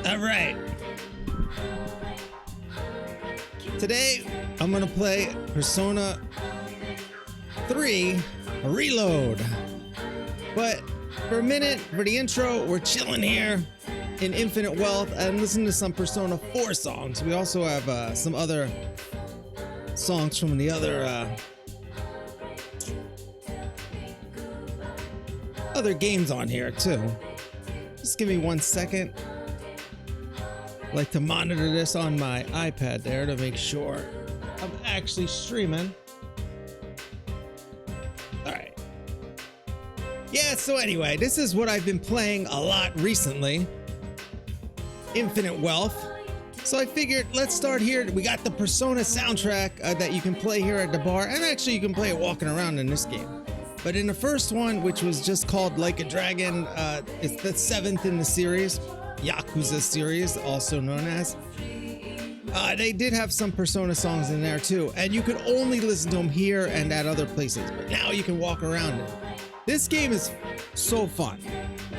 All right. Today, I'm gonna play Persona 3 Reload. But for a minute, for the intro, we're chilling here in Infinite Wealth and listening to some Persona 4 songs. We also have some other songs from the other games on here too. Just give me 1 second. I like to monitor this on my iPad there to make sure I'm actually streaming. All right. Yeah, so anyway, this is what I've been playing a lot recently. Infinite Wealth. So I figured let's start here. We got the Persona soundtrack that you can play here at the bar, and actually you can play it walking around in this game. But in the first one, which was just called Like a Dragon, it's the 7th in the series, Yakuza series, also known as. They did have some Persona songs in there too, and you could only listen to them here and at other places, but now you can walk around it. This game is so fun.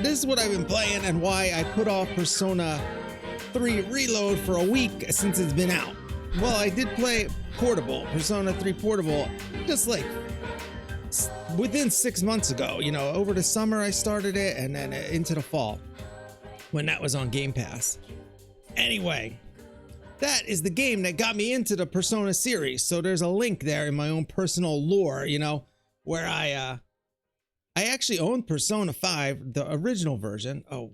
This is what I've been playing and why I put off Persona 3 Reload for a week since it's been out. Well, I did play Portable, Persona 3 Portable, just like within 6 months ago. You know, over the summer I started it, and then into the fall when that was on Game Pass. Anyway, that is the game that got me into the Persona series. So there's a link there in my own personal lore, you know, where I actually owned Persona 5, the original version. Oh,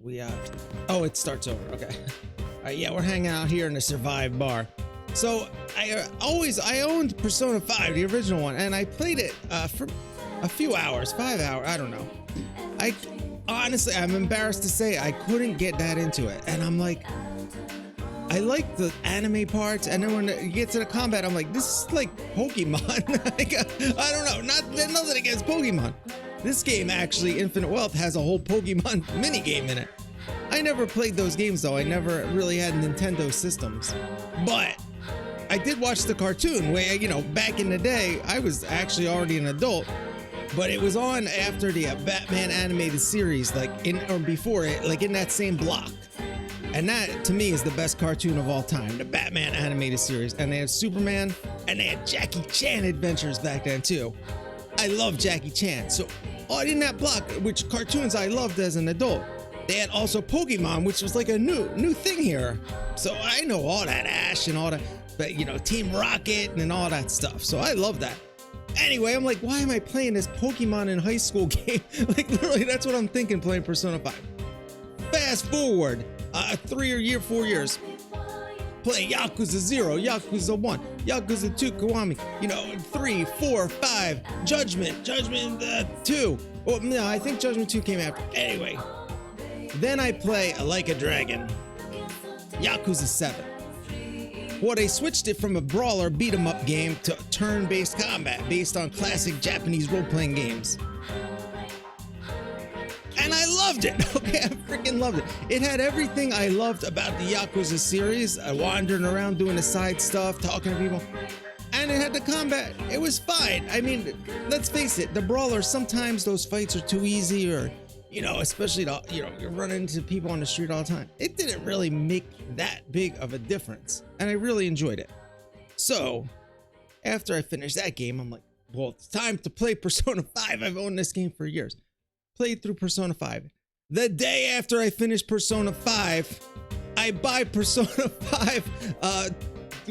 it starts over. Okay. All right, yeah, we're hanging out here in the Survive bar. So I owned Persona 5, the original one, and I played it for a few hours, 5 hours, I don't know. Honestly, I'm embarrassed to say I couldn't get that into it. And I'm like, I like the anime parts, and then when you get to the combat, I'm like, this is like Pokemon. Like, I don't know, nothing against Pokemon. This game actually, Infinite Wealth, has a whole Pokemon mini game in it. I never played those games though. I never really had Nintendo systems. But I did watch the cartoon where, you know, back in the day, I was actually already an adult. But it was on after the Batman animated series, like before it, like in that same block. And that, to me, is the best cartoon of all time, the Batman animated series. And they had Superman, and they had Jackie Chan adventures back then too. I love Jackie Chan. So in that block, which cartoons I loved as an adult, they had also Pokemon, which was like a new thing here. So I know all that, Ash and all that, but you know, Team Rocket and all that stuff. So I love that. Anyway, I'm like, why am I playing this Pokemon in high school game? Like, literally, that's what I'm thinking playing Persona 5. Fast forward 4 years. Play Yakuza 0, Yakuza 1, Yakuza 2, Kiwami, you know, 3, 4, 5, Judgment 2. Well, no, I think Judgment 2 came after. Anyway, then I play Like a Dragon, Yakuza 7. Well, they switched it from a brawler beat-em-up game to turn-based combat based on classic Japanese role-playing games. And I loved it. Okay, I freaking loved it. It had everything I loved about the Yakuza series, wandering around doing the side stuff, talking to people. And it had the combat. It was fine. I mean, let's face it, the brawlers, sometimes those fights are too easy, or, you know, especially, you know, you're running into people on the street all the time. It didn't really make that big of a difference, and I really enjoyed it. So, after I finished that game, I'm like, well, it's time to play Persona 5. I've owned this game for years. Played through Persona 5. The day after I finished Persona 5, I buy Persona 5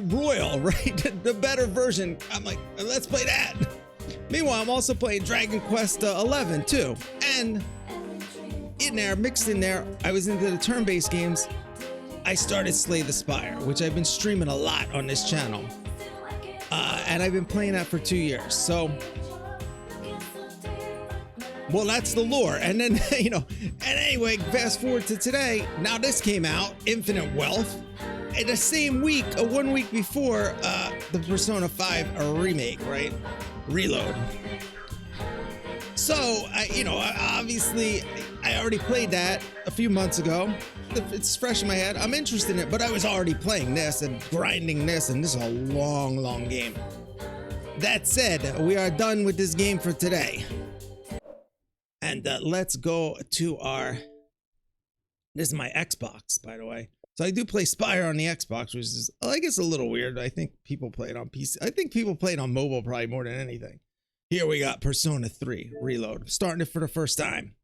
Royal, right? The better version. I'm like, let's play that. Meanwhile, I'm also playing Dragon Quest 11 too. And in there, mixed in there, I was into the turn-based games. I started Slay the Spire, which I've been streaming a lot on this channel. And I've been playing that for 2 years. So, well, that's the lore. And then, you know, and anyway, fast forward to today. Now this came out, Infinite Wealth. In the same week, 1 week before the Persona 5 remake, right? Reload. So, obviously, I already played that a few months ago. It's fresh in my head. I'm interested in it, but I was already playing this and grinding this, and this is a long, long game. That said, we are done with this game for today. And let's go to our... This is my Xbox, by the way. So I do play Spire on the Xbox, which is, I guess, a little weird. I think people play it on PC. I think people play it on mobile probably more than anything. Here we got Persona 3 Reload. Starting it for the first time.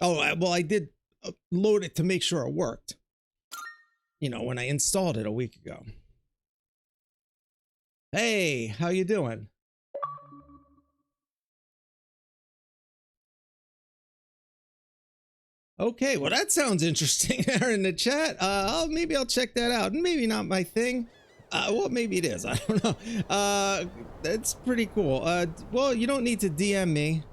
Oh, well, I did load it to make sure it worked. You know, when I installed it a week ago. Hey, how you doing? Okay, well, that sounds interesting there in the chat. Maybe I'll check that out. Maybe not my thing. Well, maybe it is. I don't know. That's pretty cool. Well, you don't need to DM me.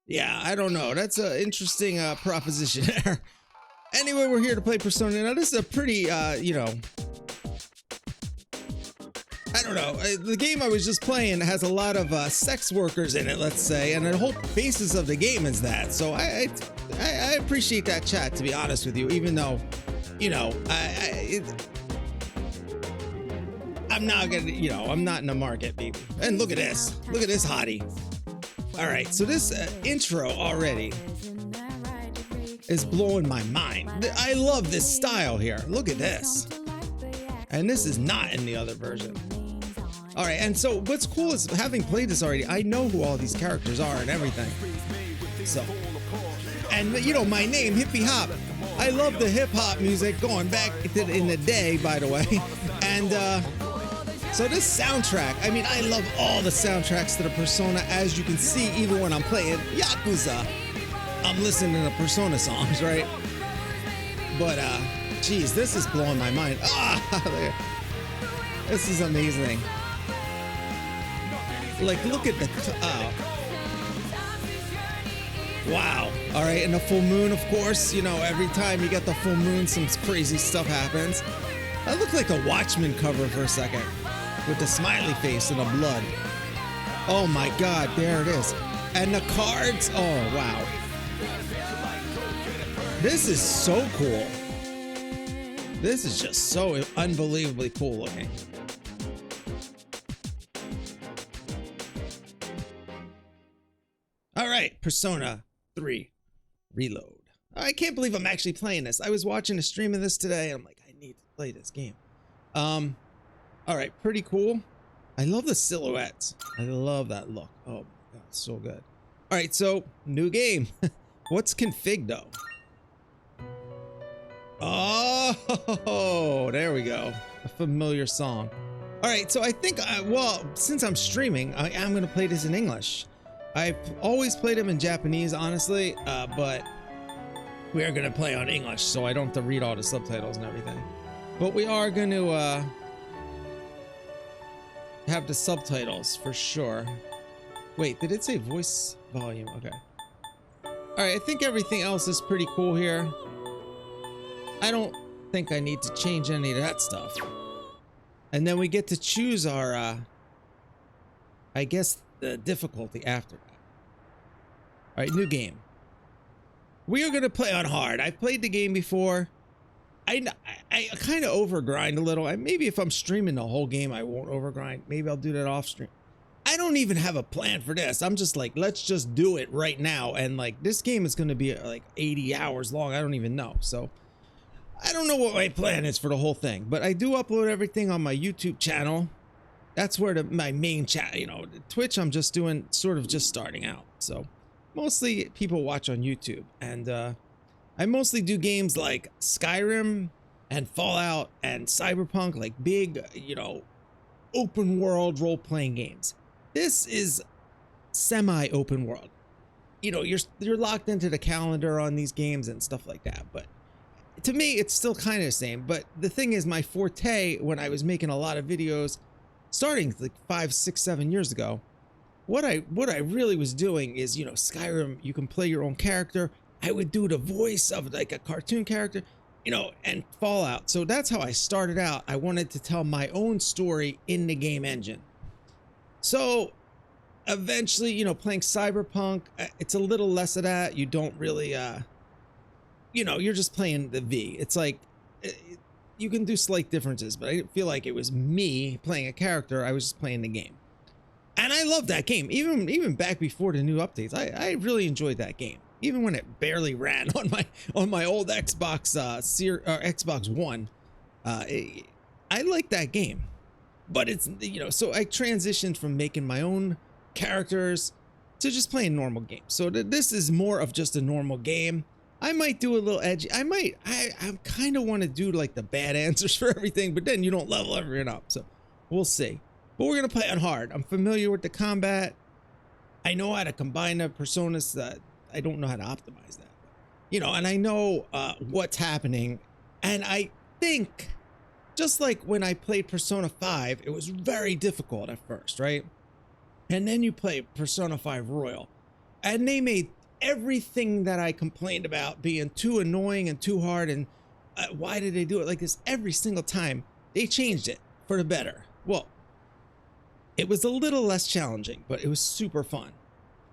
Yeah, I don't know. That's an interesting proposition there. Anyway, we're here to play Persona. Now, this is a pretty, you know, I don't know. The game I was just playing has a lot of sex workers in it, let's say, and the whole basis of the game is that. So I appreciate that chat, to be honest with you, even though, you know, I'm not gonna, you know, I'm not in the market, baby. And look at this hottie. All right, so this intro already is blowing my mind. I love this style here. Look at this. And this is not in the other version. All right, and so what's cool is, having played this already, I know who all these characters are and everything. So, and you know, my name, Hippie Hop. I love the hip hop music going back in the day, by the way. And so this soundtrack, I mean, I love all the soundtracks to the Persona, as you can see, even when I'm playing Yakuza, I'm listening to Persona songs, right? But geez, this is blowing my mind. This is amazing. Like, look at the, wow. All right, and the full moon, of course, you know, every time you get the full moon, some crazy stuff happens. That looked like a Watchmen cover for a second, with the smiley face and the blood. Oh my God, there it is. And the cards, oh wow. This is so cool. This is just so unbelievably cool looking. All right, Persona 3 Reload. I can't believe I'm actually playing this. I was watching a stream of this today, and I'm like, I need to play this game. All right, pretty cool. I love the silhouettes. I love that look. Oh my God, so good. All right, so new game. What's config though? Oh, there we go. A familiar song. All right, so I think, well, since I'm streaming, I am going to play this in English. I've always played them in Japanese, honestly, but we are going to play on English, so I don't have to read all the subtitles and everything. But we are going to have the subtitles for sure. Wait, did it say voice volume? Okay. All right, I think everything else is pretty cool here. I don't think I need to change any of that stuff. And then we get to choose our, I guess, the difficulty after that. All right, new game. We are going to play on hard. I've played the game before. I kind of overgrind a little. Maybe if I'm streaming the whole game, I won't overgrind. Maybe I'll do that off stream. I don't even have a plan for this. I'm just like, let's just do it right now. And like, this game is going to be like 80 hours long. I don't even know. So I don't know what my plan is for the whole thing, but I do upload everything on my YouTube channel. That's where my main chat, you know, Twitch, I'm just doing sort of just starting out. So mostly people watch on YouTube, and I mostly do games like Skyrim and Fallout and Cyberpunk, like big, you know, open world role-playing games. This is semi-open world. You know, you're locked into the calendar on these games and stuff like that, but to me, it's still kind of the same. But the thing is, my forte when I was making a lot of videos, starting like 5, 6, 7 years ago, what I really was doing is, you know, Skyrim, you can play your own character. I would do the voice of like a cartoon character, you know, and Fallout. So that's how I started out. I wanted to tell my own story in the game engine. So eventually, you know, playing Cyberpunk, it's a little less of that. You don't really, you know, you're just playing the V. It's like, you can do slight differences, but I didn't feel like it was me playing a character. I was just playing the game. And I love that game. Even back before the new updates, I really enjoyed that game. even when it barely ran on my old Xbox Xbox One. I like that game, but it's, you know, so I transitioned from making my own characters to just playing normal games. So this is more of just a normal game. I might do a little edgy. I kind of want to do like the bad answers for everything, but then you don't level everything up. So we'll see. But we're gonna play on hard. I'm familiar with the combat. I know how to combine the personas. That I don't know how to optimize that. You know, and I know what's happening. And I think, just like when I played Persona 5, it was very difficult at first, right? And then you play Persona 5 Royal, and they made everything that I complained about being too annoying and too hard, and why did they do it like this every single time? They changed it for the better. Well, it was a little less challenging, but it was super fun,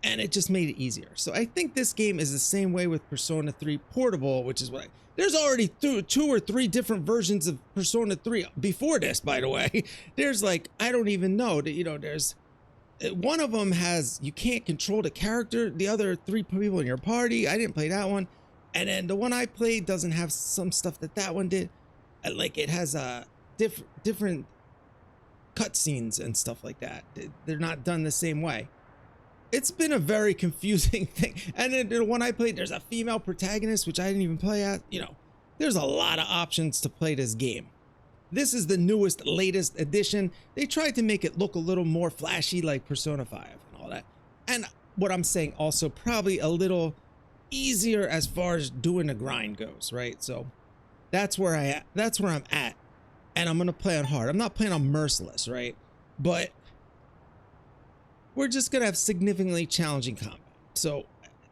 and it just made it easier. So I think this game is the same way with Persona 3 Portable, which is what there's already two or three different versions of Persona 3 before this, by the way. There's like, I don't even know that, you know, there's one of them has, you can't control the character, the other 3 people in your party. I didn't play that one. And then the one I played doesn't have some stuff that one did. Like it has different cutscenes and stuff like that. They're not done the same way. It's been a very confusing thing. And then the one I played, there's a female protagonist, which I didn't even play at. You know, there's a lot of options to play this game. This is the newest, latest edition. They tried to make it look a little more flashy like Persona 5 and all that. And what I'm saying also probably a little easier as far as doing the grind goes, right? So that's where I'm at. And I'm gonna play on hard. I'm not playing on merciless, right? But we're just gonna have significantly challenging combat. So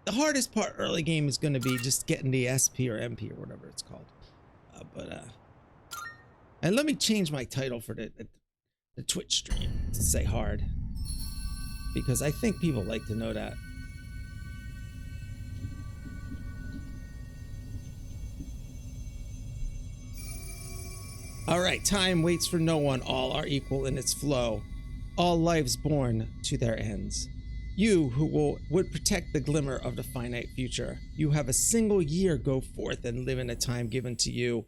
the hardest part early game is gonna be just getting the SP or MP or whatever it's called. And let me change my title for the Twitch stream to say hard, because I think people like to know that. All right, time waits for no one. All are equal in its flow. All lives born to their ends. You who would protect the glimmer of the finite future. You have a single year, go forth and live in a time given to you.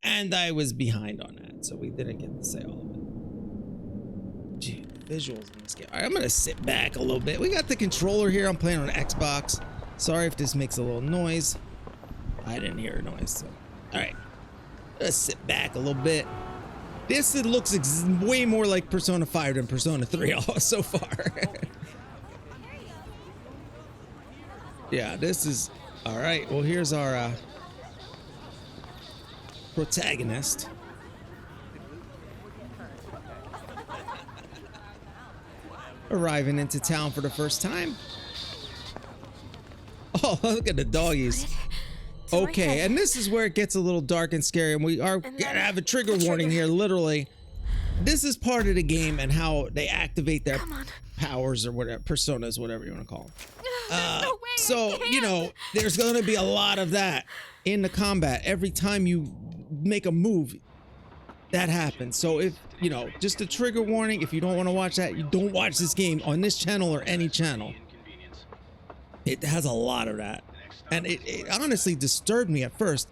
And I was behind on that, so we didn't get to say all of it. Gee, the visuals in this game. All right, I'm gonna sit back a little bit. We got the controller here. I'm playing on an Xbox. Sorry if this makes a little noise. I didn't hear a noise, so. All right, let's sit back a little bit. This looks way more like Persona 5 than Persona 3 so far. Yeah, this is, all right, well, here's our protagonist. Arriving into town for the first time. Oh, look at the doggies. Okay, and this is where it gets a little dark and scary, and we are gonna have a trigger warning here, literally. This is part of the game and how they activate their powers or whatever, personas, whatever you want to call them. So, you know, there's gonna be a lot of that in the combat. Every time you make a move, that happens. So if, you know, just a trigger warning, if you don't want to watch that, you don't watch this game on this channel or any channel. It has a lot of that. And it honestly disturbed me at first.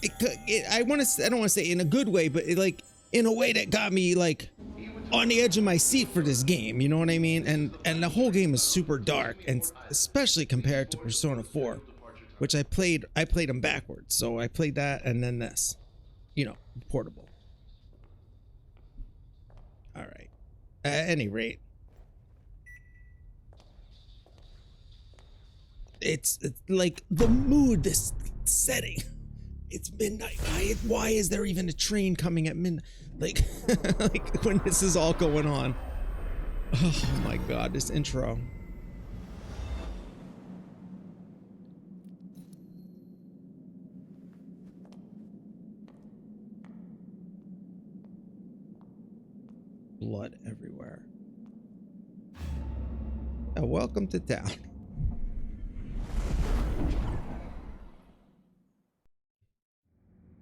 I don't want to say in a good way, but like in a way that got me like on the edge of my seat for this game. You know what I mean? And the whole game is super dark, and especially compared to Persona 4, which I played them backwards. So I played that and then this, you know, portable. All right. At any rate, it's like the mood, this setting. It's midnight. Why is there even a train coming at midnight? Like, like when this is all going on. Oh my God, this intro. Blood everywhere. Welcome to town.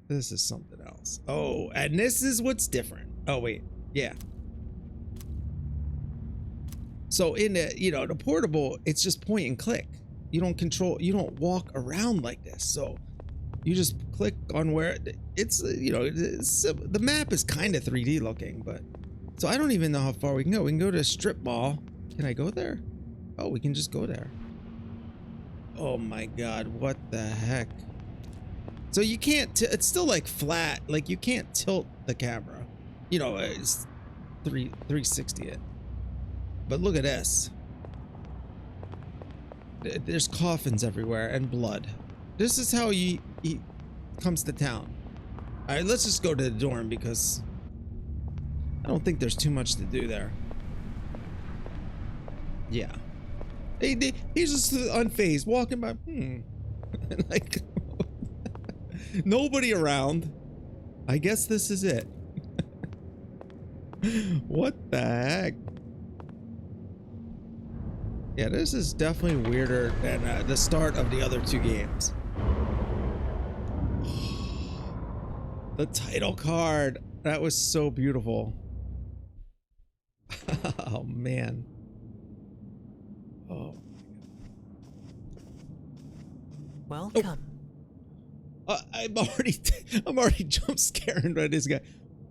This is something else. Oh, and this is what's different. Oh, wait. Yeah. So in the, you know, the portable, it's just point and click. you don't walk around like this. So you just click on where it's, you know, the map is kind of 3D looking, but so I don't even know how far we can go. We can go to a strip mall. Can I go there? Oh, we can just go there. Oh my God, what the heck? So you can't, it's still like flat, like you can't tilt the camera. You know, it's 360 it. But look at this. There's coffins everywhere and blood. This is how he comes to town. All right, let's just go to the dorm because I don't think there's too much to do there. Yeah. He's just unfazed, walking by. Like, nobody around. I guess this is it. What the heck? Yeah, this is definitely weirder than the start of the other two games. The title card. That was so beautiful. Oh, man. Oh. Welcome. Oh. I'm already jump scaring by this guy.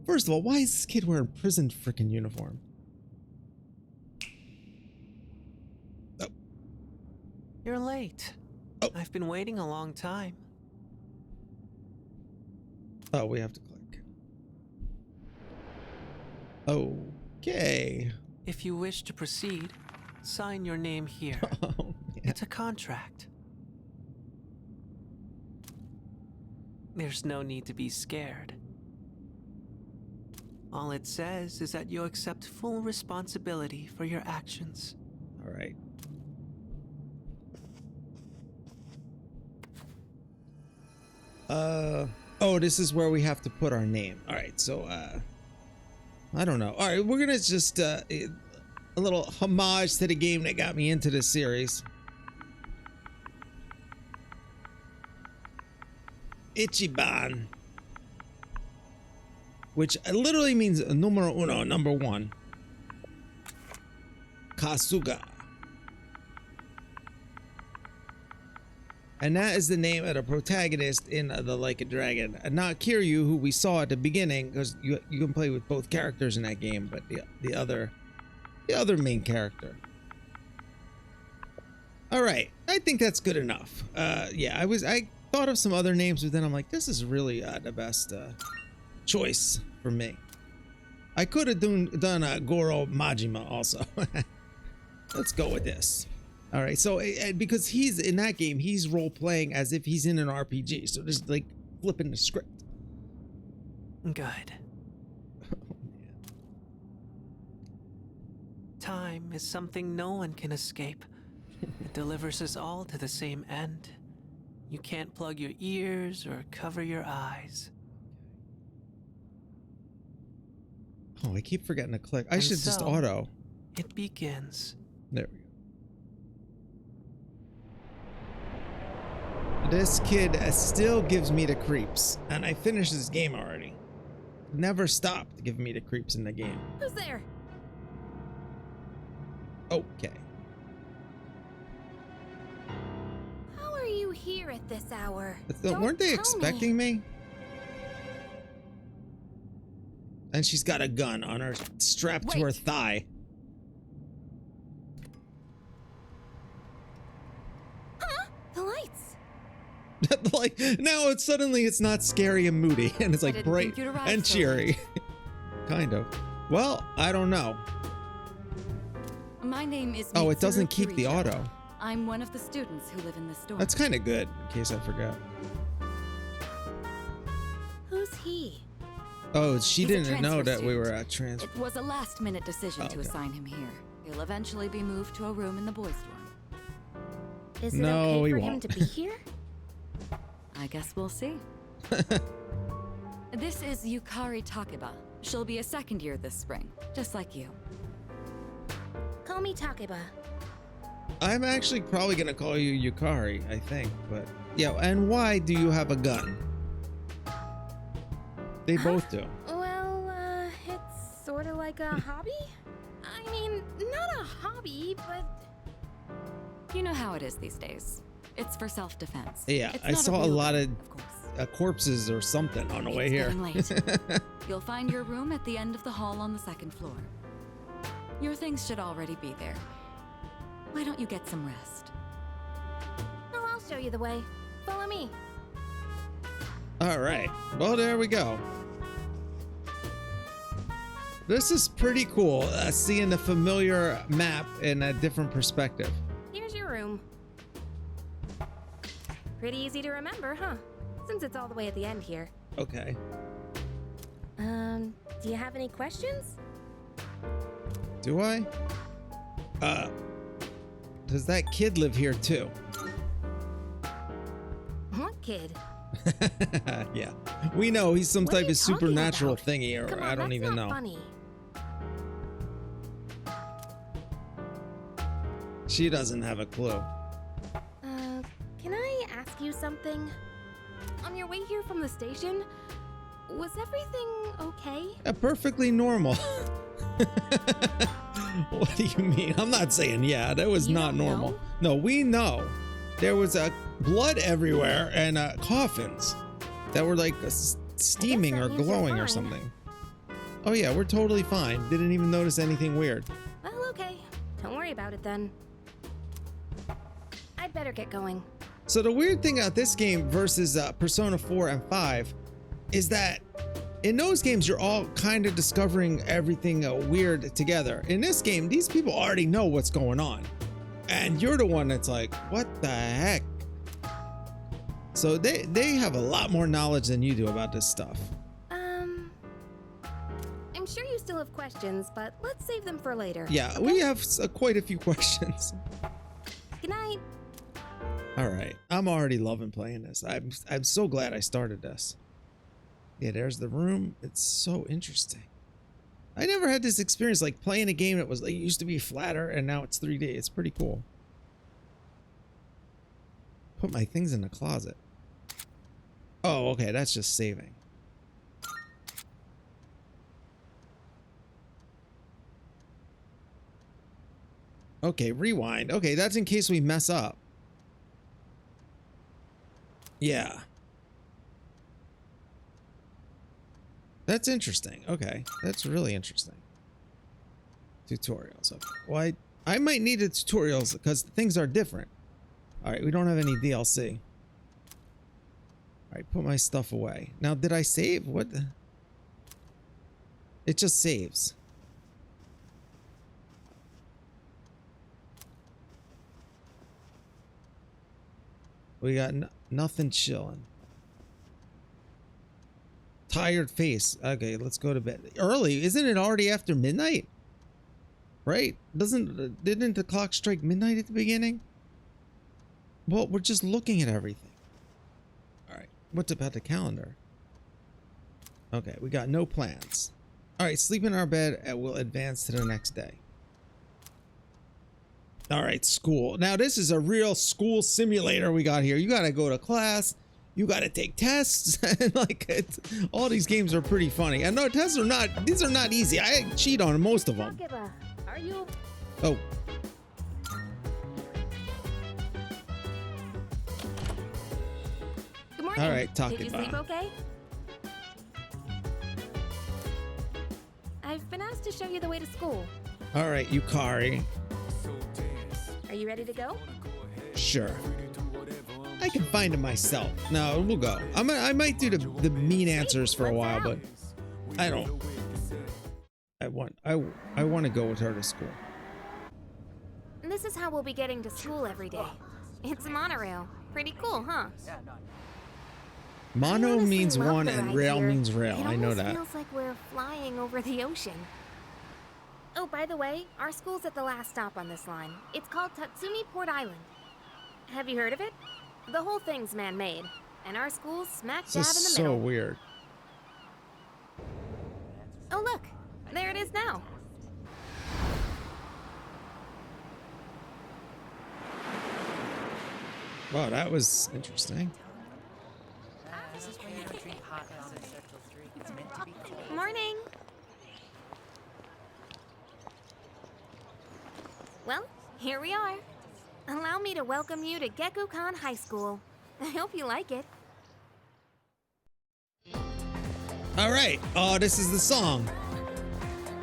First of all, why is this kid wearing prison freaking uniform? Oh. You're late. Oh. I've been waiting a long time. Oh, we have to click. Okay. If you wish to proceed, sign your name here. Oh, man. It's a contract. There's no need to be scared. All it says is that you accept full responsibility for your actions. All right. Oh, this is where we have to put our name. All right, so I don't know. All right, we're gonna just a little homage to the game that got me into this series. Ichiban, which literally means numero uno, number one. Kasuga. And that is the name of the protagonist in the Like a Dragon. Not Kiryu, who we saw at the beginning, because you can play with both characters in that game, but the other main character. All right, I think that's good enough. Yeah, I thought of some other names, but then I'm like, this is really the best choice for me. I could have done Goro Majima also. Let's go with this. All right, so because he's in that game, he's role playing as if he's in an RPG, so just like flipping the script. Good. Oh, man. Time is something no one can escape. It delivers us all to the same end. You can't plug your ears or cover your eyes. Oh, I keep forgetting to click. I And should just so, auto. It begins. There we go. This kid still gives me the creeps, and I finished this game already. Never stopped giving me the creeps in the game. Who's there? Okay. How are you here at this hour? Weren't they tell expecting me? And she's got a gun on her, strapped to her Wait. thigh. Huh? The lights. Like now it's not scary and moody, and it's I like didn't bright think you'd arrive and so cheery. Kind of. Well, I don't know. My name is. Oh, it Mitsuru doesn't keep the Kirito. auto. I'm one of the students who live in this dorm. That's kind of good, in case I forgot. Who's he? Oh, she He's a didn't know transfer that we were student. at transfer. It was a last-minute decision Oh, to okay. assign him here. He'll eventually be moved to a room in the boys' dorm. Is it No, okay he for won't. him to be here? I guess we'll see. This is Yukari Takeba. She'll be a second year this spring, just like you. Call me Takeba. I'm actually probably gonna call you Yukari, I think, but yeah. And why do you have a gun? They both do. Well, it's sort of like a hobby. I mean, not a hobby, but You know how it is these days. It's for self-defense. Yeah, It's I not saw a real lot gun, of course. corpses or something on the way It's here. getting late. You'll find your room at the end of the hall on the 2nd floor. Your things should already be there. Why don't you get some rest? Oh, I'll show you the way. Follow me. All right. Well, there we go. This is pretty cool, seeing the familiar map in a different perspective. Here's your room. Pretty easy to remember, huh? Since it's all the way at the end here. Okay. Do you have any questions? Do I? Does that kid live here too? What kid? Yeah. We know he's some What are type you of supernatural talking thingy, or Come on, I don't that's even not know. Funny. She doesn't have a clue. Can I ask you something? On your way here from the station, was everything okay? Perfectly normal. What do you mean? I'm not saying yeah, that was You not don't normal. know? No, we know. There was blood everywhere and coffins that were like steaming that or means you're glowing or fine. something. Oh yeah, we're totally fine. Didn't even notice anything weird. Well, okay. Don't worry about it then. I'd better get going. So the weird thing about this game versus Persona 4 and 5 is that in those games, you're all kind of discovering everything weird together. In this game, these people already know what's going on. And you're the one that's like, what the heck? So they have a lot more knowledge than you do about this stuff. I'm sure you still have questions, but let's save them for later. Yeah, we have quite a few questions. Good night. All right, I'm already loving playing this. I'm so glad I started this. Yeah, there's the room. It's so interesting. I never had this experience like playing a game that was like used to be flatter and now it's 3D. It's pretty cool. Put my things in the closet. Oh, okay, that's just saving. Okay, rewind. Okay, that's in case we mess up. Yeah. That's interesting. Okay, that's really interesting. Tutorials. Okay. Well, I might need the tutorials because things are different. All right, we don't have any DLC. All right, put my stuff away. Now, did I save? What? It just saves. We got nothing chilling. Tired face. Okay, let's go to bed. Early? Isn't it already after midnight? Right? Didn't the clock strike midnight at the beginning? Well, we're just looking at everything. All right. What's about the calendar? Okay, we got no plans. All right, sleep in our bed and we'll advance to the next day. All right, school. Now, this is a real school simulator we got here. You got to go to class. You got to take tests. And like, all these games are pretty funny. And no, tests are not, these are not easy. I cheat on most of them. Takeba, are you? Oh. Good morning. All right, Did you Takeba. sleep okay? I've been asked to show you the way to school. All right, Yukari. Are you ready to go? Sure. I can find it myself. No, we'll go. I might do the mean answers for a while, but I don't. I want to go with her to school. This is how we'll be getting to school every day. It's a monorail. Pretty cool, huh? Mono I honestly means love one the and ride rail here. means rail. I know It that. almost feels like we're flying over the ocean. Oh, by the way, our school's at the last stop on this line. It's called Tatsumi Port Island. Have you heard of it? The whole thing's man-made, and our school's smack dab in This the is middle. so weird. Oh, look, there it is now. Wow, that was interesting. Morning. Well, here we are. Allow me to welcome you to Gekukan High School. I hope you like it. All right. Oh, this is the song.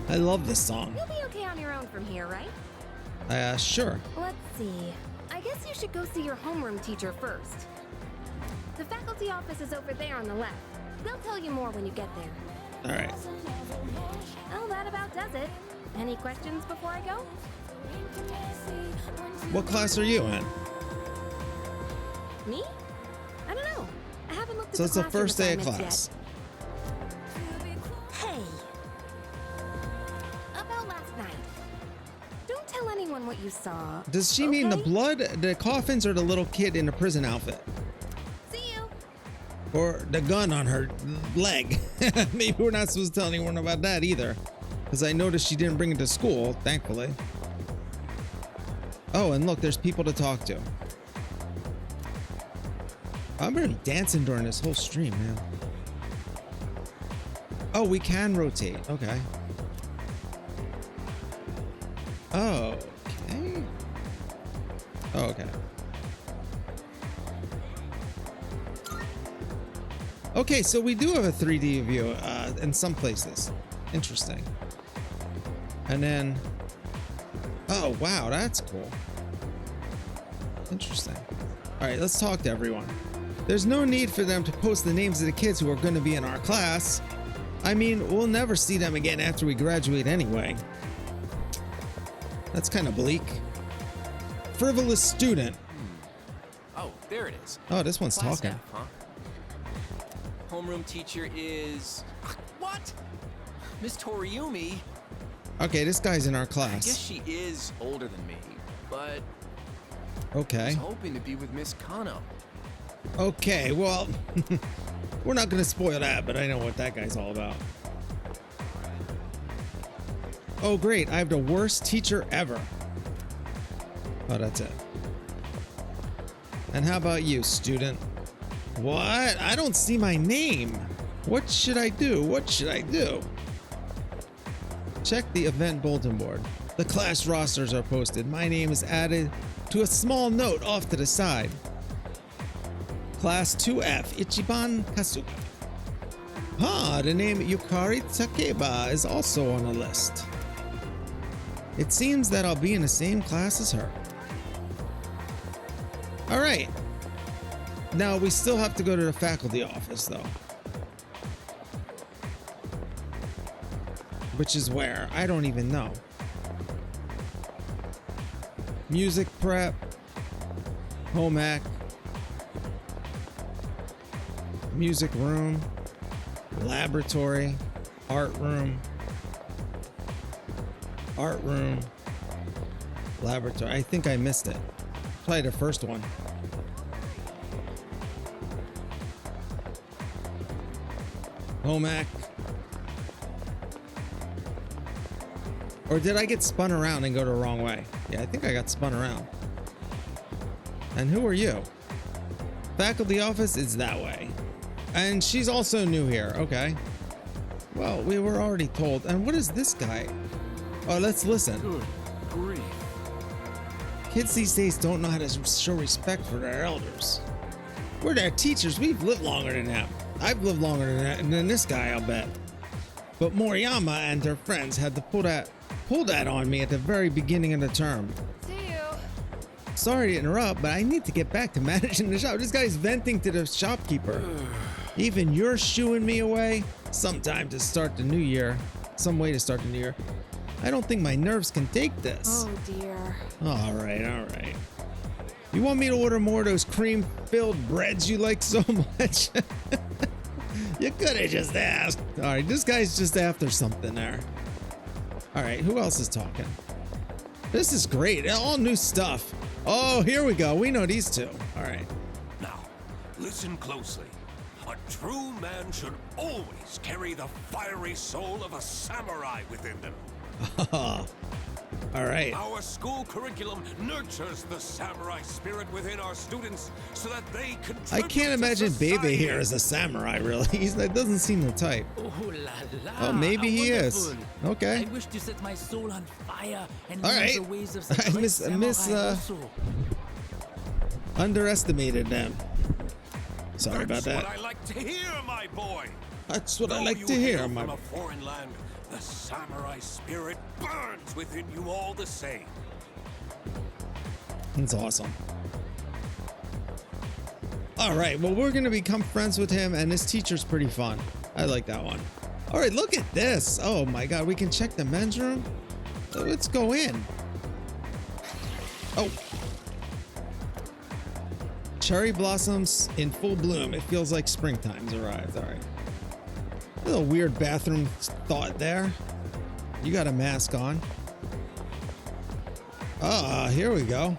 I love this song. You'll be okay on your own from here, right? Sure. Let's see. I guess you should go see your homeroom teacher first. The faculty office is over there on the left. They'll tell you more when you get there. All right. Well, that about does it. Any questions before I go? What class are you in? Me? I don't know. I haven't looked at So it's the classroom first day of assignments class. yet. Hey. About last night. Don't tell anyone what you saw. Does she mean the okay? blood, the coffins, or the little kid in the prison outfit? See you. Or the gun on her leg? Maybe we're not supposed to tell anyone about that either. Because I noticed she didn't bring it to school, thankfully. Oh, and look, there's people to talk to. I'm gonna be dancing during this whole stream, man. Oh, we can rotate. Okay. Oh, okay. Oh, okay. Okay, so we do have a 3D view in some places. Interesting. And then, oh wow, that's cool. Interesting. All right, let's talk to everyone. There's no need for them to post the names of the kids who are going to be in our class. I mean, we'll never see them again after we graduate anyway. That's kind of bleak. Frivolous student. Oh, there it is. Oh, this one's Class talking. F, huh? Homeroom teacher is... What? Miss Toriumi? Okay, this guy's in our I guess class. she is older than me, but I Okay. was hoping to be with Miss Kano. Okay, well, we're not going to spoil that, but I know what that guy's all about. Oh, great. I have the worst teacher ever. Oh, that's it. And how about you, student? What? I don't see my name. What should I do? What should I do? Check the event bulletin board. The class rosters are posted. My name is added to a small note off to the side. Class 2F, Ichiban Kasuga. Ah, the name Yukari Takeba is also on the list. It seems that I'll be in the same class as her. All right. Now we still have to go to the faculty office though. Which is where? I don't even know. Music prep. Home ec. Music room. Laboratory. Art room. Art room. Laboratory. I think I missed it. Probably the first one. Home ec. Or did I get spun around and go the wrong way? Yeah, I think I got spun around. And who are you? Faculty office is that way. And she's also new here. Okay. Well, we were already told. And what is this guy? Oh, let's listen. Good grief. Kids these days don't know how to show respect for their elders. We're their teachers. We've lived longer than them. I've lived longer than this guy, I'll bet. But Moriyama and her friends had to pull that on me at the very beginning of the term. See you. Sorry to interrupt, but I need to get back to managing the shop. This guy's venting to the shopkeeper. Even you're shooing me away? Sometime to start the new year. Some way to start the new year. I don't think my nerves can take this. Oh dear. All right. You want me to order more of those cream-filled breads you like so much? You could have just asked. All right, this guy's just after something there. All right, who else is talking? This is great. All new stuff. Oh, here we go. We know these two. All right. Now, listen closely. A true man should always carry the fiery soul of a samurai within them. All right. Our school curriculum nurtures the samurai spirit within our students so that they contribute I can't imagine to Bebe society. here as a samurai, really. That doesn't seem the type. Oh la la! Oh, maybe he is. Wonderful. Okay. I wish to set my soul on fire and All learn right. the ways of the great Miss, samurai Miss, also. Underestimated them. Sorry about That's that. what I like to hear, my boy. That's what I Though like you to hear, hail my. from a foreign land, the samurai spirit burns within you all the same. That's awesome. All right, well, we're gonna become friends with him, and his teacher's pretty fun. I like that one. All right, look at this. Oh my God, we can check the men's room. Let's go in. Oh. Cherry blossoms in full bloom. It feels like springtime's arrived. All right. A little weird bathroom thought there. You got a mask on. Ah, here we go.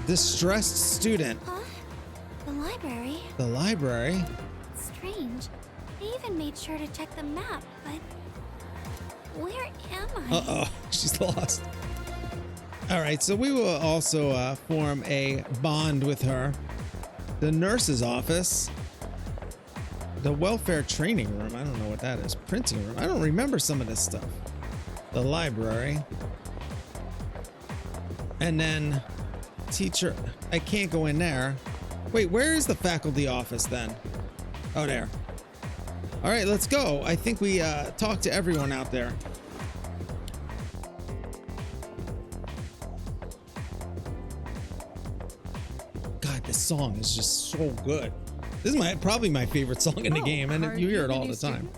Distressed student. Huh? The library? The library? Strange. I even made sure to check the map, but where am I? Uh-oh, she's lost. All right, so we will also form a bond with her. The nurse's office. The welfare training room. I don't know what that is. Printing room. I don't remember some of this stuff. The library. And then teacher. I can't go in there. Wait, where is the faculty office then? Oh, there. All right, let's go. I think we talked to everyone out there. God, this song is just so good. This is probably my favorite song in the game, and you hear it all the time.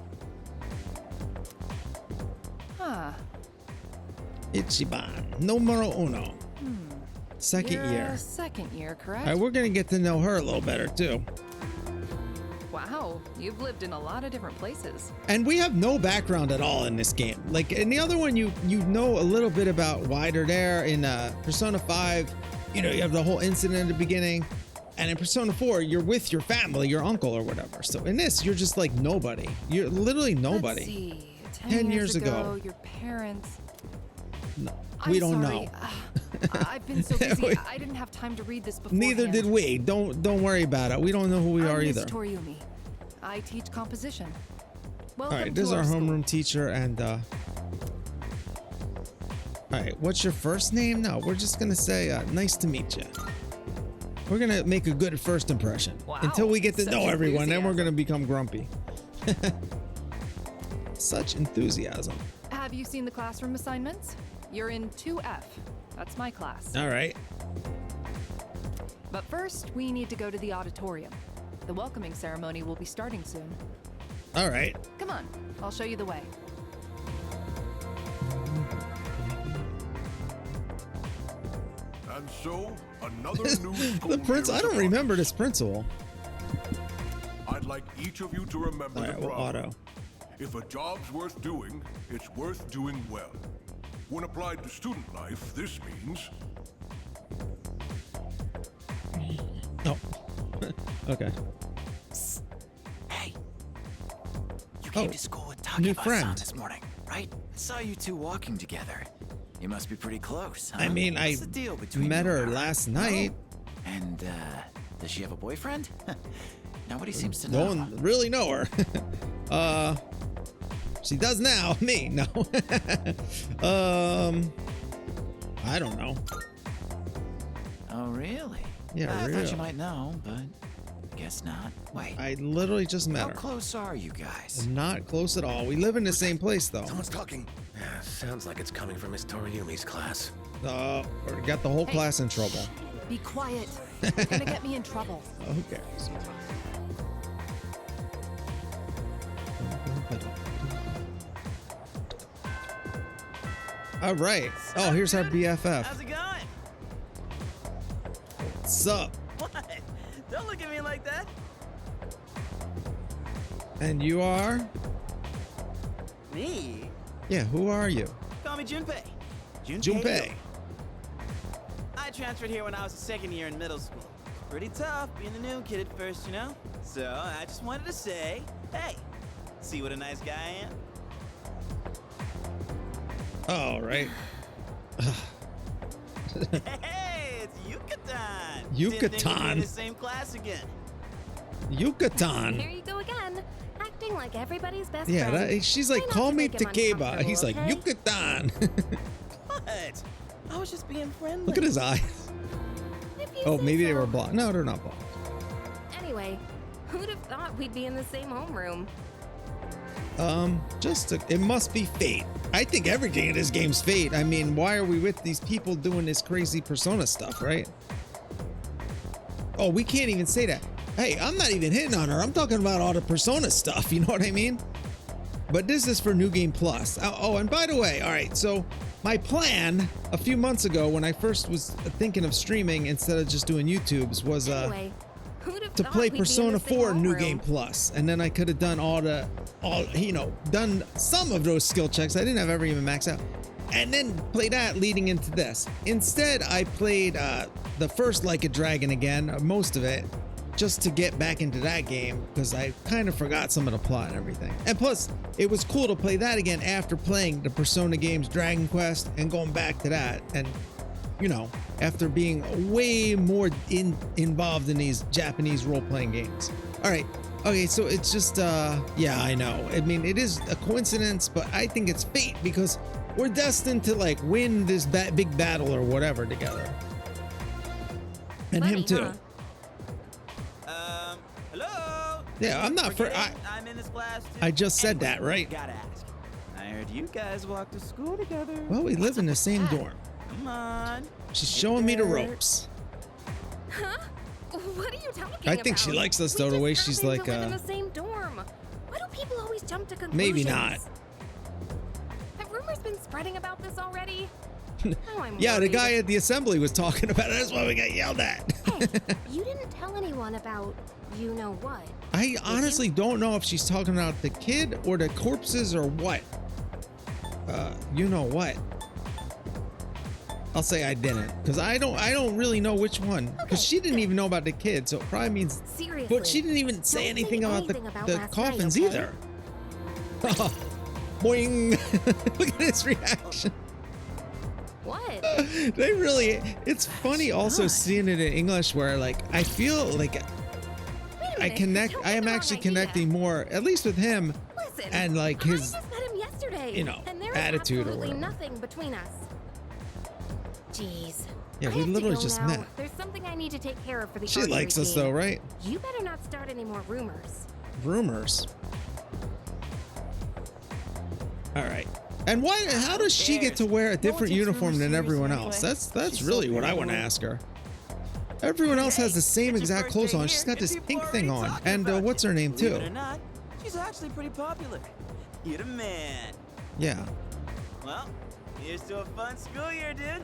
Huh. Ichiban, numero uno. Second You're year. Second year, correct? All right, we're gonna get to know her a little better too. Wow, you've lived in a lot of different places. And we have no background at all in this game. Like in the other one, you know a little bit about why they're there. In Persona 5, you know, you have the whole incident at the beginning. And in Persona 4, you're with your family, your uncle or whatever. So in this, you're just like nobody. You're literally nobody. Let's see. 10 years ago. Your parents. No, I'm we don't sorry. know. I've been so busy. I didn't have time to read this before. Neither did we. Don't worry about it. We don't know who we are I'm either. Miss Toriumi. I teach composition. All Welcome right, this is to our school. homeroom teacher, and all right, what's your first name? No, we're just gonna say nice to meet you. We're gonna make a good first impression until we get to such know everyone. Then we're enthusiasm. gonna become grumpy. Such enthusiasm. Have you seen the classroom assignments? You're in 2F. That's my class. All right. But first, we need to go to the auditorium. The welcoming ceremony will be starting soon. All right. Come on, I'll show you the way. And so, another new school The prince. year I is don't upon remember us. this principal. I'd like each of you to remember All the right, well, proverb. auto. If a job's worth doing, it's worth doing well. When applied to student life, this means Oh. Okay. Hey, you came Oh, to school with new Takeba's friend. son this morning, right? I saw you two walking together. You must be pretty close, huh? I mean, I What's the deal between met you her and her? last night. And does she have a boyfriend? Nobody seems to No know. one really know her. She does now. Me, no. I don't know. Oh, really? Yeah, I really. thought you might know, but guess not. Wait, I literally just met how her. close are you guys? Not close at all. We live in the same place though. Someone's talking. Sounds like it's coming from Miss Toriumi's class. We got the whole class in trouble. Be quiet. You're gonna get me in trouble. Who cares? All right. Oh, here's our BFF. How's it going? What's up? What? Don't look at me like that. And you are? Me? Yeah, who are you? Call me Junpei. Junpei. I transferred here when I was a second year in middle school. Pretty tough being the new kid at first, you know? So I just wanted to say, hey, see what a nice guy I am? All right. Hey, it's Yucatan! Didn't think we'd be Yucatan. in the same class again. Here Yucatan. you go again, acting like everybody's best Yeah, friend. she's like, Try not call to me make him Takeba. uncomfortable, He's like, okay? Yucatan. What? I was just being friendly. Look at his eyes. If you Oh, say maybe they so. were blocked. No, they're not blocked. Anyway, who'd have thought we'd be in the same homeroom? It must be fate. I think everything in this game's fate. I mean, why are we with these people doing this crazy Persona stuff, right? Oh, we can't even say that. Hey, I'm not even hitting on her. I'm talking about all the Persona stuff. You know what I mean? But this is for New Game Plus. Oh, and by the way, all right, so my plan a few months ago when I first was thinking of streaming instead of just doing YouTubes was Anyway, who'd have to thought play we'd be in Persona the same 4 New homeroom? Game Plus, and then I could have done done some of those skill checks. I didn't have ever even maxed out, and then play that leading into this. Instead, I played the first Like a Dragon again, most of it, just to get back into that game because I kind of forgot some of the plot and everything. And plus, it was cool to play that again after playing the Persona games, Dragon Quest, and going back to that, and you know, after being way more involved in these Japanese role-playing games. All right. Okay, so it's just, yeah, I know. I mean, it is a coincidence, but I think it's fate because we're destined to, like, win this big battle or whatever together. And Funny, him, too. huh? Hello? Yeah, I'm not for... I'm in this class too. I just said Anyway, that, right? Gotta ask. I heard you guys walk to school together. Well, we live in the same dorm. Come on. She's Get showing me the there. ropes. Huh? What are you talking about? I think she likes us, though, the way she's We like, just happened to live in the same dorm. Why do people always jump to conclusions? maybe not. Have rumors been spreading about this already? Oh, I'm Yeah, the worried. guy at the assembly was talking about it. That's why we got yelled at. Hey, you didn't tell anyone about you know what. I honestly don't know if she's talking about the kid or the corpses or what. You know what? I'll say I didn't, because I don't really know which one. Because she didn't even know about the kid, so it probably means. Seriously. But she didn't even say Don't anything about anything about the last coffins night, okay? either. Boing! Look at his reaction. What? They really. It's funny also God. seeing it in English, where like I feel like Wait a I minute, connect. don't I get am the wrong actually idea. connecting more, at least with him, Listen, and like his. I just met him yesterday. you know, and there is attitude or absolutely whatever. nothing between us. Jeez. Yeah, I we have to literally go just now. met. There's something I need to take care of for the She archery likes us team. though, right? You better not start any more rumors. Rumors. All right. And why? How does she get to wear a different takes uniform rumors than seriously everyone anyway. else? That's She's really so what I want to paranoid. ask her. Everyone else has the same It's your exact first clothes day on. here, She's got and this people pink already thing on, talking and about what's you. her name Believe too? it or not, she's actually pretty popular. You're the man. Yeah. Well, here's to a fun school year, dude.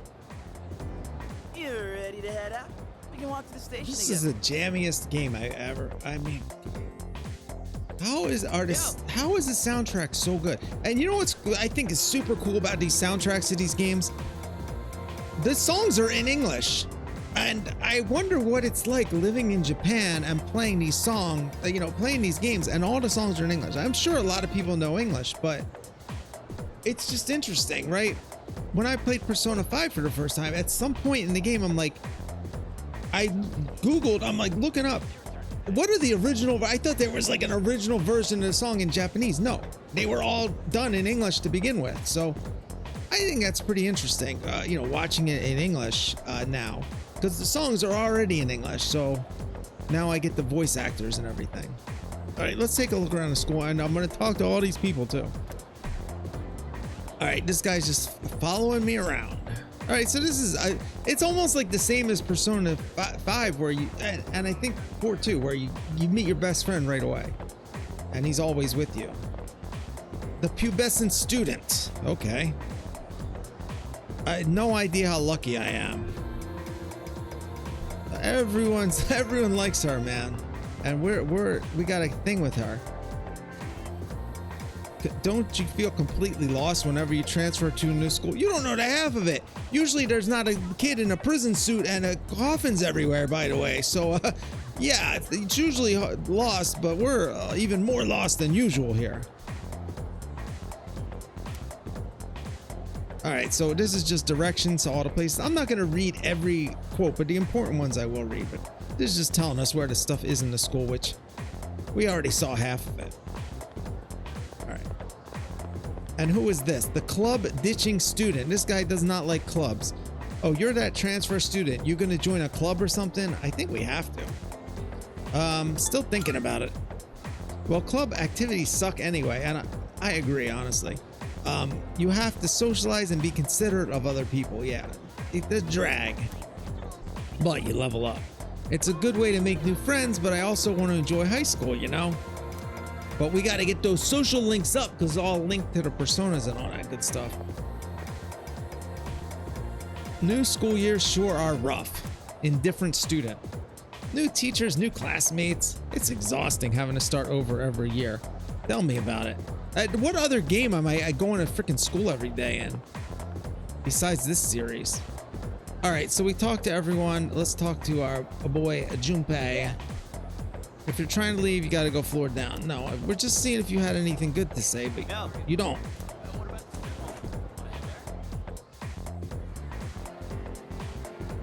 You ready to head out? We can walk to the station This together. is the jammiest game I ever. I mean, how is the soundtrack so good? And you know what's I think is super cool about these soundtracks of these games? The songs are in English. And I wonder what it's like living in Japan and playing these songs, playing these games, and all the songs are in English. I'm sure a lot of people know English, but it's just interesting, right? When I played Persona 5 for the first time, at some point in the game, I'm like looking up, what are the original? I thought there was like an original version of the song in Japanese. No, they were all done in English to begin with. So I think that's pretty interesting, watching it in English now, because the songs are already in English. So now I get the voice actors and everything. All right, let's take a look around the school, and I'm going to talk to all these people too. All right, this guy's just following me around. All right, so this is, it's almost like the same as Persona 5 where you, and I think 4 too, where you meet your best friend right away. And he's always with you. The pubescent student. Okay. I had no idea how lucky I am. Everyone likes her, man. And we got a thing with her. Don't you feel completely lost whenever you transfer to a new school? You don't know the half of it. Usually there's not a kid in a prison suit and coffins everywhere, by the way. So, yeah, it's usually lost, but we're even more lost than usual here. All right, so this is just directions to all the places. I'm not going to read every quote, but the important ones I will read. But this is just telling us where the stuff is in the school, which we already saw half of it. And who is this? The club ditching student. This guy does not like clubs. Oh, you're that transfer student. You gonna join a club or something? I think we have to. Still thinking about it. Well, club activities suck anyway, and I agree, honestly. You have to socialize and be considerate of other people. Yeah, the drag. But you level up. It's a good way to make new friends, but I also want to enjoy high school, you know? But we got to get those social links up because it's all linked to the personas and all that good stuff. New school years sure are rough. Indifferent student. New teachers, new classmates. It's exhausting having to start over every year. Tell me about it. What other game am I going to freaking school every day in? Besides this series. All right, so we talked to everyone. Let's talk to our boy Junpei. If you're trying to leave, you got to go floor down. No, we're just seeing if you had anything good to say, but you don't.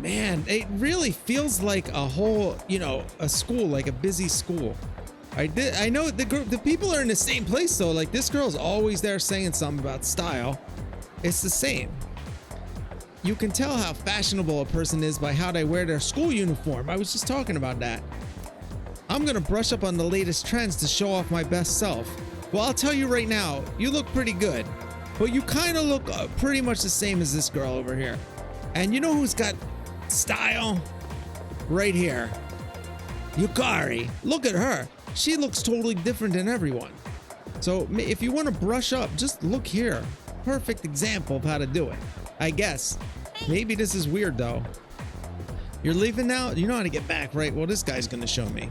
Man, it really feels like a whole, you know, a school, like a busy school. I know the people are in the same place though. Like this girl's always there saying something about style. It's the same. You can tell how fashionable a person is by how they wear their school uniform. I was just talking about that. I'm gonna brush up on the latest trends to show off my best self. Well, I'll tell you right now, you look pretty good, but you kind of look pretty much the same as this girl over here. And you know who's got style? Right here. Yukari. Look at her. She looks totally different than everyone. So if you want to brush up, just look here. Perfect example of how to do it. I guess. Maybe this is weird though. You're leaving now? You know how to get back, right? Well, this guy's gonna show me.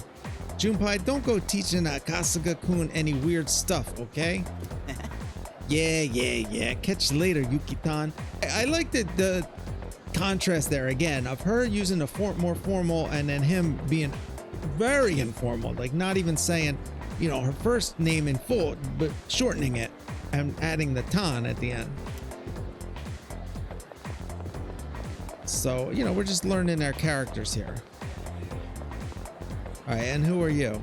Junpei, don't go teaching Kasuga-kun any weird stuff, okay? Yeah. Catch you later, Yuki-tan. I like the contrast there again of her using a more formal and then him being very informal, like not even saying, you know, her first name in full, but shortening it and adding the tan at the end. So, you know, we're just learning our characters here. All right, and who are you?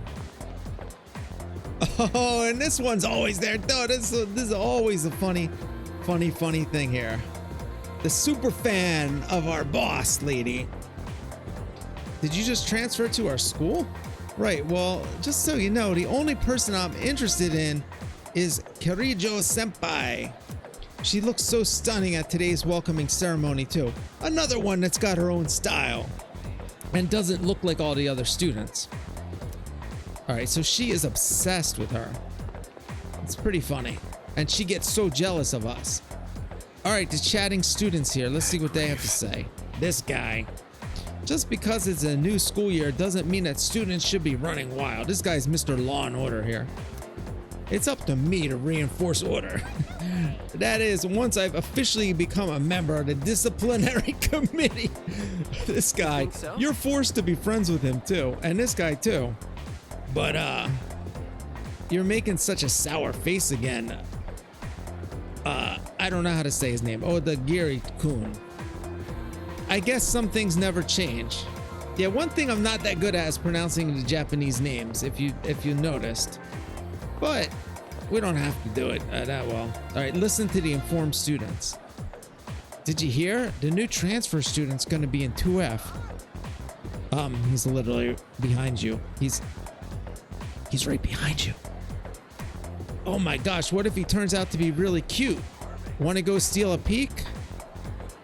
Oh, and this one's always there. No, this is always a funny thing here. The super fan of our boss lady. Did you just transfer to our school? Right, well, just so you know, the only person I'm interested in is Kirijo Senpai. She looks so stunning at today's welcoming ceremony too. Another one that's got her own style and doesn't look like all the other students. All right, so she is obsessed with her. It's pretty funny. And she gets so jealous of us. All right, the chatting students here. Let's see what they have to say. This guy. Just because it's a new school year doesn't mean that students should be running wild. This guy's Mr. Law and Order here. It's up to me to reinforce order. That is, once I've officially become a member of the disciplinary committee. This guy, so? You're forced to be friends with him too, and this guy too. But you're making such a sour face again. I don't know how to say his name. Oh, the Giri-kun. I guess some things never change. Yeah, one thing I'm not that good at is pronouncing the Japanese names, if you noticed. But we don't have to do it that well. All right, listen to the informed students. Did you hear? The new transfer student's gonna be in 2F. He's literally behind you. He's right behind you. Oh my gosh, what if he turns out to be really cute? Want to go steal a peek?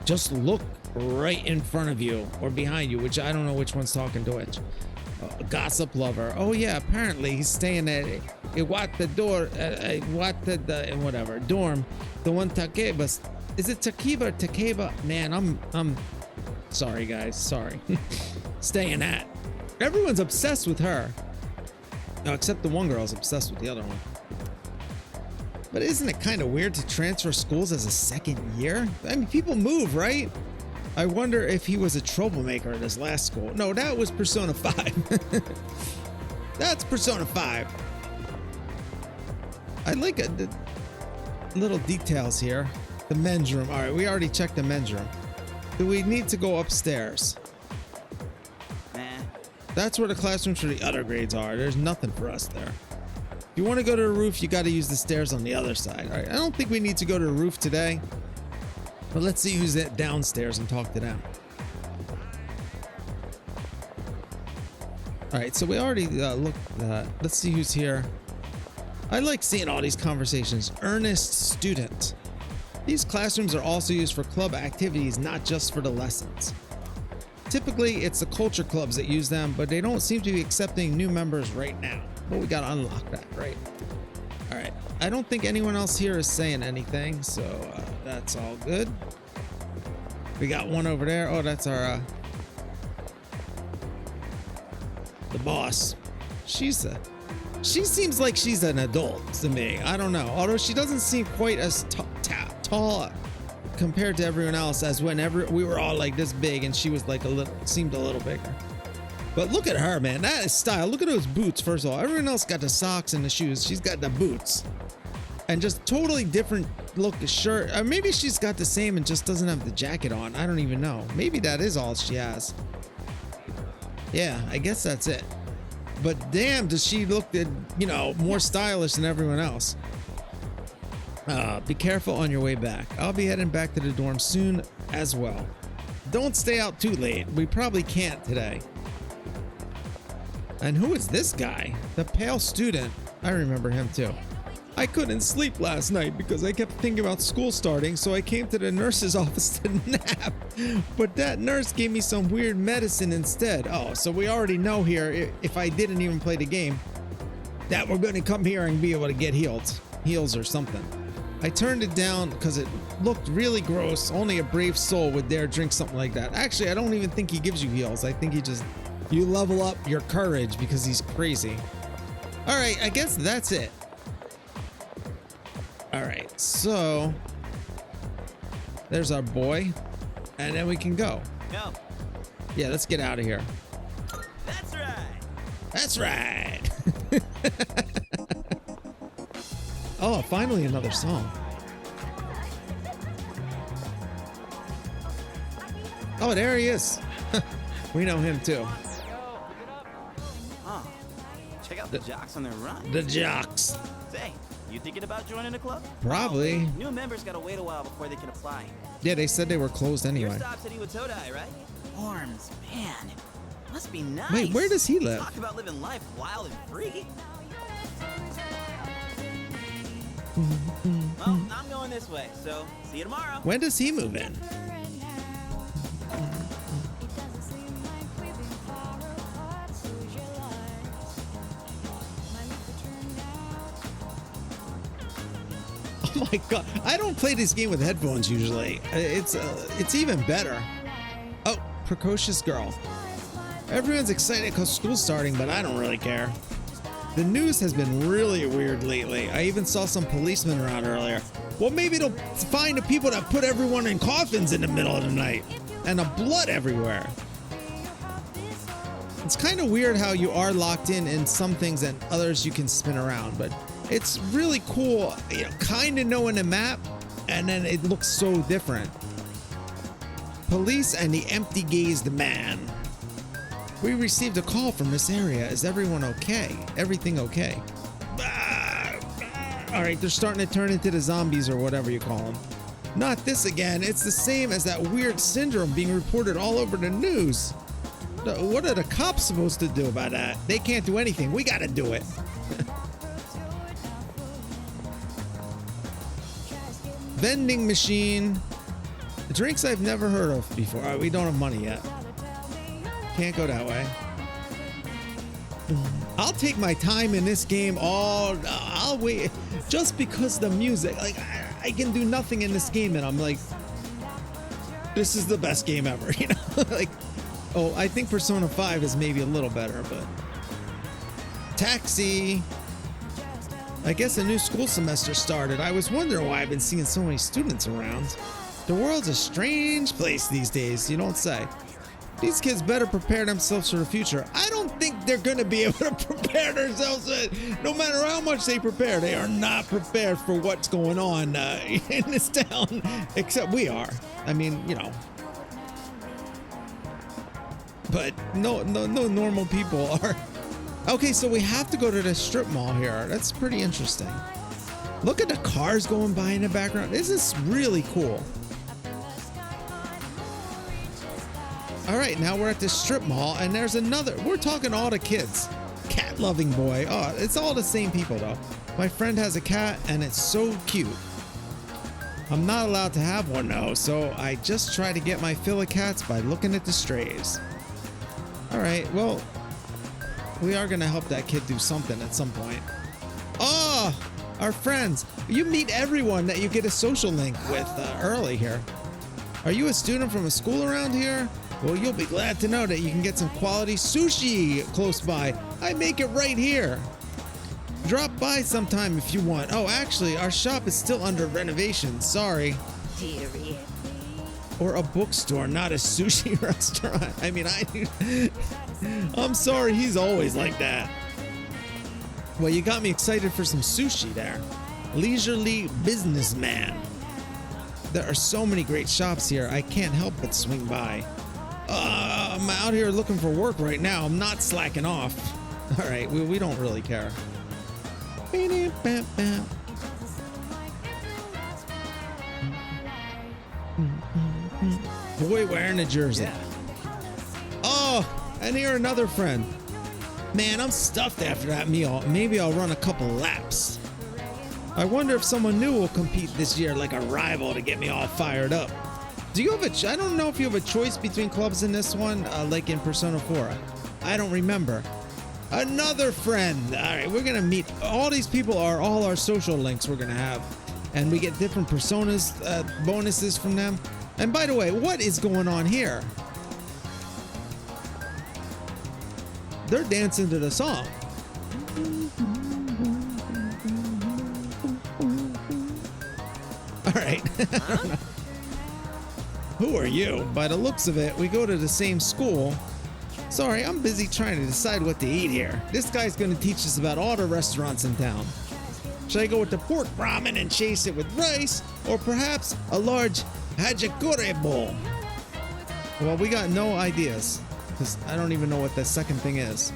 Just look right in front of you or behind you, which I don't know which one's talking to which. Gossip lover. Oh yeah, apparently he's staying at Iwata whatever dorm. The one Takeba. Is it Takiba or Takeba? Man, I'm sorry guys, sorry. Staying at. Everyone's obsessed with her. No, except the one girl's obsessed with the other one. But isn't it kind of weird to transfer schools as a second year? I mean, people move, right? I wonder if he was a troublemaker at his last school. No, that was Persona 5. That's Persona 5. I like the little details here. The men's room. All right, we already checked the men's room. Do we need to go upstairs? Nah. That's where the classrooms for the other grades are. There's nothing for us there. If you want to go to the roof, you got to use the stairs on the other side. All right, I don't think we need to go to the roof today. But let's see who's at downstairs and talk to them. All right, so we already looked. Let's see who's here. I like seeing all these conversations. Earnest student. These classrooms are also used for club activities, not just for the lessons. Typically, it's the culture clubs that use them, but they don't seem to be accepting new members right now. But we gotta unlock that, right? All right. I don't think anyone else here is saying anything, so that's all good. We got one over there. Oh, that's our the boss. She seems like she's an adult to me. I don't know. Although she doesn't seem quite as tall compared to everyone else as whenever we were all like this big and she was like seemed a little bigger. But look at her, man. That is style. Look at those boots, first of all. Everyone else got the socks and the shoes. She's got the boots. And just totally different look shirt. Or maybe she's got the same and just doesn't have the jacket on. I don't even know. Maybe that is all she has. Yeah, I guess that's it. But damn, does she look, more stylish than everyone else. Be careful on your way back. I'll be heading back to the dorm soon as well. Don't stay out too late. We probably can't today. And who is this guy? The pale student. I remember him too. I couldn't sleep last night because I kept thinking about school starting, so I came to the nurse's office to nap. But that nurse gave me some weird medicine instead. Oh, so we already know here, if I didn't even play the game, that we're going to come here and be able to get heals or something. I turned it down because it looked really gross. Only a brave soul would dare drink something like that. Actually, I don't even think he gives you heals. I think you level up your courage because he's crazy. All right, I guess that's it. All right, so there's our boy, and then we can go. Go. Yeah, let's get out of here. That's right. That's right. Oh, finally another song. Oh, there he is. We know him too. Oh, check out the jocks on their run. The jocks. Say, you thinking about joining the club? Probably. New members gotta wait a while before they can apply. Yeah, they said they were closed anyway. Your stop's at Iwatodai, right? Orms, man, must be nice. Wait, where does he live? Talk about living life wild and free. Well, I'm going this way, so see you tomorrow. When does he move in? Oh my god, I don't play this game with headphones usually. It's even better. Oh, precocious girl. Everyone's excited because school's starting, but I don't really care. The news has been really weird lately. I even saw some policemen around earlier. Well, maybe they'll find the people that put everyone in coffins in the middle of the night. And the blood everywhere. It's kind of weird how you are locked in some things and others you can spin around. But it's really cool, kind of knowing the map. And then it looks so different. Police and the empty-gazed man. We received a call from this area. Is everyone okay? Everything okay? All right, they're starting to turn into the zombies or whatever you call them. Not this again. It's the same as that weird syndrome being reported all over the news. What are the cops supposed to do about that? They can't do anything. We got to do it. Vending machine. Drinks I've never heard of before. All right, we don't have money yet. Can't go that way. I'll take my time in this game. I'll wait just because the music. Like I can do nothing in this game, and I'm like, this is the best game ever. Like, oh, I think Persona 5 is maybe a little better, but taxi. I guess a new school semester started. I was wondering why I've been seeing so many students around. The world's a strange place these days. You don't say. These kids better prepare themselves for the future. I don't think they're going to be able to prepare themselves. No matter how much they prepare, they are not prepared for what's going on in this town. Except we are. I mean, But no normal people are. Okay, so we have to go to the strip mall here. That's pretty interesting. Look at the cars going by in the background. This is really cool. All right, now we're at the strip mall, and there's another. We're talking all the kids. Cat-loving boy. Oh, it's all the same people, though. My friend has a cat, and it's so cute. I'm not allowed to have one, though, so I just try to get my fill of cats by looking at the strays. All right, well, we are going to help that kid do something at some point. Oh, our friends. You meet everyone that you get a social link with early here. Are you a student from a school around here? Well, you'll be glad to know that you can get some quality sushi close by. I make it right here. Drop by sometime if you want. Oh, actually, our shop is still under renovation. Sorry. Dearie. Or a bookstore, not a sushi restaurant. I mean, I'm sorry, he's always like that. Well, you got me excited for some sushi there. Leisurely businessman. There are so many great shops here, I can't help but swing by. I'm out here looking for work right now. I'm not slacking off. All right, we don't really care. Boy wearing a jersey. Oh, and here another friend. Man, I'm stuffed after that meal. Maybe I'll run a couple laps. I wonder if someone new will compete this year, like a rival, to get me all fired up. Do you have I don't know if you have a choice between clubs in this one, like in Persona 4. I don't remember. Another friend. All right, we're gonna meet. All these people are all our social links we're gonna have, and we get different personas bonuses from them. And by the way, what is going on here? They're dancing to the song. All right. Who are you? By the looks of it, we go to the same school. Sorry, I'm busy trying to decide what to eat here. This guy's going to teach us about all the restaurants in town. Should I go with the pork ramen and chase it with rice, or perhaps a large hachikure bowl? Well, we got no ideas, because I don't even know what the second thing is.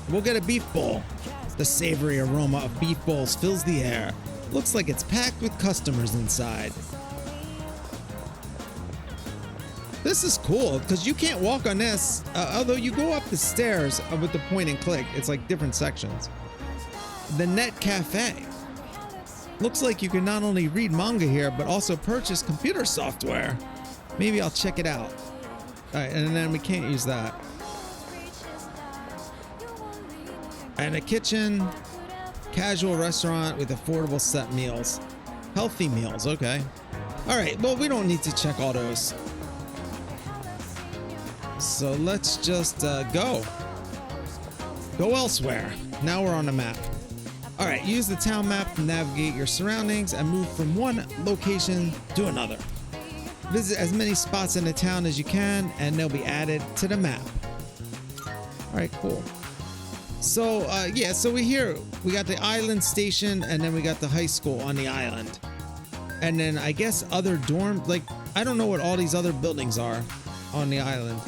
We'll get a beef bowl. The savory aroma of beef bowls fills the air. Looks like it's packed with customers inside. This is cool because you can't walk on this, although you go up the stairs with the point and click. It's like different sections. The Net Cafe. Looks like you can not only read manga here, but also purchase computer software. Maybe I'll check it out. All right, and then we can't use that. And a kitchen, casual restaurant with affordable set meals. Healthy meals, okay. All right, well, we don't need to check all those. So let's just go elsewhere. Now we're on the map. All right, use the town map to navigate your surroundings and move from one location to another. Visit as many spots in the town as you can, and they'll be added to the map. All right, cool. So yeah, so we got the island station, and then we got the high school on the island, and then I guess other dorm, like I don't know what all these other buildings are on the island.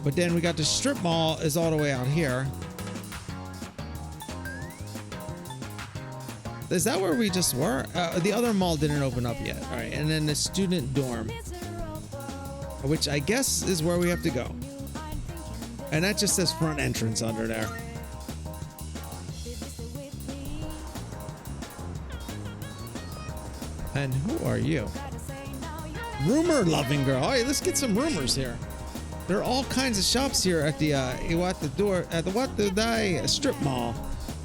But then we got the strip mall is all the way out here. Is that where we just were? The other mall didn't open up yet. All right, and then the student dorm, which I guess is where we have to go. And that just says front entrance under there. And who are you? Rumor loving girl. All right, let's get some rumors here. There are all kinds of shops here at the Watadai strip mall.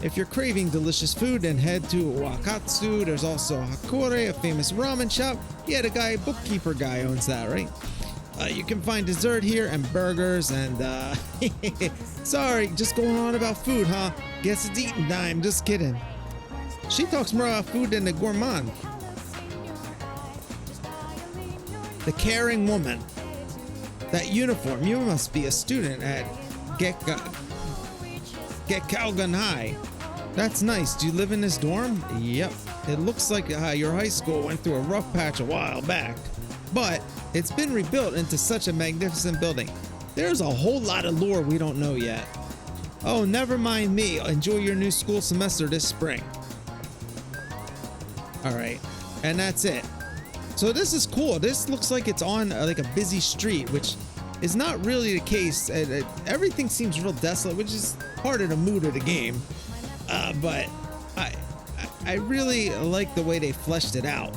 If you're craving delicious food, then head to Wakatsu. There's also Hakore, a famous ramen shop. Yeah, the bookkeeper guy owns that, right? You can find dessert here and burgers and sorry, just going on about food, huh? Guess it's eating time. Just kidding. She talks more about food than the gourmand. The caring woman. That uniform, you must be a student at Gekkougan High. That's nice. Do you live in this dorm? Yep. It looks like your high school went through a rough patch a while back, but it's been rebuilt into such a magnificent building. There's a whole lot of lore we don't know yet. Oh, never mind me. Enjoy your new school semester this spring. All right, and that's it. So this is cool. This looks like it's on like a busy street, which is not really the case. Everything seems real desolate, which is part of the mood of the game. But I really like the way they fleshed it out.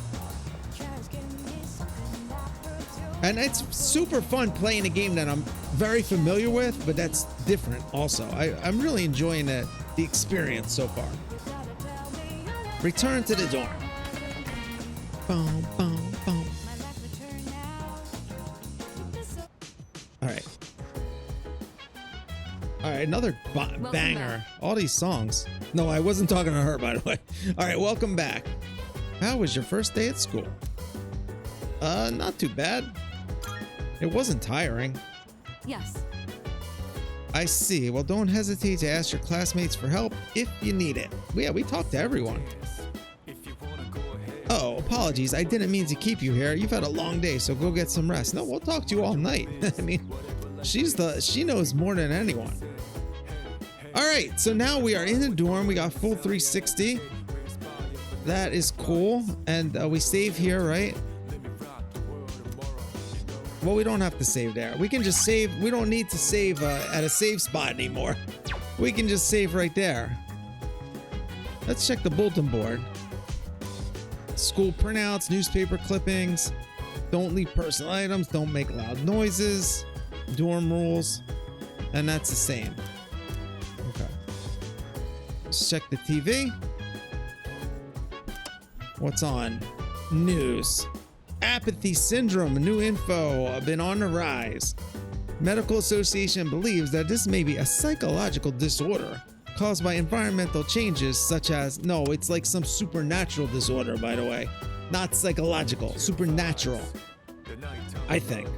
And it's super fun playing a game that I'm very familiar with, but that's different also. I'm really enjoying the experience so far. Return to the dorm. Boom, boom, boom. All right. All right, another banger. All these songs. No, I wasn't talking to her, by the way. All right, welcome back. How was your first day at school? Not too bad. It wasn't tiring. Yes. I see. Well, don't hesitate to ask your classmates for help if you need it. Yeah, we talked to everyone. Oh, apologies. I didn't mean to keep you here. You've had a long day, so go get some rest. No, we'll talk to you all night. I mean, she knows more than anyone. All right, so now we are in the dorm. We got full 360. That is cool. And we save here, right? Well, we don't have to save there. We can just save. We don't need to save at a save spot anymore. We can just save right there. Let's check the bulletin board. School printouts, newspaper clippings. Don't leave personal items. Don't make loud noises. Dorm rules. And that's the same. Okay. Let's check the TV. What's on? News. Apathy syndrome, new info, been on the rise. Medical Association believes that this may be a psychological disorder caused by environmental changes such as, no, it's like some supernatural disorder, by the way. Not psychological, supernatural. I think.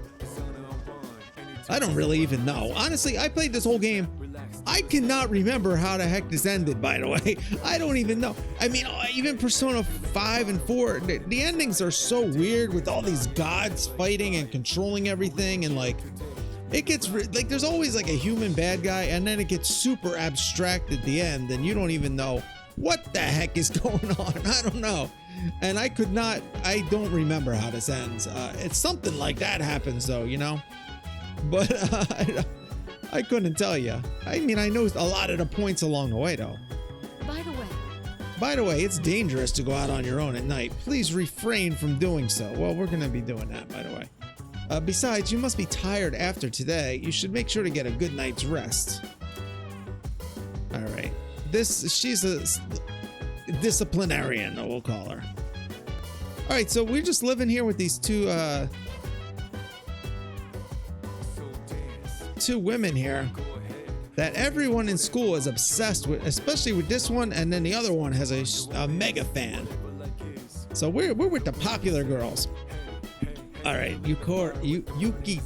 I don't really even know. Honestly, I played this whole game. I cannot remember how the heck this ended, by the way. I don't even know. I mean, even Persona 5 and 4, the endings are so weird with all these gods fighting and controlling everything. And like, it gets like, there's always like a human bad guy, and then it gets super abstract at the end, and you don't even know what the heck is going on. I don't know. And I don't remember how this ends. It's something like that happens though, you know? But I couldn't tell you. I mean, I know a lot of the points along the way, though. By the way, it's dangerous to go out on your own at night. Please refrain from doing so. Well, we're going to be doing that, by the way. Besides, you must be tired after today. You should make sure to get a good night's rest. All right. She's a disciplinarian, we'll call her. All right, so we're just living here with these two women here that everyone in school is obsessed with, especially with this one, and then the other one has a mega fan. So we're with the popular girls. All right, Yuki.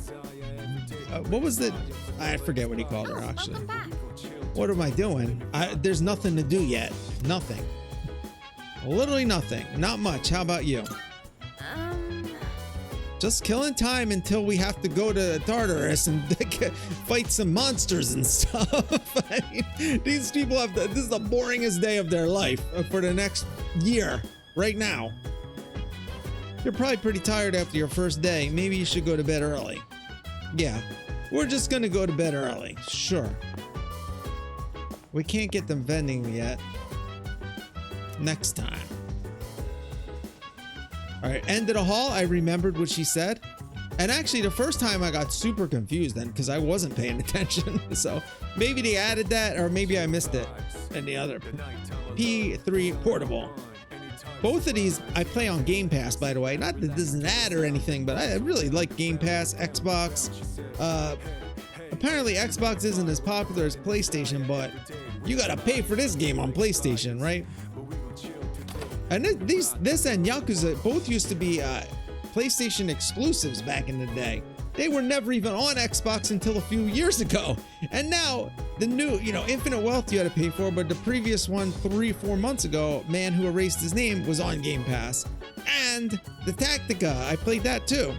What was the? I forget what he called her actually. What am I doing? There's nothing to do yet. Nothing. Literally nothing. Not much. How about you? Just killing time until we have to go to Tartarus and fight some monsters and stuff. I mean, these people this is the boringest day of their life for the next year, right now. You're probably pretty tired after your first day. Maybe you should go to bed early. Yeah, we're just gonna go to bed early. Sure. We can't get them vending yet. Next time. All right, end of the hall. I remembered what she said. And actually, the first time I got super confused then because I wasn't paying attention. So maybe they added that, or maybe I missed it. And the other P3 Portable. Both of these I play on Game Pass, by the way. Not that this is an ad or anything, but I really like Game Pass, Xbox. Apparently, Xbox isn't as popular as PlayStation, but you gotta pay for this game on PlayStation, right? And this and Yakuza both used to be PlayStation exclusives back in the day. They were never even on Xbox until a few years ago. And now the new, Infinite Wealth you had to pay for, but the previous one 3-4 months ago, Man Who Erased His Name was on Game Pass. And the Tactica, I played that too.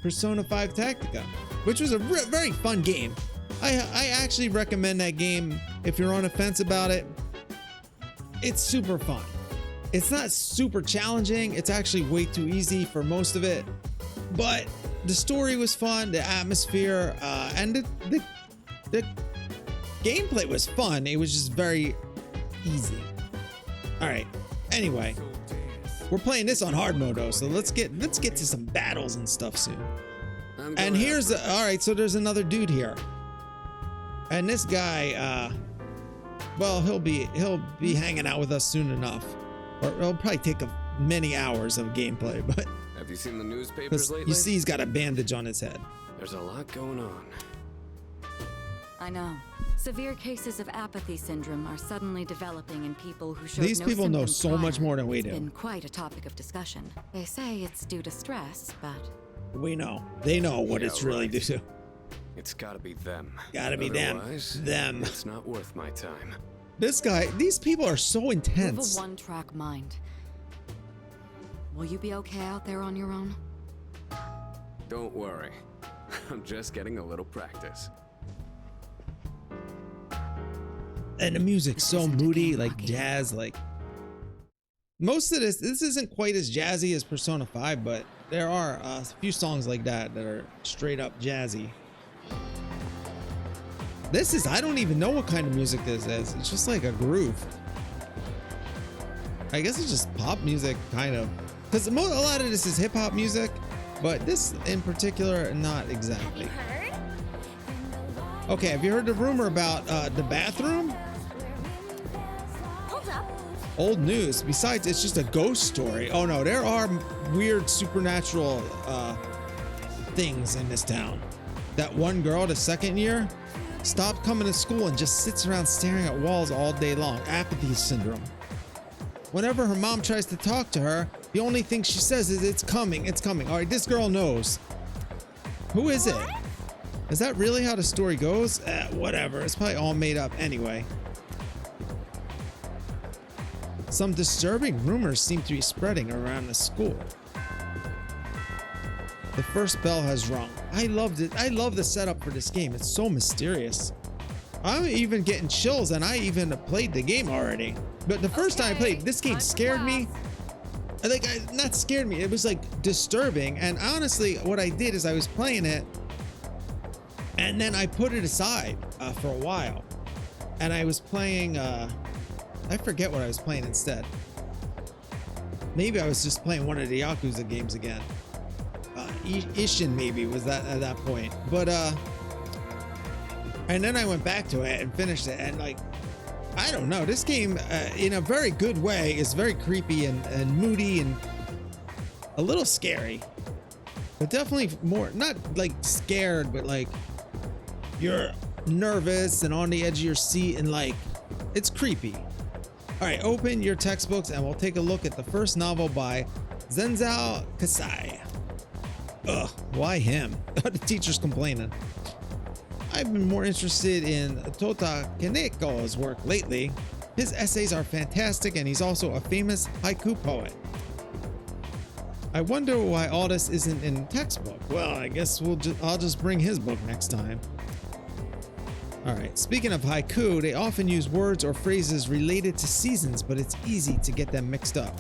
Persona 5 Tactica, which was a very fun game. I actually recommend that game if you're on the fence about it. It's super fun. It's not super challenging. It's actually way too easy for most of it. But the story was fun, the atmosphere, and the gameplay was fun. It was just very easy. All right. Anyway, we're playing this on hard mode though, so let's get to some battles and stuff soon. And here's all right. So there's another dude here, and this guy, well, he'll be hanging out with us soon enough, or it'll probably take many hours of gameplay. But Have you seen the newspapers lately? you see, he's got a bandage on his head. There's a lot going on. I know. Severe cases of apathy syndrome are suddenly developing in people who show These people know so much more than we do. It's been quite a topic of discussion. They say it's due to stress, but We know. They know what it's really due to. It's gotta be them. Gotta be them. Otherwise, Them. It's not worth my time. This guy, these people are so you have a intense. one-track mind. Will you be okay out there on your own? Don't worry. I'm just getting a little practice. And the music's so isn't a moody, game, like Lucky. jazz, like most of this isn't quite as jazzy as Persona 5, but there are a few songs like that are straight up jazzy. This is, I don't even know what kind of music this is. It's just like a groove. I guess it's just pop music, kind of. Because a lot of this is hip hop music, but this in particular, not exactly. Heard? Okay, have you heard the rumor about the bathroom? Hold up. Old news. Besides, it's just a ghost story. Oh no, there are weird supernatural things in this town. That one girl, the second year, stopped coming to school and just sits around staring at walls all day long. Apathy syndrome. Whenever her mom tries to talk to her, the only thing she says is, "It's coming, it's coming." All right, this girl knows. Who is it? Is that really how the story goes? Whatever. It's probably all made up anyway. Some disturbing rumors seem to be spreading around the school. The first bell has rung. I loved it. I love the setup for this game. It's so mysterious. I'm even getting chills, and I even played the game already. But the first time I played, this game scared me. Not scared me. It was like disturbing. And honestly, what I did is I was playing it, and then I put it aside for a while. And I was playing, I forget what I was playing instead. Maybe I was just playing one of the Yakuza games again. Ishin maybe was that at that point. But, and then I went back to it and finished it. And like, I don't know, this game in a very good way is very creepy and moody and a little scary. But definitely more, not like scared, but like you're nervous and on the edge of your seat and like, it's creepy. All right, open your textbooks and we'll take a look at the first novel by Zenzao Kasai. Ugh, why him? The teacher's complaining. I've been more interested in Tota Kaneko's work lately. His essays are fantastic and he's also a famous haiku poet. I wonder why all this isn't in textbook. Well, I guess I'll just bring his book next time. All right, speaking of haiku, they often use words or phrases related to seasons, but it's easy to get them mixed up.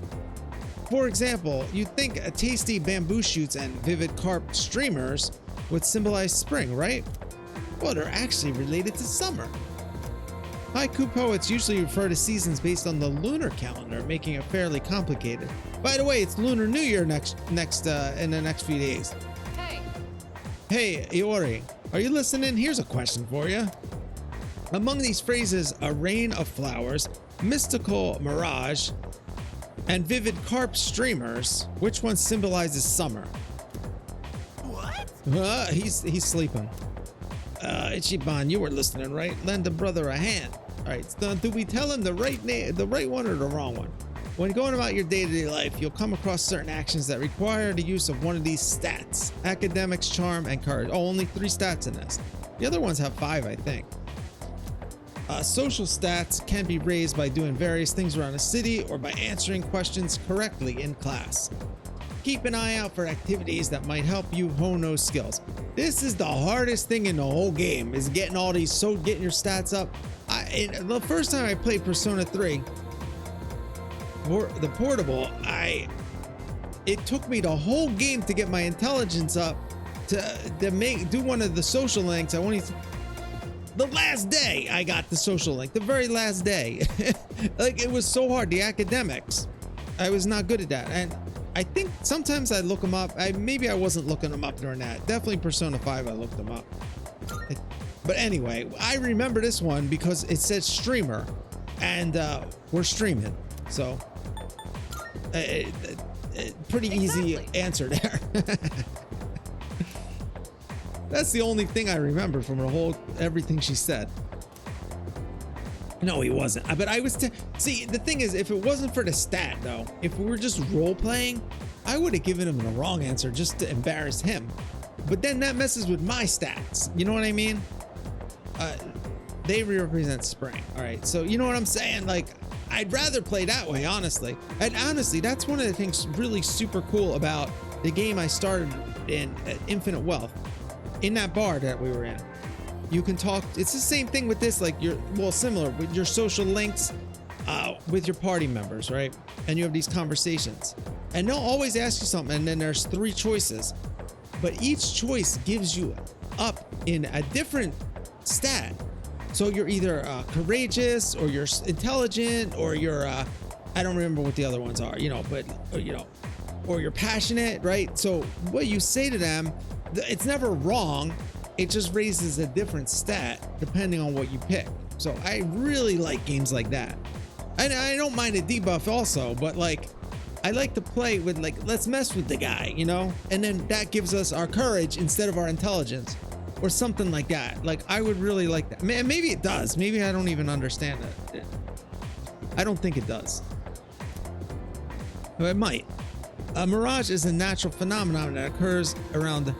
For example, you'd think a tasty bamboo shoots and vivid carp streamers would symbolize spring, right? Well, they're actually related to summer. Haiku poets usually refer to seasons based on the lunar calendar, making it fairly complicated. By the way, it's Lunar New Year in the next few days. Hey, Iori, are you listening? Here's a question for you. Among these phrases, a rain of flowers, mystical mirage, and vivid carp streamers, which one symbolizes summer? What? He's sleeping. Ichiban, you were listening, right? Lend a brother a hand. All right, so do we tell him the right name, the right one, or the wrong one? When going about your day-to-day life, you'll come across certain actions that require the use of one of these stats: academics, charm, and courage. Oh, only 3 stats in this. The other ones have 5, I think. Social stats can be raised by doing various things around a city or by answering questions correctly in class. Keep an eye out for activities that might help you hone those skills. This is the hardest thing in the whole game, is getting all these, getting your stats up. The first time I played Persona 3, the portable, it took me the whole game to get my intelligence up to do one of the social links. The last day I got the social link, the very last day. Like, it was so hard. The academics, I was not good at that. And I think sometimes I look them up. Maybe I wasn't looking them up during that. Definitely Persona 5, I looked them up. But anyway, I remember this one because it says streamer, and we're streaming. So pretty easy answer there. That's the only thing I remember from everything she said. No, he wasn't. But I was see, the thing is, if it wasn't for the stat though, if we were just role playing, I would have given him the wrong answer just to embarrass him. But then that messes with my stats. You know what I mean? They represent spring. All right. So you know what I'm saying? Like, I'd rather play that way, honestly. And honestly, that's one of the things really super cool about the game I started in, Infinite Wealth. In that bar that we were in, you can talk. It's the same thing with this, like similar with your social links with your party members, right? And you have these conversations, and they'll always ask you something, and then there's 3 choices, but each choice gives you up in a different stat. So you're either courageous, or you're intelligent, or you're I don't remember what the other ones are, or you're passionate, right? So what you say to them, it's never wrong. It just raises a different stat depending on what you pick. So I really like games like that. And I don't mind a debuff also, but like, I like to play with, like, let's mess with the guy, and then that gives us our courage instead of our intelligence, or something like that. Like, I would really like that. Maybe it does. Maybe I don't even understand it. I don't think it does. It might. A mirage is a natural phenomenon that occurs around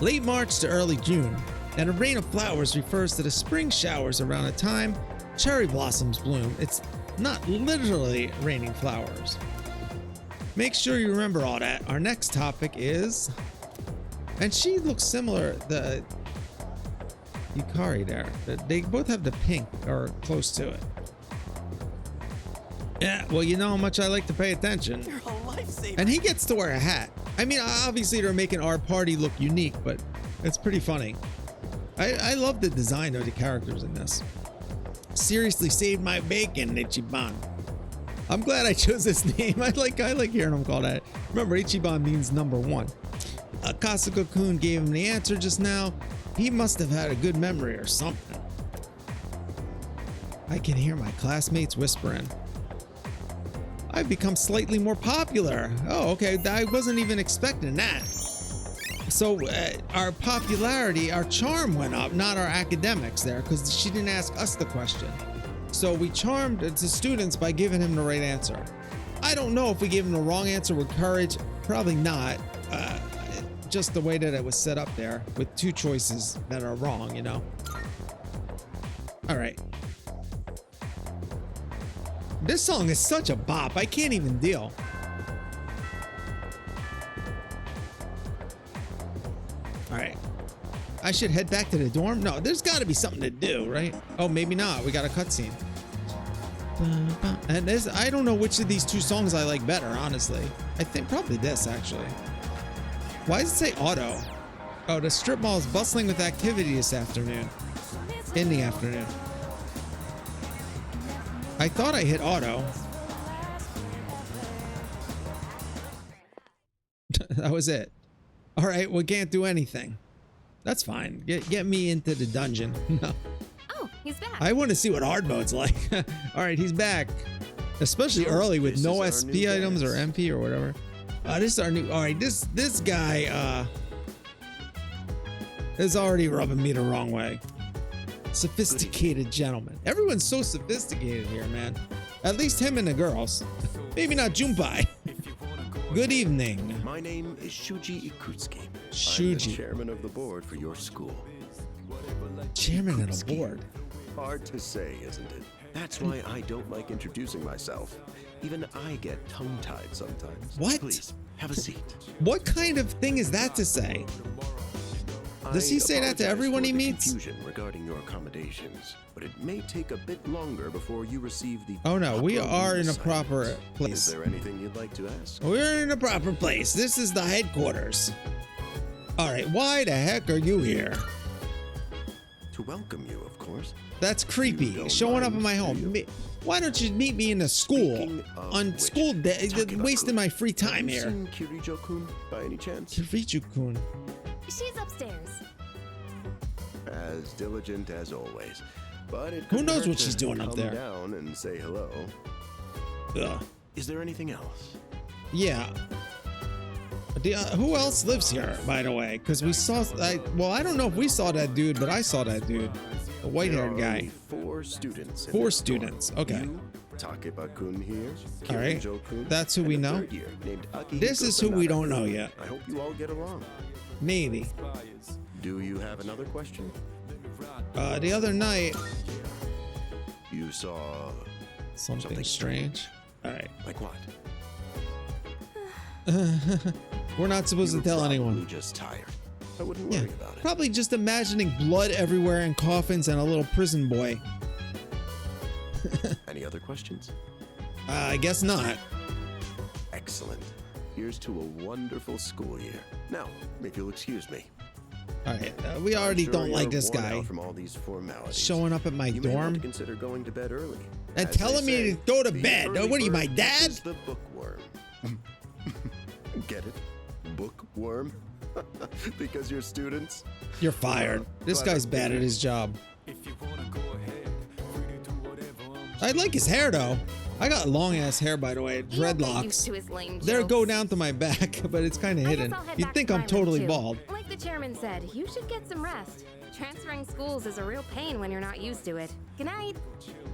late March to early June, and a rain of flowers refers to the spring showers around the time cherry blossoms bloom. It's not literally raining flowers. Make sure you remember all that. Our next topic is, and she looks similar, the Yukari there. They both have the pink or close to it. Yeah, well, you know how much I like to pay attention. You're a lifesaver. And he gets to wear a hat. I mean, obviously they're making our party look unique, but it's pretty funny. I love the design of the characters in this. Seriously saved my bacon, Ichiban. I'm glad I chose this name. I like hearing him call that. Remember, Ichiban means number 1. Kasuga-kun gave him the answer just now. He must have had a good memory or something. I can hear my classmates whispering. I've become slightly more popular. Oh, okay. I wasn't even expecting that. So our popularity, our charm went up, not our academics there, because she didn't ask us the question. So we charmed the students by giving him the right answer. I don't know if we gave him the wrong answer with courage. Probably not. Just the way that it was set up there with 2 choices that are wrong, All right. This song is such a bop. I can't even deal. All right. I should head back to the dorm? No, there's got to be something to do, right? Oh, maybe not. We got a cutscene. And I don't know which of these 2 songs I like better, honestly. I think probably this, actually. Why does it say auto? Oh, the strip mall is bustling with activity this afternoon. In the afternoon. I thought I hit auto. That was it. All right, we can't do anything. That's fine. Get me into the dungeon. No. Oh, he's back. I want to see what hard mode's like. All right, he's back. Especially early with no SP items or MP or whatever. This is our new. All right, this guy is already rubbing me the wrong way. Sophisticated gentleman. Everyone's so sophisticated here, man. At least him and the girls. Maybe not Junpei. Good evening. My name is Shuji Ikutsuki. Shuji. I'm the chairman of the board for your school. Chairman of the board. Hard to say, isn't it? That's why I don't like introducing myself. Even I get tongue-tied sometimes. What? Please, have a seat. What kind of thing is that to say? Does he say that to apologize everyone for he the meets? Confusion regarding your accommodations, but it may take a bit longer before you receive the. Oh no, we proper are in a assignments. proper Is place. there anything you'd like to ask? We're in a proper place. This is the headquarters. All right, why the heck are you here? To welcome you, of course. That's You creepy. don't Showing up mind, in my do home. you? Why don't you meet me in the school Speaking of on which, school day? Takeba-kun, Wasting my free time have you here. seen Kirijo-kun by any chance? Kirijo-kun. She's upstairs. As diligent as always. But it Who couldn't knows hurt what to she's doing up come there? down and say hello. Ugh. Is there anything else? Yeah. Who else lives here, by the way? Because we saw. Well, I don't know if we saw that dude, but I saw that dude, the white-haired There are guy. only 4 students. In Four this dorm. students, okay. You, Takeba-kun here. All right. Kirijo-kun, That's who and we a know. third year named Akihiko This is who we Sanada. don't know yet. I hope you all get along. Maybe. Do you have another question? The other night, You saw something strange. All right. like what? We're not supposed You to were tell probably anyone. just tired. I wouldn't Yeah, worry about it. probably just imagining blood everywhere and coffins and a little prison boy. Any other questions? I guess not. Excellent. Here's to a wonderful school year. Now, if you'll excuse me. All right, we already I'm sure don't like you're this worn guy out from all these formalities. showing up at my You may want dorm to consider going to bed early. and As they telling me say, to go to the bed. early What are you, my bird dad? catches the bookworm. Get it? Bookworm? Because you're students? You're fired. This Clever guy's bad at thinking. his job. I like his hair though. I got long ass hair, by the way, He'll get used dreadlocks. to his lame They jokes. go down to my back, but it's kind of I guess hidden. I'll head You'd back think to I'm my room, totally too. bald. Like the chairman said, you should get some rest. Transferring schools is a real pain when you're not used to it. Good night.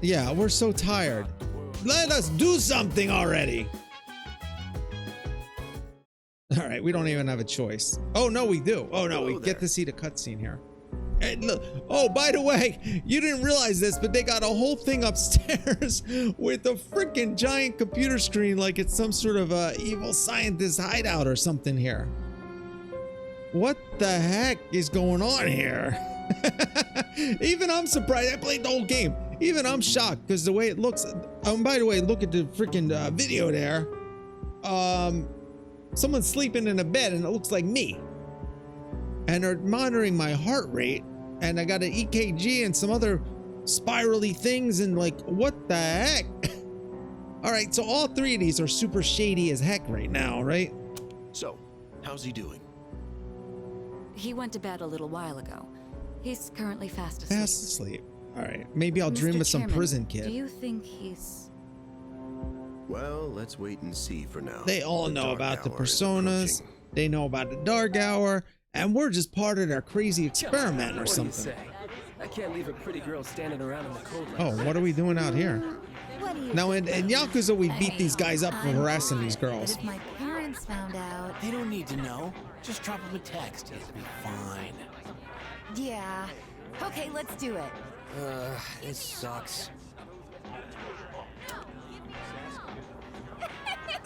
Yeah, we're so tired. Let us do something already. All right, we don't even have a choice. Oh no, we do. Oh no, we Hello get there. to see the cutscene here. And look, oh, by the way, you didn't realize this, but they got a whole thing upstairs with a freaking giant computer screen, like it's some sort of evil scientist hideout or something here. What the heck is going on here? Even I'm surprised. I played the whole game. Even I'm shocked because the way it looks. By the way, look at the freaking video there. Someone's sleeping in a bed and it looks like me. And they're monitoring my heart rate, and I got an EKG and some other spirally things, and like, what the heck? All right, so all 3 of these are super shady as heck right now, right? So, how's he doing? He went to bed a little while ago. He's currently fast asleep. Fast asleep. All right, maybe I'll dream Mr. of some Chairman, prison kid. Do you think he's... Well, let's wait and see for now. They all The know dark about the hour is personas. approaching. They know about the dark hour, and we're just part of their crazy experiment or What do you something. say? I can't leave a pretty girl standing around in the cold like Oh, what are we doing out here? What do you Now, in Yakuza, we beat these guys up for I'm harassing fine, these but girls. if my parents found out, They don't need to know. Just drop them a text. It'll be fine. yeah. Okay, let's do it. This sucks.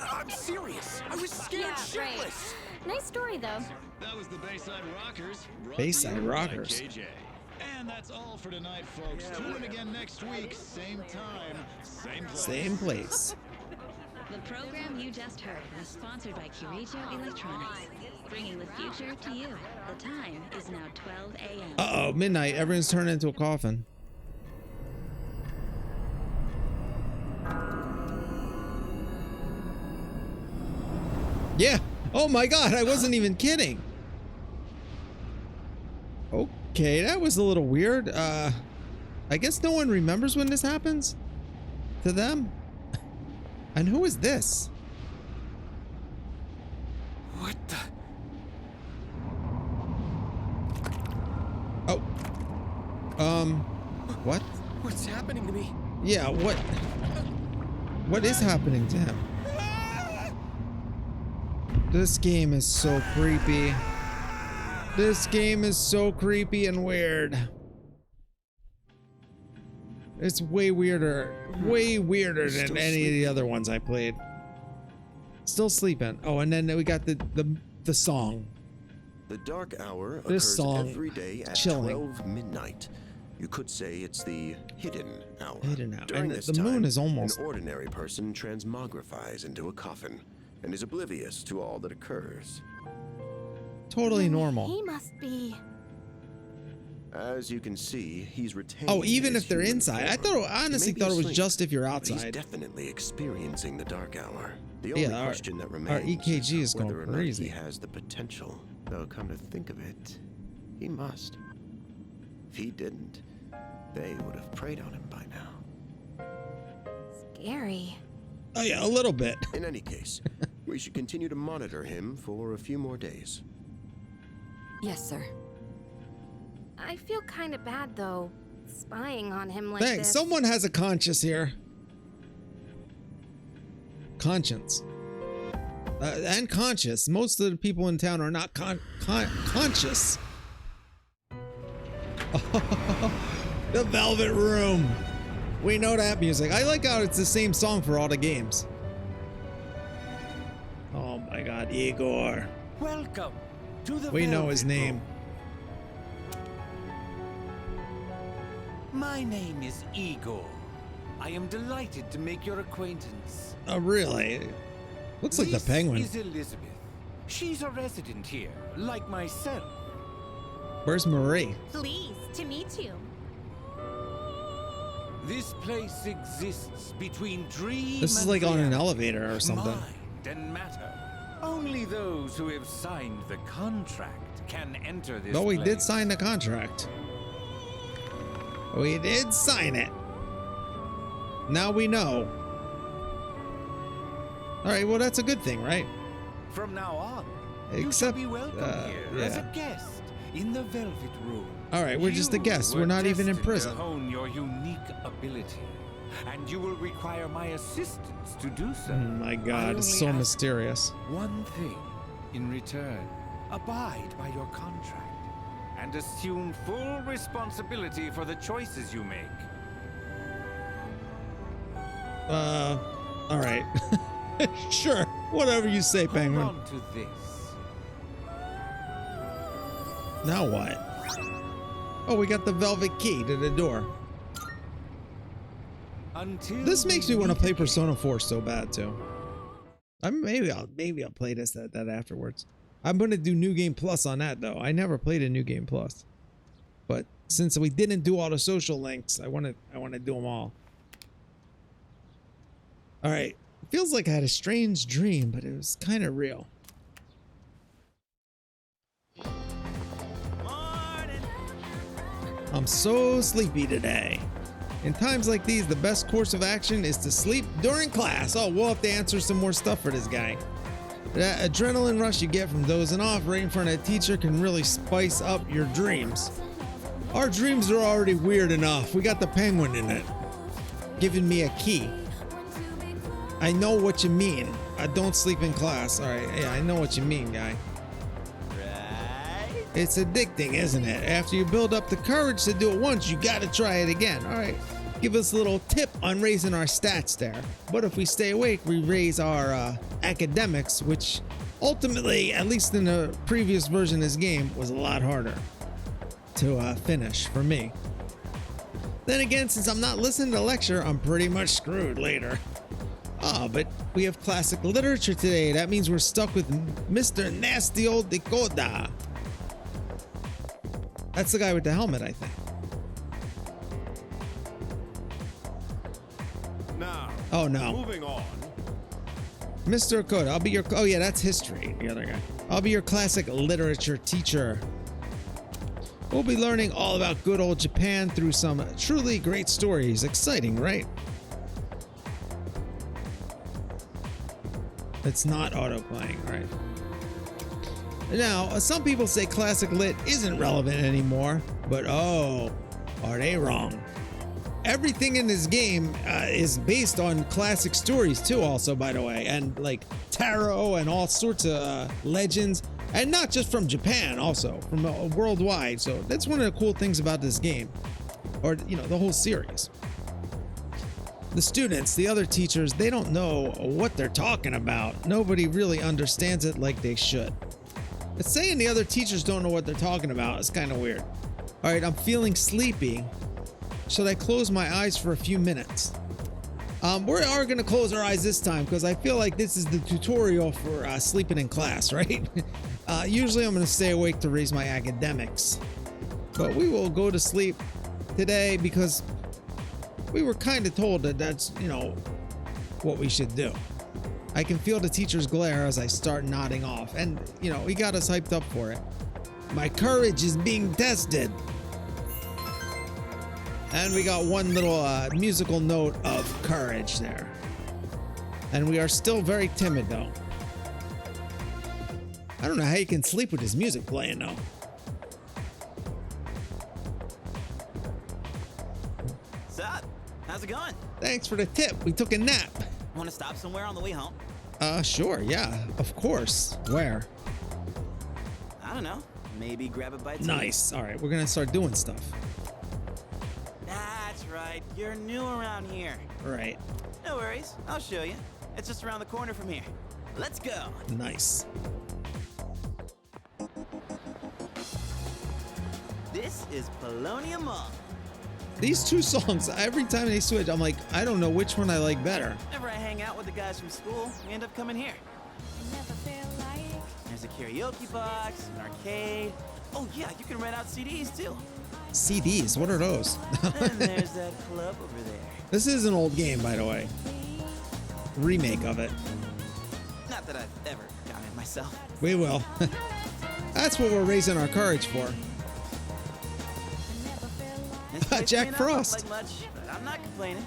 I'm serious. I was scared shitless. Nice story, though. That was the Bayside Rockers. brought Bayside to you by Rockers. KJ. And that's all for tonight, folks. Tune in again next week, same time, same place. Same place. The program you just heard was sponsored by Kirijo Electronics, bringing the future to you. The time is now 12 a.m. Uh-oh, midnight. Everyone's turned into a coffin. Yeah. Oh my god, I wasn't even kidding. Okay, that was a little weird. I guess no one remembers when this happens to them. And who is this? What the? Oh. What? What's happening to me? Yeah, what is happening to him? This game is so creepy. This game is so creepy and weird. It's way weirder than any of the other ones I played. Still sleeping. Oh, and then we got the song. The dark hour This occurs song, every day at chilling. 12 midnight. You could say it's the hidden hour. Hidden hour. During And this the moon time, is almost... an ordinary person transmogrifies into a coffin and is oblivious to all that occurs. Totally Then normal. He must be. As you can see, he's retained. Oh, even his if they're human inside. I form. thought, honestly He may be thought it was asleep, just if you're but he's outside. definitely experiencing the dark hour. The only Yeah, question that our remains EKG is whether going or not crazy. he has the potential. Though, come to think of it, he must. If he didn't, they would have preyed on him by now. Scary. Oh yeah, a little bit. In any case, we should continue to monitor him for a few more days. Yes, sir. I feel kind of bad though, spying on him like Thanks. this. Someone has a conscience here. Conscience. And conscious. Most of the people in town are not conscious. The Velvet Room. We know that music. I like how it's the same song for all the games. Oh my god, Igor. Welcome to the We know his Velvet name. Room. My name is Igor. I am delighted to make your acquaintance. Oh, really? Looks like the penguin. This is Elizabeth. She's a resident here, like myself. Where's Marie? Pleased to meet you. This place exists between dream This is and like on an reality, elevator or something. mind and matter. Only those who have signed the contract can enter this Oh, we place. did sign the contract. We did sign it. Now we know. All right, well, that's a good thing, right? From now on, Except, you shall be welcome here as a guest in the Velvet Room. All right, we're just a guest. We're not even in destined prison. To hone your unique ability, and you will require my assistance to do so. Oh my God, I it's only so ask mysterious. One thing in return: abide by your contract and assume full responsibility for the choices you make. All right. Sure, whatever you say, Penguin. Hold on to this. Now what? Oh, we got the velvet key to the door. Until This makes me we want to meet play again. Persona 4 so bad too. Maybe I'll play that afterwards. I'm gonna do New Game Plus on that though. I never played a New Game Plus, but since we didn't do all the social links, I want to do them all. All right. Feels like I had a strange dream, but it was kind of real. I'm so sleepy today. In times like these, the best course of action is to sleep during class. Oh, we'll have to answer some more stuff for this guy. That adrenaline rush you get from dozing off right in front of a teacher can really spice up your dreams. Our dreams are already weird enough. We got the penguin in it, giving me a key. I know what you mean. I don't sleep in class. All right, yeah, I know what you mean, guy. Right? It's addicting, isn't it? After you build up the courage to do it once, you gotta try it again. All right, give us a little tip on raising our stats there. But if we stay awake, we raise our academics, which ultimately, at least in the previous version of this game, was a lot harder to finish for me. Then again, since I'm not listening to the lecture, I'm pretty much screwed later. Ah, but we have classic literature today. That means we're stuck with Mr. Nasty Old Dakota. That's the guy with the helmet, I think. Now, Oh, no. moving on. Mr. Dakota, I'll be your... Oh, yeah, that's history, the other guy. I'll be your classic literature teacher. We'll be learning all about good old Japan through some truly great stories. Exciting, right? It's not autoplaying, right? Now, some people say classic lit isn't relevant anymore, but oh, are they wrong? Everything in this game is based on classic stories too, also, by the way, and like tarot and all sorts of legends, and not just from Japan, also from worldwide. So that's one of the cool things about this game, or you know, the whole series. The students, the other teachers, they don't know what they're talking about. Nobody really understands it like they should. It's saying the other teachers don't know what they're talking about. It's kind of weird. All right, I'm feeling sleepy. Should I close my eyes for a few minutes? We are going to close our eyes this time because I feel like this is the tutorial for sleeping in class, right? Usually I'm going to stay awake to raise my academics. But we will go to sleep today because we were kind of told that that's, you know, what we should do. I can feel the teacher's glare as I start nodding off. And, you know, he got us hyped up for it. My courage is being tested. And we got one little musical note of courage there. And we are still very timid, though. I don't know how you can sleep with this music playing, though. Sup? How's it going? Thanks for the tip. We took a nap. Want to stop somewhere on the way home? Sure, yeah, of course. Where? I don't know. Maybe grab a bite to Nice. All right, we're gonna start doing stuff. That's right. You're new around here. Right. No worries. I'll show you. It's just around the corner from here. Let's go. Nice. This is Polonium Mall. These two songs, every time they switch, I'm like, I don't know which one I like better. Whenever I hang out with the guys from school, we end up coming here. There's a karaoke box, an arcade. Oh yeah, you can rent out CDs too. CDs? What are those? And there's that club over there. This is an old game, by the way. Remake of it. Not that I've ever gotten it myself. We will. That's what we're raising our courage for. Jack Frost. Like much, but I'm not complaining.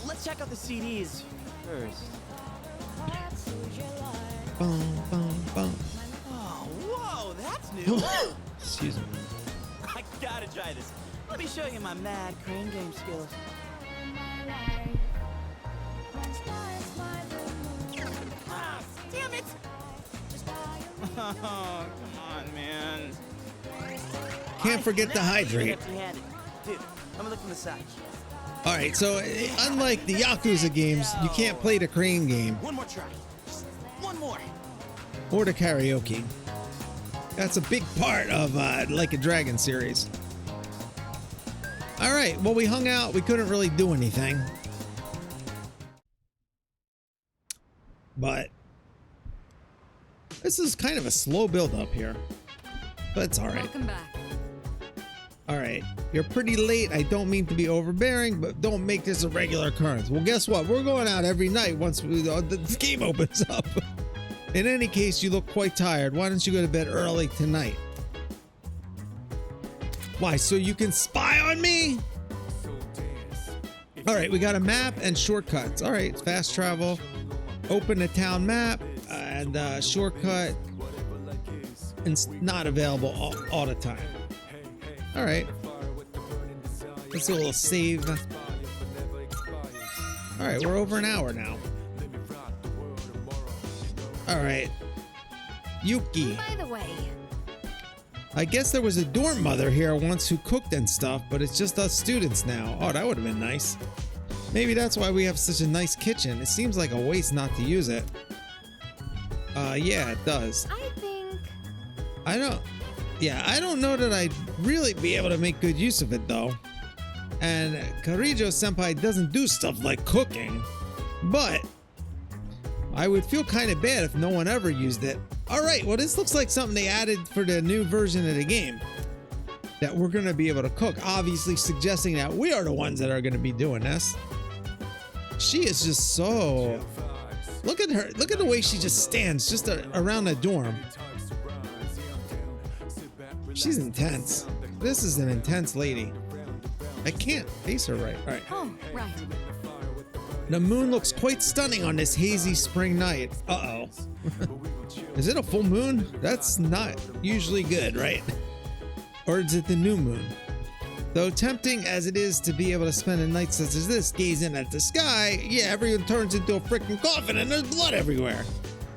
Let's check out the CDs first. Boom, boom, boom. Oh, whoa, that's new. Excuse me. I gotta try this. Let me show you my mad crane game skills. Ah, damn it! Oh, come on, man. Can't forget to hydrate. Dude, let me look from the side. All right, so unlike the Yakuza games, you can't play the crane game. One more try. Just one more. Or the karaoke. That's a big part of Like a Dragon series. All right, well, we hung out. We couldn't really do anything. But this is kind of a slow build up here. But it's all right. Welcome back. All right, you're pretty late. I don't mean to be overbearing, but don't make this a regular occurrence. Well, guess what? We're going out every night once the game opens up. In any case, you look quite tired. Why don't you go to bed early tonight? Why, so you can spy on me? All right, we got a map and shortcuts. All right, fast travel. Open the town map and shortcut. And it's not available all the time. All right. Let's do a little save. All right, we're over an hour now. All right. Yuki. By the way, I guess there was a dorm mother here once who cooked and stuff, but it's just us students now. Oh, that would have been nice. Maybe that's why we have such a nice kitchen. It seems like a waste not to use it. Yeah, it does. I don't know that I'd really be able to make good use of it though. And Karijo Senpai doesn't do stuff like cooking, but I would feel kind of bad if no one ever used it. All right, well, this looks like something they added for the new version of the game that we're going to be able to cook, obviously suggesting that we are the ones that are going to be doing this. She is just so... Look at her. Look at the way she just stands just around the dorm. She's intense. This is an intense lady. I can't face her right. All right. Oh, right. The moon looks quite stunning on this hazy spring night. Uh-oh. Is it a full moon? That's not usually good, right? Or is it the new moon? Though tempting as it is to be able to spend a night such as this gazing at the sky, yeah, everyone turns into a freaking coffin and there's blood everywhere.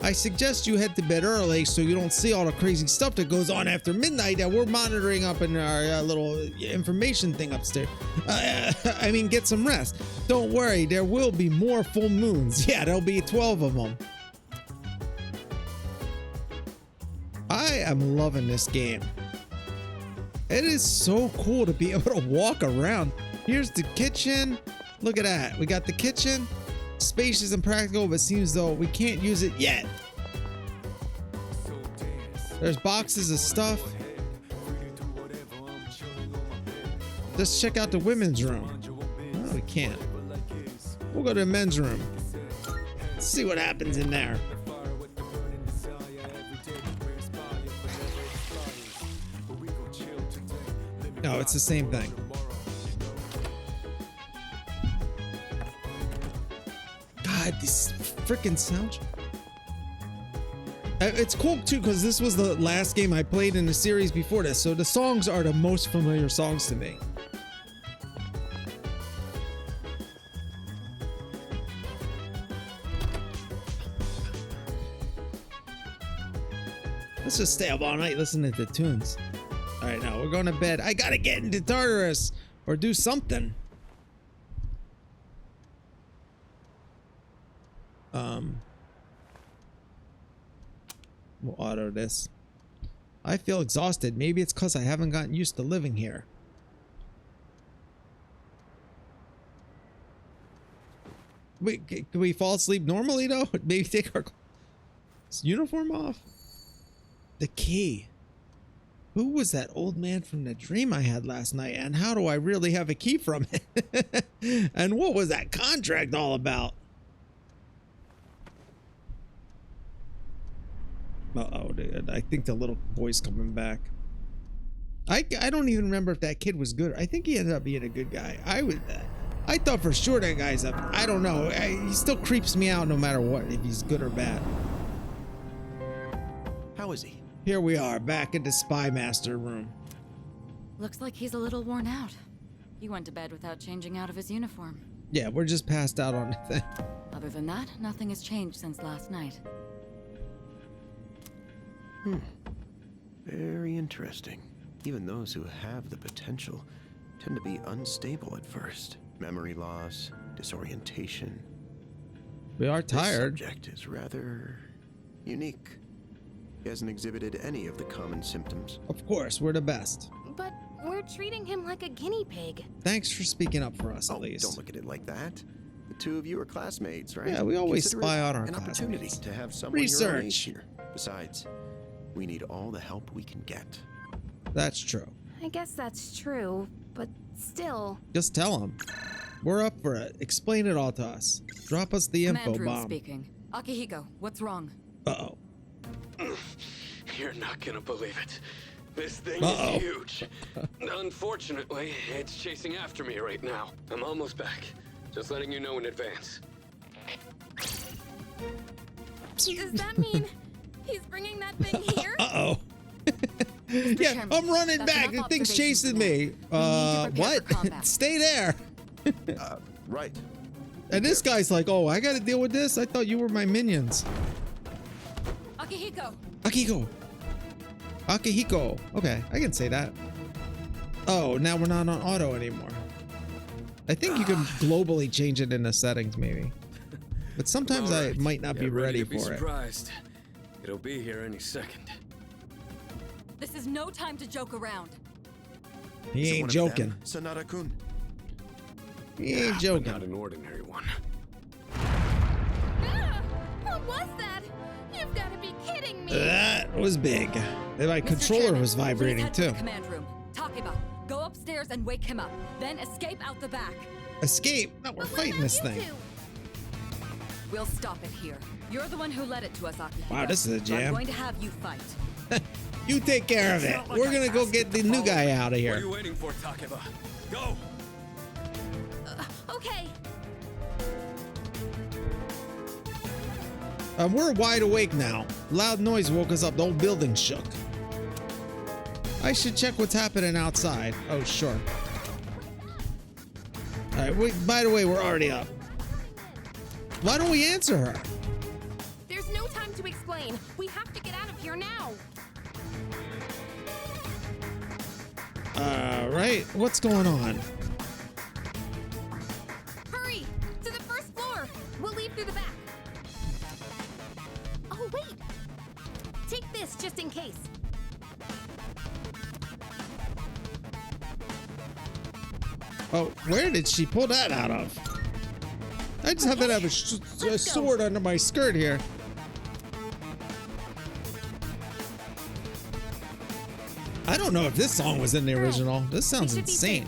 I suggest you head to bed early so you don't see all the crazy stuff that goes on after midnight that we're monitoring up in our little information thing upstairs. I mean, get some rest. Don't worry, there will be more full moons. Yeah, there'll be 12 of them. I am loving this game. It is so cool to be able to walk around. Here's the kitchen. Look at that. We got the kitchen. Spacious and practical, but seems though we can't use it yet. There's boxes of stuff. Let's check out the women's room. No, we can't. We'll go to the men's room. Let's see what happens in there. No, it's the same thing. God, this freaking sound. It's cool too because this was the last game I played in the series before this, so the songs are the most familiar songs to me. Let's just stay up all night listening to tunes. All right, now we're going to bed. I gotta get into Tartarus or do something. We'll auto this. I feel exhausted. Maybe it's because I haven't gotten used to living here. Wait, can we fall asleep normally though? Maybe take our uniform off? The key. Who was that old man from the dream I had last night? And how do I really have a key from it? And what was that contract all about? Uh-oh, dude. I think the little boy's coming back. I don't even remember if that kid was good. I think he ended up being a good guy. I thought for sure that guy's up. I don't know. He still creeps me out no matter what, if he's good or bad. How is he? Here we are, back in the Spy Master room. Looks like he's a little worn out. He went to bed without changing out of his uniform. Yeah, we're just passed out on the thing. Other than that, nothing has changed since last night. Very interesting. Even those who have the potential tend to be unstable at first. Memory loss, disorientation. We are tired. This subject is rather unique. He hasn't exhibited any of the common symptoms. Of course, we're the best. But we're treating him like a guinea pig. Thanks for speaking up for us, at least. Don't look at it like that. The two of you are classmates, right? Yeah, we always Consider spy it on our an opportunity classmates. to have someone your own age Research. here. Besides, we need all the help we can get. That's true. I guess that's true, but still. Just tell him. We're up for it. Explain it all to us. Drop us the info Command room bomb. speaking. Akihiko, what's wrong? Uh-oh. You're not gonna believe it. This thing Uh-oh. is huge. Unfortunately, it's chasing after me right now. I'm almost back. Just letting you know in advance. Does that mean he's bringing that thing here? Uh-oh. Yeah, Sherman, I'm running that's back. The enough thing's observations chasing me. for now. We need to prepare for What? combat. Stay there. Right. And this guy's like, oh, I gotta deal with this? I thought you were my minions. Akihiko! Akihiko. Akihiko. Okay, I can say that. Oh, now we're not on auto anymore. I think you can globally change it in the settings, maybe. But sometimes I Alright, might not be get ready to be for it. surprised. It'll be here any second. This is no time to joke around. He Is it ain't one of joking. them, Sanada-kun? He ain't But joking. not an ordinary one. Ah, what was that? You've got to be kidding me. That was big. And my Mr. controller Chairman, was vibrating please head to too. the command room. Takeba, go upstairs and wake him up. Then escape out the back. Escape? No, we're But what fighting about this you thing. two? We'll stop it here. You're the one who led it to us, Akihiko. Wow, this is a So I'm jam. going to have you fight. You take care of it. We're gonna go get the new guy out of What are here. you waiting for, Takeba? Go! Okay. We're wide awake now. Loud noise woke us up. The whole building shook. I should check what's happening outside. Oh, sure. All right. Wait, by the way, we're already up. Why don't we answer her? There's no time to explain. We have to get out of here now. Right. What's going on? Hurry! To the first floor! We'll leave through the back. Oh, wait! Take this just in case. Oh, where did she pull that out of? I just happen to have a sword under my skirt here. I don't know if this song was in the original. This sounds insane.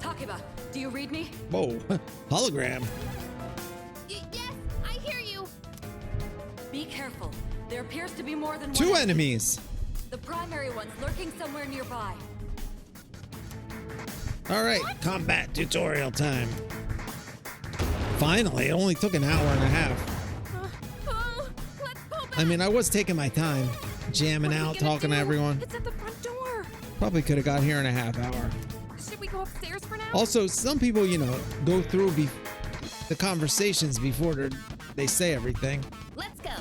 Takeba, do you read me? Whoa, hologram. Yes, I hear you. Be careful. There appears to be more than Two one enemies. The primary one's lurking somewhere nearby. All right, combat tutorial time. Finally, it only took an hour and a half. I mean, I was taking my time, jamming out, talking to everyone. It's at the front door. Probably could have got here in a half hour. Should we go upstairs for now? Also, some people, you know, go through the conversations before they say everything. Let's go.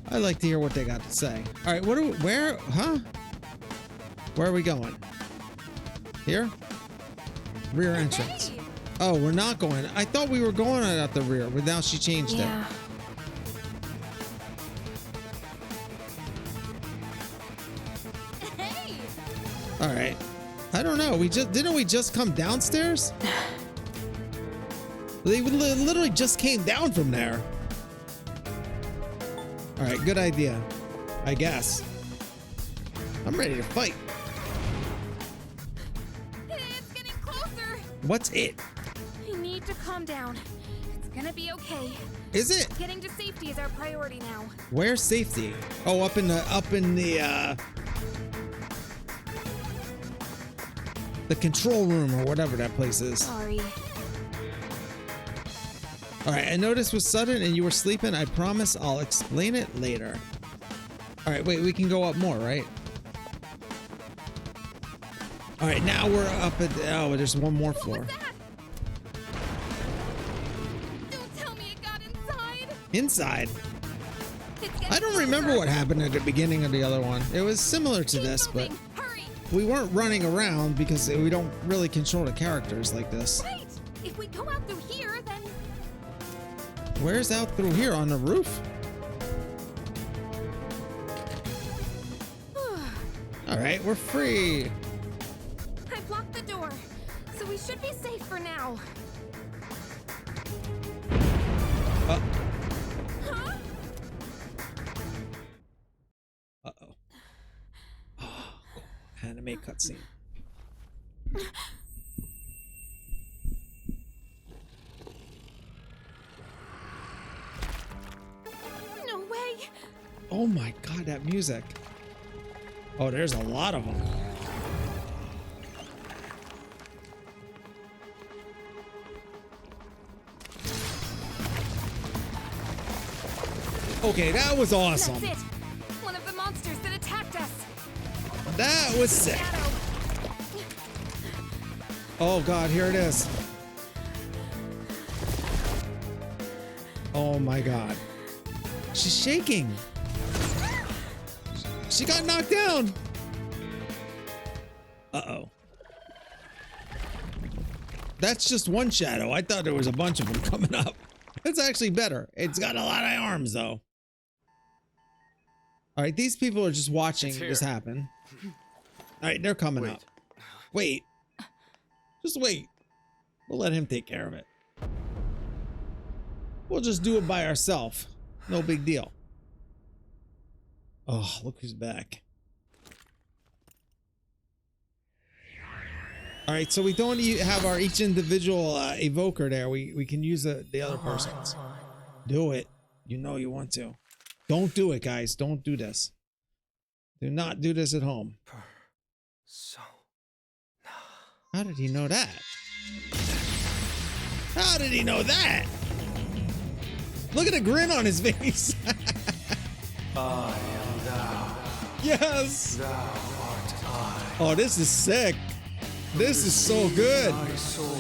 I like to hear what they got to say. All right, where, Where are we going? Here? Rear entrance. Hey. Oh, we're not going. I thought we were going out the rear, but now she changed it. Hey. All right. I don't know. Didn't we just come downstairs? They literally just came down from there. All right, good idea. I guess. I'm ready to fight. It's getting closer. What's it? You need to calm down. It's gonna be okay. Is it? Getting to safety is our priority now. Where's safety? Oh, up in the control room or whatever that place is. Sorry. All right, I know this was sudden and you were sleeping. I promise I'll explain it later. All right, wait, we can go up more, right? All right, now we're up at, oh, there's one more floor. Don't tell me it got inside. Inside? I don't remember what happened at the beginning of the other one. It was similar to this, but we weren't running around because we don't really control the characters like this. Wait! If we go out through here, then... Where's out through here? On the roof? All right, we're free. I blocked the door, so we should be safe for now. Huh? Uh-oh. Oh, anime cutscene. No way! Oh my god, that music. Oh, there's a lot of them. Okay, that was awesome. That's it! One of the monsters that attacked us! That was sick. Oh god, here it is. Oh my god. She's shaking. She got knocked down. Uh-oh. That's just one shadow. I thought there was a bunch of them coming up. It's actually better. It's got a lot of arms though. All right, these people are just watching this happen. All right, they're coming up. Wait. Just wait. We'll let him take care of it. We'll just do it by ourselves. No big deal. Oh, look who's back. All right, so we don't have our each individual evoker there. We can use the other person's. Do it. You know you want to. Don't do it, guys. Don't do this. Do not do this at home. How did he know that? How did he know that? Look at the grin on his face. I am thou. Yes. Thou art I. Oh, this is sick. This is so good. My soul,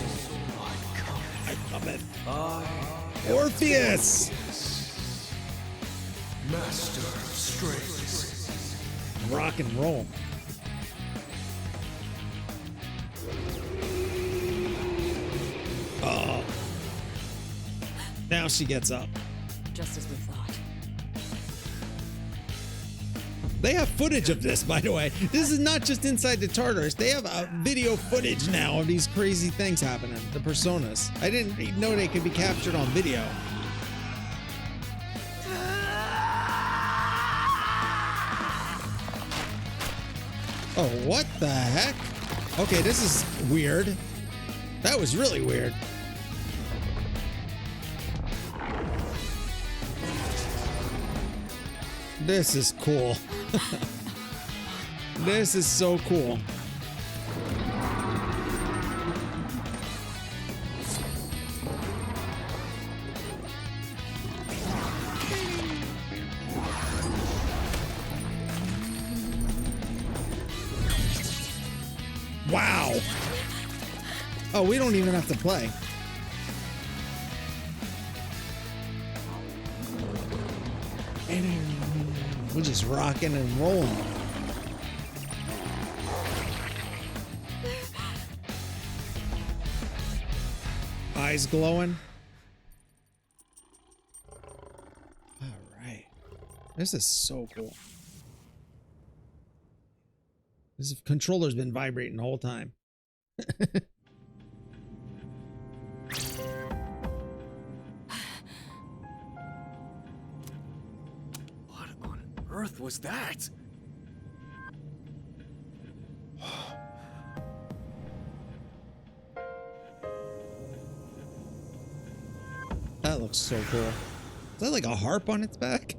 I cometh. I Orpheus. Master of strength. Rock and roll. Oh. Now she gets up. Just as we thought. They have footage of this, by the way. This is not just inside the Tartarus. They have video footage now of these crazy things happening. The personas. I didn't even know they could be captured on video. Oh, what the heck? Okay, this is weird. That was really weird. This is cool. This is so cool. Wow. Oh, we don't even have to play. We're just rocking and rolling. Eyes glowing. All right. This is so cool. This controller's been vibrating the whole time. What on earth was that? That looks so cool. Is that like a harp on its back?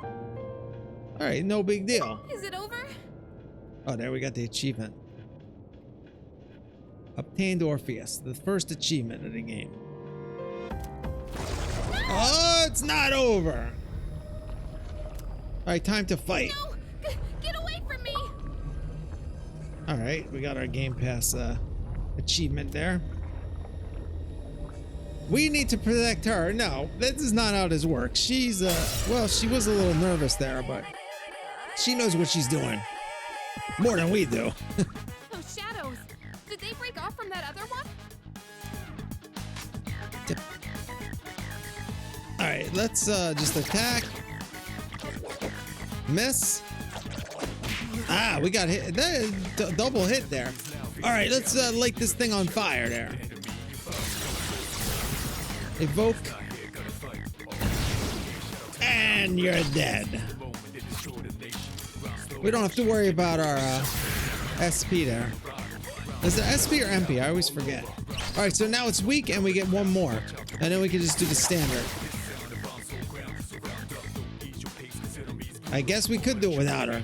All right, no big deal. Is it over? Oh, there we got the achievement. Obtained Orpheus, the first achievement of the game. Oh, it's not over. All right, time to fight. No! Get away from me! All right, we got our Game Pass achievement there. We need to protect her. No, this is not how this works. She's, well, she was a little nervous there, but she knows what she's doing. More than we do. Those shadows. Did they break off from that other one? All right, let's just attack. Miss. Ah, we got hit. That is double hit there. All right, let's light this thing on fire there. Evoke. And you're dead. We don't have to worry about our SP there. Is it SP or MP? I always forget. All right, so now it's weak and we get one more. And then we can just do the standard. I guess we could do it without her.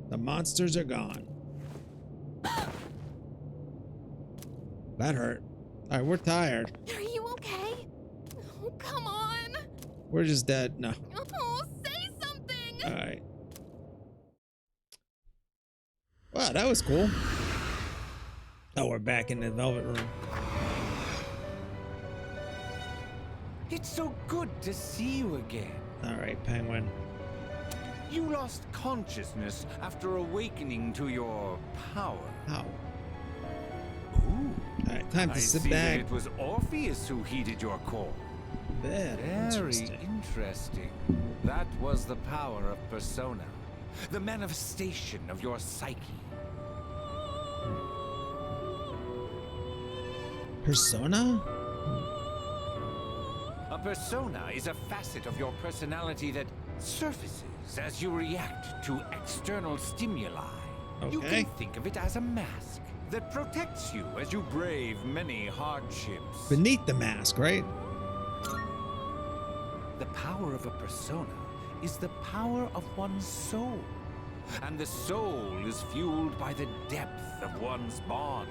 The monsters are gone. That hurt. All right, we're tired. Are you okay? Oh, come on. We're just dead. No. Oh, say something. All right. Wow, that was cool. Oh, we're back in the Velvet Room. It's so good to see you again. All right, Penguin. You lost consciousness after awakening to your power. How? Ooh. All right, time to sit see back. That it was Orpheus who heeded your call. Very interesting. That was the power of persona, the manifestation of your psyche. Persona? A persona is a facet of your personality that surfaces as you react to external stimuli. Okay. You can think of it as a mask that protects you as you brave many hardships. Beneath the mask, right? The power of a persona is the power of one's soul. And the soul is fueled by the depth of one's bonds.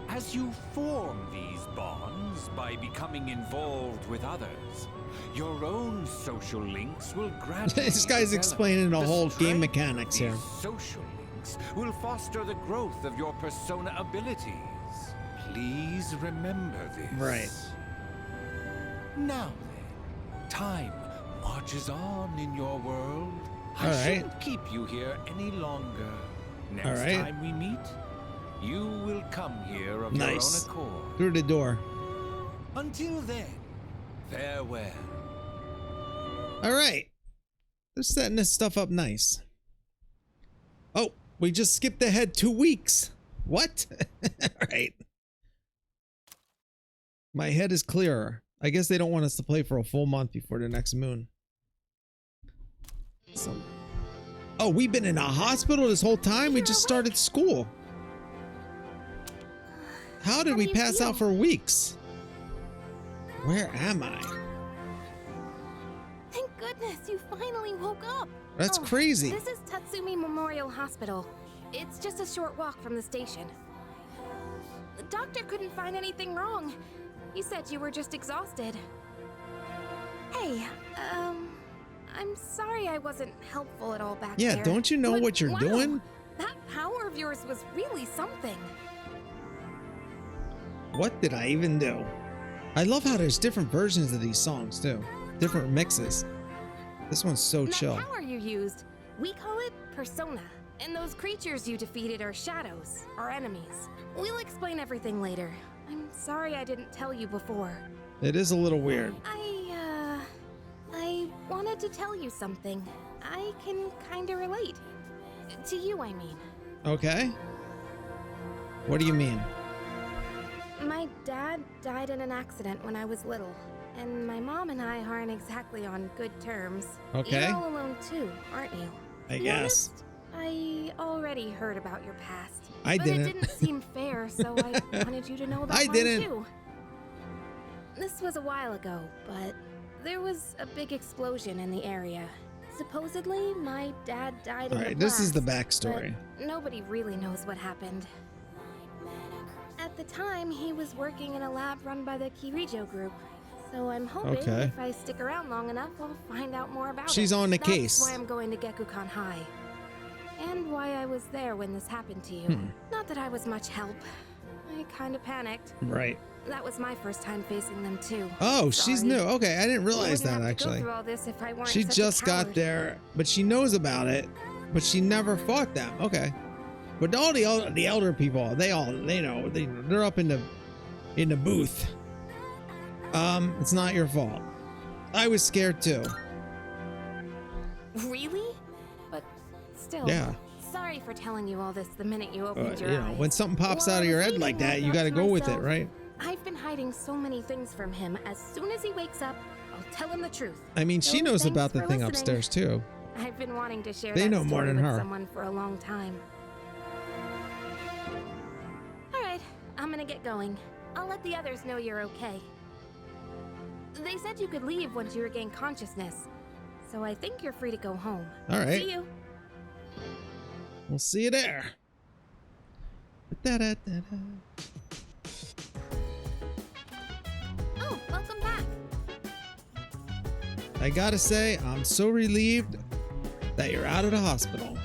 As you form these bonds by becoming involved with others, your own social links will gradually This guy's develop. explaining the whole game strength mechanics of here. these social links will foster the growth of your persona abilities. Please remember this. Right. Now then, time marches on in your world. I All right. shouldn't keep you here any longer. Next All right. time we meet, you will come here of Nice. your own accord. Through the door. Until then, Farewell. All right. They're setting this stuff up nice. Oh, we just skipped ahead 2 weeks. What? All right. My head is clearer. I guess they don't want us to play for a full month before the next moon. So, oh, we've been in a hospital this whole time? We just started school. How did we pass out for weeks? Where am I? Thank goodness you finally woke up. That's crazy. This is Tatsumi Memorial Hospital. It's just a short walk from the station. The doctor couldn't find anything wrong. He said you were just exhausted. Hey, I'm sorry I wasn't helpful at all back there. Yeah, don't you know but what you're wow, doing? That power of yours was really something. What did I even do? I love how there's different versions of these songs too. Different mixes. This one's so chill. That power you used, we call it persona. And those creatures you defeated are shadows, our enemies. We'll explain everything later. I'm sorry I didn't tell you before. It is a little weird. I wanted to tell you something. I can kinda relate. To you, I mean. Okay. What do you mean? My dad died in an accident when I was little, and my mom and I aren't exactly on good terms. Okay. You're all alone too, aren't you? I To be guess. honest, I already heard about your past. I but didn't. It didn't seem fair, so I wanted you to know about I mine didn't. too. This was a while ago, but there was a big explosion in the area. Supposedly, my dad died in All the right, this is the blast, backstory. but nobody really knows what happened. At the time, he was working in a lab run by the Kirijo group. So I'm hoping Okay. if I stick around long enough, I'll find out more about it. She's on the That's case. why I'm going to Gekukan High. And why I was there when this happened to you. Not that I was much help. I kind of panicked. Right. That was my first time facing them too. Oh, she's Sorry. new. Okay, I didn't realize Wouldn't that have to actually. Go through all this if I weren't She such a just got coward. there, but she knows about it, but she never fought them. Okay. But all the elder people, they know they're up in the booth. It's not your fault. I was scared too. Really? But still. Yeah. Sorry for telling you all this the minute you opened your You know, eyes. when something pops While out of I your was head like leaving, I that, you thought got to to go with it, myself, right? I've been hiding so many things from him. As soon as he wakes up, I'll tell him the truth. I mean, she So knows thanks about the for thing listening. upstairs too. I've been wanting to share They that know more story than with her. someone for a long time. All right, I'm gonna get going. I'll let the others know you're okay. They said you could leave once you regain consciousness, so I think you're free to go home. All right. See you. We'll see you there. Da-da-da-da. Oh, welcome back. I gotta say, I'm so relieved that you're out of the hospital.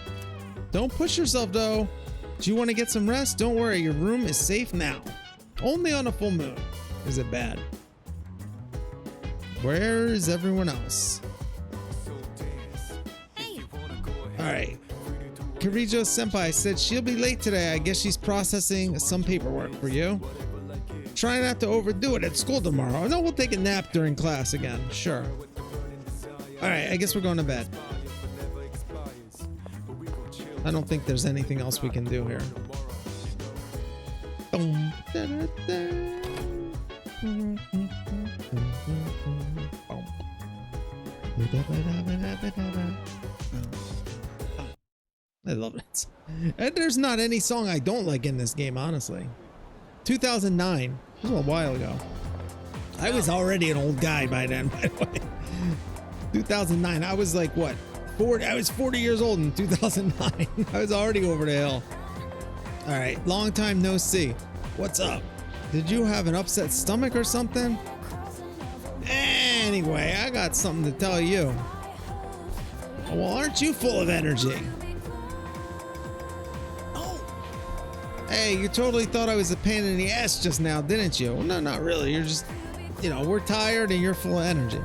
Don't push yourself though. Do you want to get some rest? Don't worry, your room is safe now. Only on a full moon is it bad. Where is everyone else? Alright. Kirijo Senpai said she'll be late today. I guess she's processing some paperwork for you. Try not to overdo it at school tomorrow. No, we'll take a nap during class again. Sure. Alright, I guess we're going to bed. I don't think there's anything else we can do here. Boom. Da-da-da. Boom. I love it. And there's not any song I don't like in this game, honestly. 2009. This was a while ago. I was already an old guy by then, by the way. 2009. I was like, what? 40. I was 40 years old in 2009. I was already over the hill. All right. Long time no see. What's up? Did you have an upset stomach or something? Anyway, I got something to tell you. Well, aren't you full of energy? Hey, you totally thought I was a pain in the ass just now, didn't you? Well, no, not really. You're just, we're tired and you're full of energy.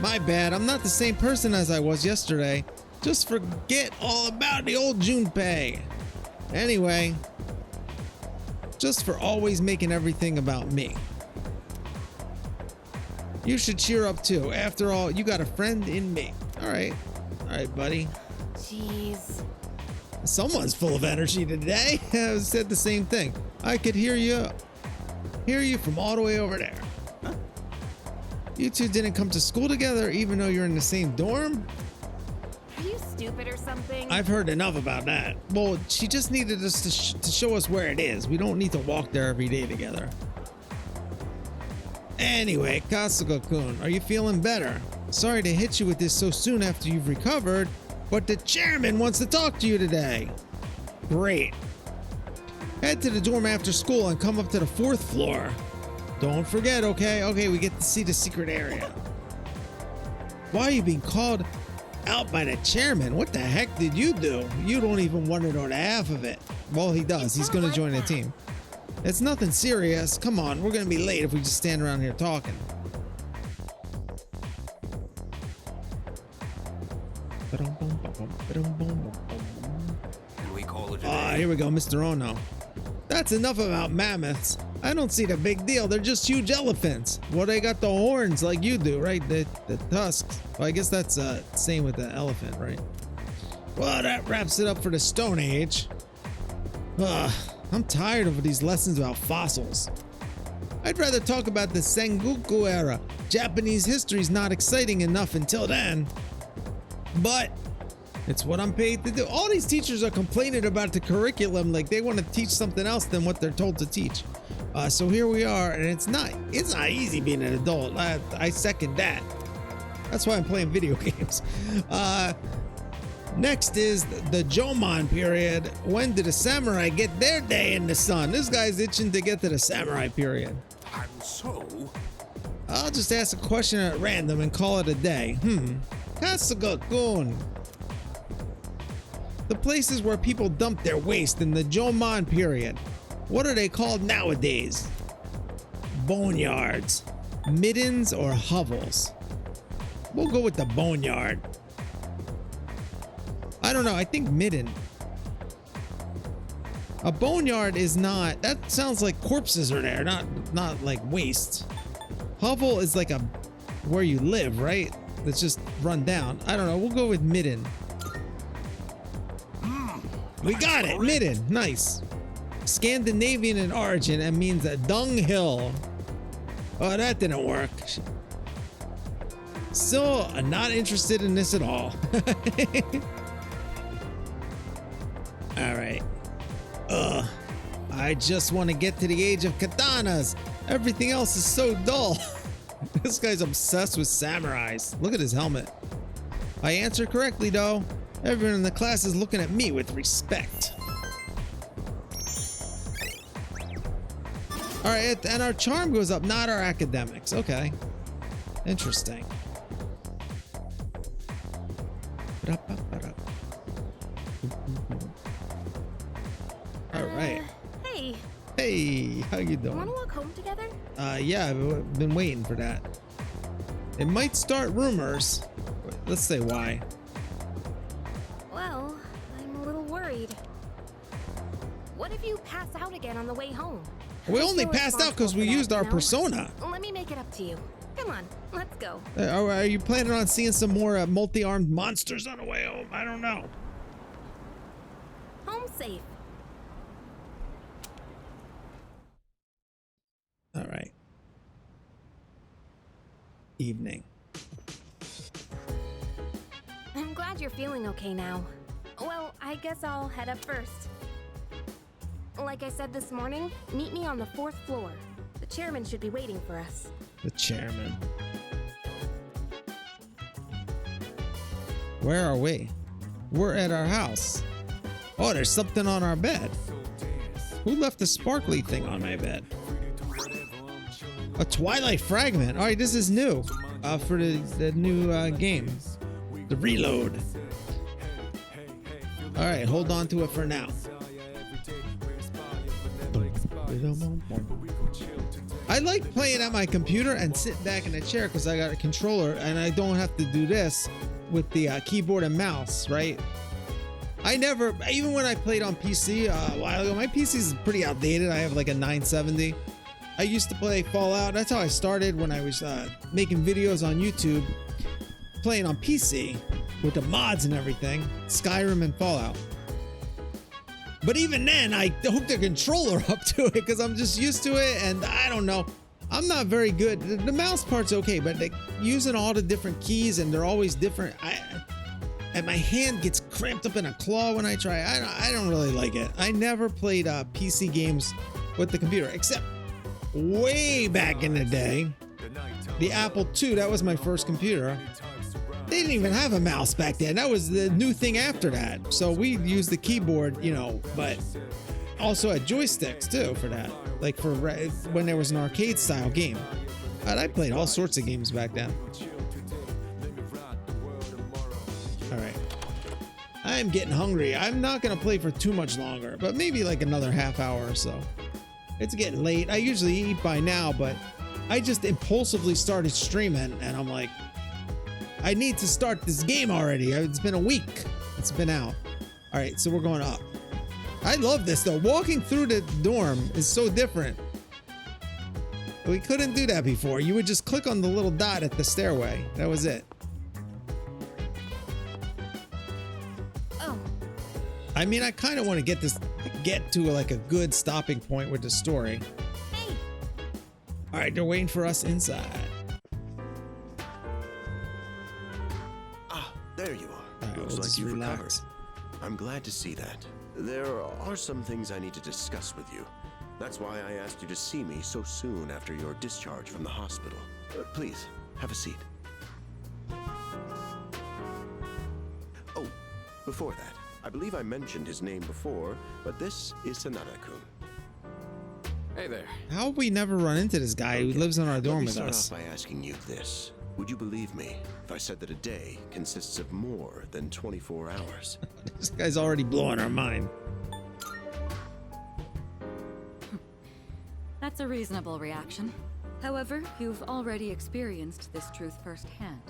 My bad. I'm not the same person as I was yesterday. Just forget all about the old Junpei. Anyway, just for always making everything about me. You should cheer up too. After all, you got a friend in me. All right, buddy. Jeez. Someone's full of energy today. I said the same thing. I could hear you from all the way over there. Huh? You two didn't come to school together even though you're in the same dorm? Are you stupid or something? I've heard enough about that. Well, she just needed us to show us where it is. We don't need to walk there every day together. Anyway, Kasuga-kun, are you feeling better? Sorry to hit you with this so soon after you've recovered, but the chairman wants to talk to you today. Great. Head to the dorm after school and come up to the 4th floor. Don't forget, okay? Okay, we get to see the secret area. Why are you being called out by the chairman? What the heck did you do? You don't even want to know the half of it. Well, he does. He's going to join the team. It's nothing serious. Come on, we're going to be late if we just stand around here talking. Can we call it a Ah, day? here we go, Mr. Ono. That's enough about mammoths. I don't see the big deal. They're just huge elephants. Well, they got the horns like you do, right? The tusks. Well, I guess that's same with the elephant, right? Well, that wraps it up for the Stone Age. I'm tired of these lessons about fossils. I'd rather talk about the Sengoku era. Japanese history is not exciting enough until then. But it's what I'm paid to do. All these teachers are complaining about the curriculum like they want to teach something else than what they're told to teach. So here we are, and it's not easy being an adult. I second that. That's why I'm playing video games. Next is the Jomon period. When did the samurai get their day in the sun? This guy's itching to get to the samurai period. And so? I'll just ask a question at random and call it a day. Kasuga-kun. The places where people dump their waste in the Jomon period. What are they called nowadays? Boneyards, middens, or hovels? We'll go with the boneyard. I don't know, I think midden. A boneyard is not, that sounds like corpses are there, not like waste. Hovel is like where you live, right? That's just run down. I don't know, we'll go with midden. We got it, midden, nice. Scandinavian in origin and means a dunghill. Oh, that didn't work. Still not interested in this at all. All right. I just want to get to the age of katanas. Everything else is so dull. This guy's obsessed with samurais. Look at his helmet. I answered correctly though. Everyone in the class is looking at me with respect. All right, and our charm goes up, not our academics. Okay. Interesting. All right. Hey. Hey, how you doing? Want to walk home together? Yeah, I've been waiting for that. It might start rumors. Let's say why. Well, I'm a little worried. What if you pass out again on the way home? We only passed out because we used our persona. Let me make it up to you. Come on, let's go. Are you planning on seeing some more multi-armed monsters on the way home? I don't know. Home safe. All right. Evening. I'm glad you're feeling okay now. Well, I guess I'll head up first. Like I said this morning, meet me on the 4th floor. The chairman should be waiting for us. The chairman. Where are we? We're at our house. Oh, there's something on our bed. Who left the sparkly thing on my bed? A Twilight fragment. All right, this is new for the new game. The reload. All right, hold on to it for now. I like playing at my computer and sitting back in a chair because I got a controller and I don't have to do this with the keyboard and mouse, right? I never, even when I played on PC a while ago, my PC is pretty outdated. I have like a 970. I used to play Fallout. That's how I started when I was making videos on YouTube, playing on PC with the mods and everything, Skyrim and Fallout. But even then, I hooked a controller up to it because I'm just used to it, and I don't know. I'm not very good. The mouse part's okay, but like, using all the different keys and they're always different. And my hand gets cramped up in a claw when I try. I don't really like it. I never played PC games with the computer, except way back in the day. The Apple II, that was my first computer. They didn't even have a mouse back then. That was the new thing after that. So we used the keyboard, you know, but also had joysticks too for that. Like for when there was an arcade style game. And I played all sorts of games back then. All right. I'm getting hungry. I'm not going to play for too much longer, but maybe like another half hour or so. It's getting late. I usually eat by now, but I just impulsively started streaming and I'm like, I need to start this game already. It's been a week. It's been out. All right, so we're going up. I love this though. Walking through the dorm is so different. We couldn't do that before. You would just click on the little dot at the stairway. That was it. Oh. I mean, I kind of want to get to like a good stopping point with the story. Hey. All right, they're waiting for us inside. There you are. Right, Looks we'll like you've recovered. relax. I'm glad to see that. There are some things I need to discuss with you. That's why I asked you to see me so soon after your discharge from the hospital. Please, have a seat. Oh, before that, I believe I mentioned his name before, but this is Sanada-kun. Hey there. How have we never run into this guy who lives in our dorm with Let me us? start off by asking you this. Would you believe me if I said that a day consists of more than 24 hours? This guy's already blowing our mind. That's a reasonable reaction. However, you've already experienced this truth firsthand.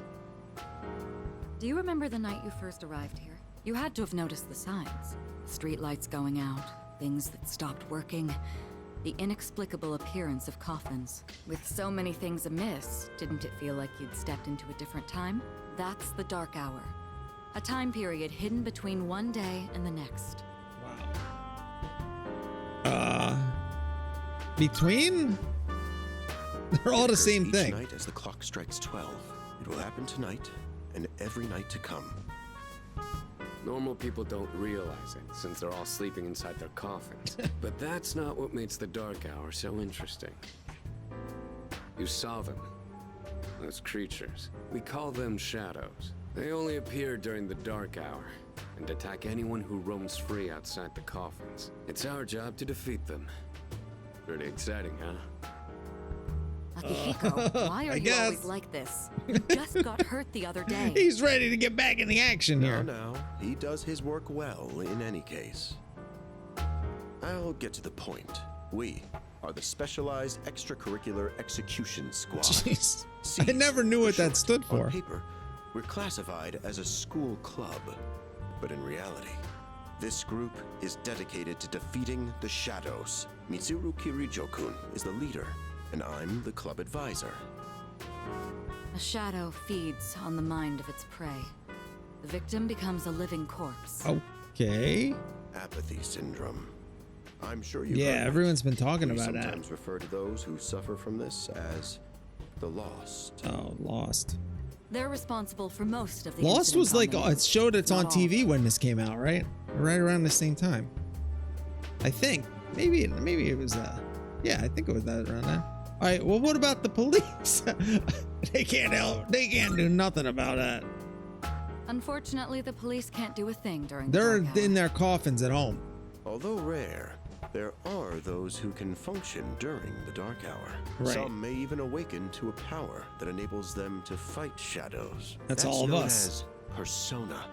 Do you remember the night you first arrived here? You had to have noticed the signs. Streetlights going out, things that stopped working, the inexplicable appearance of coffins. With so many things amiss, didn't it feel like you'd stepped into a different time? That's the Dark Hour. A time period hidden between one day and the next. Between? They're all the same Each thing. night as the clock strikes 12. It will happen tonight and every night to come. Normal people don't realize it, since they're all sleeping inside their coffins. But that's not what makes the Dark Hour so interesting. You saw them. Those creatures. We call them shadows. They only appear during the Dark Hour, and attack anyone who roams free outside the coffins. It's our job to defeat them. Pretty exciting, huh? Akihiko, why are you always like this? You just got hurt the other day. He's ready to get back in the action here. No, he does his work well in any case. I'll get to the point. We are the Specialized Extracurricular Execution Squad. Jeez. I never knew what that stood for. On paper, we're classified as a school club, but in reality, this group is dedicated to defeating the shadows. Mitsuru Kirijo-kun is the leader, and I'm the club advisor. A shadow feeds on the mind of its prey. The victim becomes a living corpse. Okay. Apathy syndrome. I'm sure you've Yeah, heard everyone's been talking we about that. sometimes refer to those who suffer from this as the lost. Oh, Lost. They're responsible for most of the Lost was like, incidents it showed it's on Not all. TV when this came out, right? Right around the same time. I think. Maybe it was yeah, I think it was that around that. All right, well, what about the police? They can't help. They can't do nothing about that. Unfortunately, the police can't do a thing during They're the dark hour. in their coffins at home. Although rare, there are those who can function during the dark hour. Right. Some may even awaken to a power that enables them to fight shadows. That's all of known us. As persona,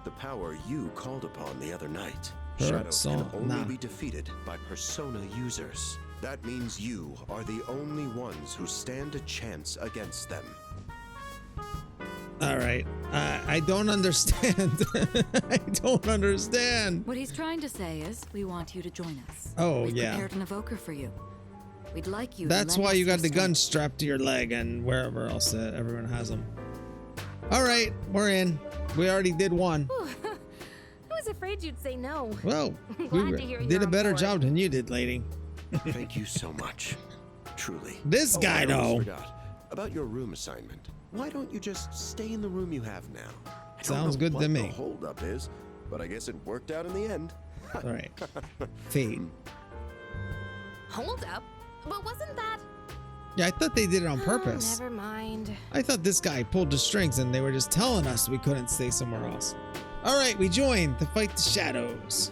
the power you called upon the other night. Shadows can only Persona. be defeated by persona users. That means you are the only ones who stand a chance against them. All right. I don't understand. I don't understand. What he's trying to say is, we want you to join us. Oh, We've yeah. prepared an evoker for you. We'd like you. That's to lend why us you got your the gun strength. strapped to your leg and wherever else that everyone has them. All right, we're in. We already did one. Whew. I was afraid you'd say no. Well, Glad we to hear did you're a on better board. job than you did, lady. Thank you so much. Truly. This guy, I almost though. forgot. About your room assignment. Why don't you just stay in the room you have now? I don't Sounds know good what to the me. holdup is, but I guess it worked out in the end. All right. Fate. Hold up. But wasn't that? Yeah, I thought they did it on purpose. Never mind. I thought this guy pulled the strings and they were just telling us we couldn't stay somewhere else. All right, we joined to fight the shadows.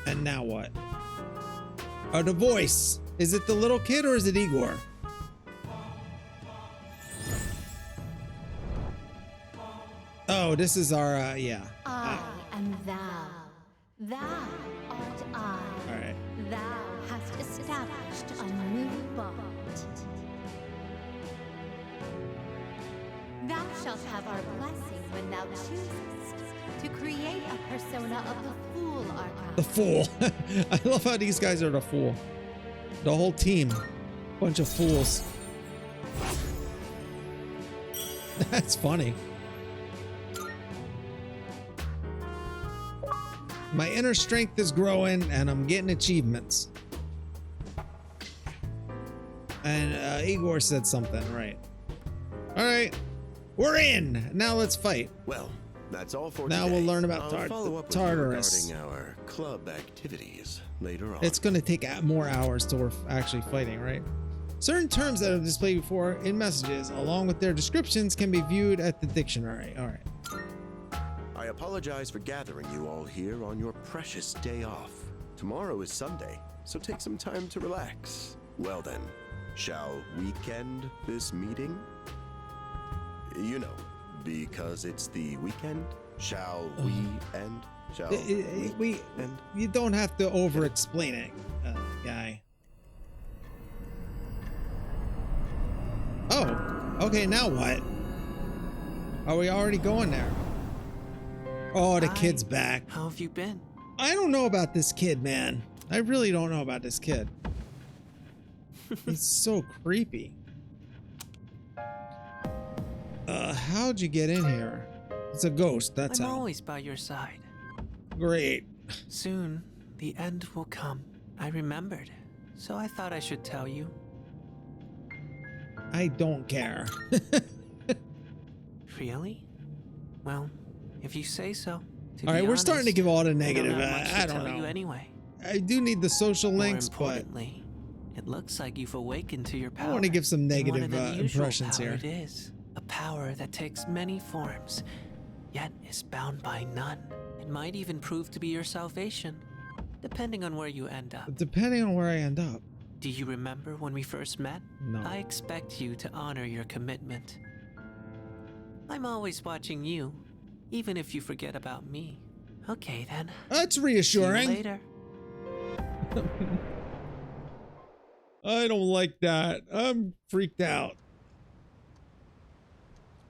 And now what? Oh, the voice. Is it the little kid or is it Igor? Oh, this is our, yeah. I am thou. Thou art I. All right. Thou hast established a new bond. Thou shalt have our blessing when thou choosest to create a persona of the Fool Archive. The fool. I love how these guys are the fool. The whole team. Bunch of fools. That's funny. My inner strength is growing and I'm getting achievements. And Igor said something, right? All right, we're in. Now let's fight. Well, that's all for now today. we'll learn about I'll follow up with you Tartarus. regarding our club activities later on. It's going to take more hours till we're actually fighting, right? Certain terms that are displayed before in messages, along with their descriptions, can be viewed at the dictionary. All right. I apologize for gathering you all here on your precious day off. Tomorrow is Sunday, so take some time to relax. Well then, shall weekend this meeting? You know, because it's the weekend. Shall we end? Shall we end? You don't have to over-explain it, guy. Oh, okay, now what? Are we already going there? Oh, the kid's back. How have you been? I don't know about this kid, man. I really don't know about this kid. He's so creepy. How'd you get in here? It's a ghost, that's I'm how. always by your side. Great. Soon, the end will come. I remembered, so I thought I should tell you. I don't care. Really? Well, if you say so. All right, we're starting to give all the negative. I don't tell you know. anyway. I do need the social links, More but importantly, it looks like you've awakened to your power. I want to give some negative What an unusual impressions power here. It is a power that takes many forms, yet is bound by none. It might even prove to be your salvation, depending on where you end up. Depending on where I end up. Do you remember when we first met? No. I expect you to honor your commitment. I'm always watching you, even if you forget about me. Okay then. That's See reassuring. you later. I don't like that. I'm freaked out.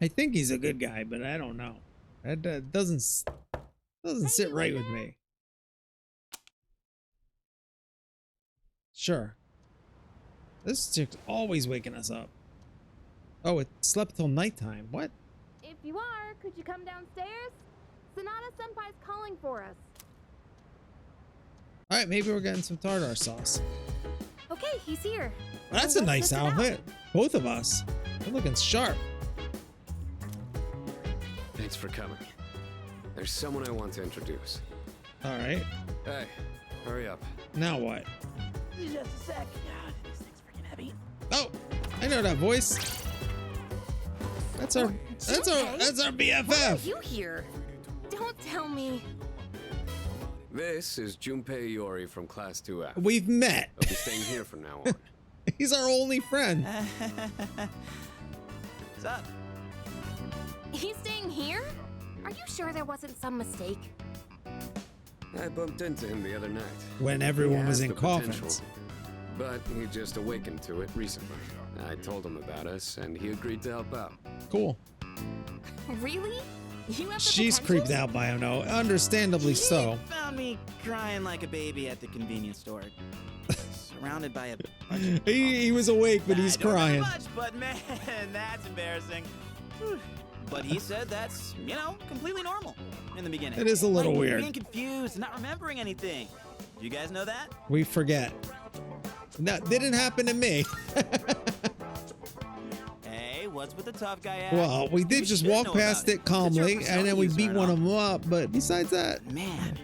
I think he's a good guy, but I don't know. That doesn't sit right with me. Sure. This chick's always waking us up. Oh, it slept till nighttime. What? If you are, could you come downstairs? Sonata Senpai's calling for us. All right, maybe we're getting some tartar sauce. Okay, he's here. Well, that's a Let's nice check it out. outfit. Both of us. We're looking sharp. Thanks for coming. There's someone I want to introduce. All right. Hey, hurry up. Now what? Just a sec. God, this thing's freaking heavy. Oh, I know that voice. That's our Why are BFF. you here? Don't tell me. This is Junpei Iori from Class 2F. We've met. I'll be staying here from now on. He's our only friend. What's up? He's staying here? Are you sure there wasn't some mistake? I bumped into him the other night. When everyone He was has in the potential, coffins. But he just awakened to it recently. I told him about us, and he agreed to help out. Cool. Really? You have the She's potential? creeped out by him, though. Understandably so. Found me crying like a baby at the convenience store. surrounded by a bunch of He was awake, but he's I don't crying. remember much, but man, that's embarrassing. Whew. But he said that's, you know, completely normal in the beginning. It is a little like, weird. Being confused and not remembering anything. Do you guys know that? We forget. That didn't happen to me. Hey, what's with the tough guy act? Well, we did just should walk know past about it calmly, It's your and then we persona beat user one of and them up. But besides that, man,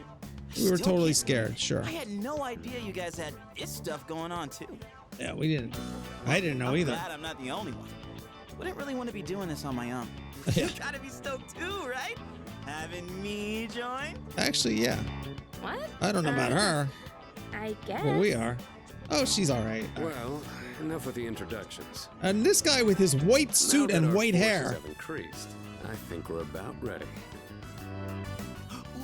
we were still totally can't- scared. Sure. I had no idea you guys had this stuff going on too. Yeah, we didn't. I didn't know I'm either. glad I'm not the only one. Wouldn't really want to be doing this on my own. Yeah. You gotta be stoked too, right? Having me join? Actually, yeah. What? I don't know about her, I guess. but we are. Oh, she's all right. Well, enough with the introductions. And this guy with his white suit Now that and our white forces hair. have increased, I think we're about ready.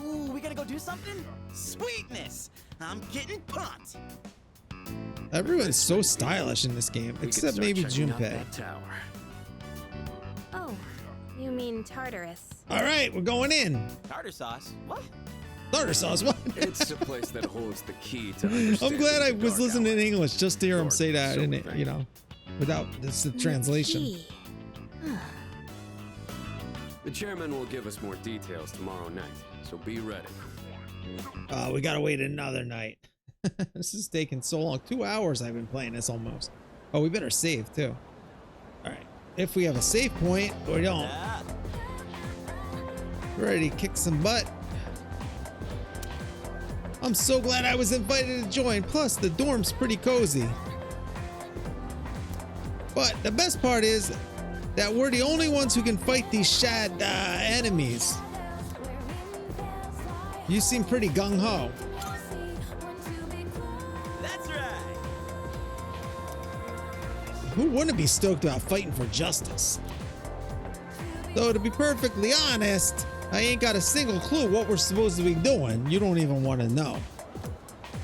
Ooh, we gotta go do something? Sweetness! I'm getting pumped. Everyone's so stylish in this game, We could except start maybe checking out Junpei. that tower. Oh, you mean Tartarus? All right, we're going in. Tartar sauce? What? Tartar sauce. What? It's a place that holds the key to I'm understanding glad I the was dark listening hour. in English just to hear him say that, So and think. you know, without this translation. Gee. The chairman will give us more details tomorrow night, so be ready. We gotta wait another night. This is taking so long. 2 hours I've been playing this almost. Oh, we better save too. All right, if we have a save point or don't. Yeah. Ready to kick some butt. I'm so glad I was invited to join. Plus, the dorm's pretty cozy. But the best part is that we're the only ones who can fight these shad enemies. You seem pretty gung-ho. That's right. Who wouldn't be stoked about fighting for justice? Though, to be perfectly honest, I ain't got a single clue what we're supposed to be doing. You don't even want to know.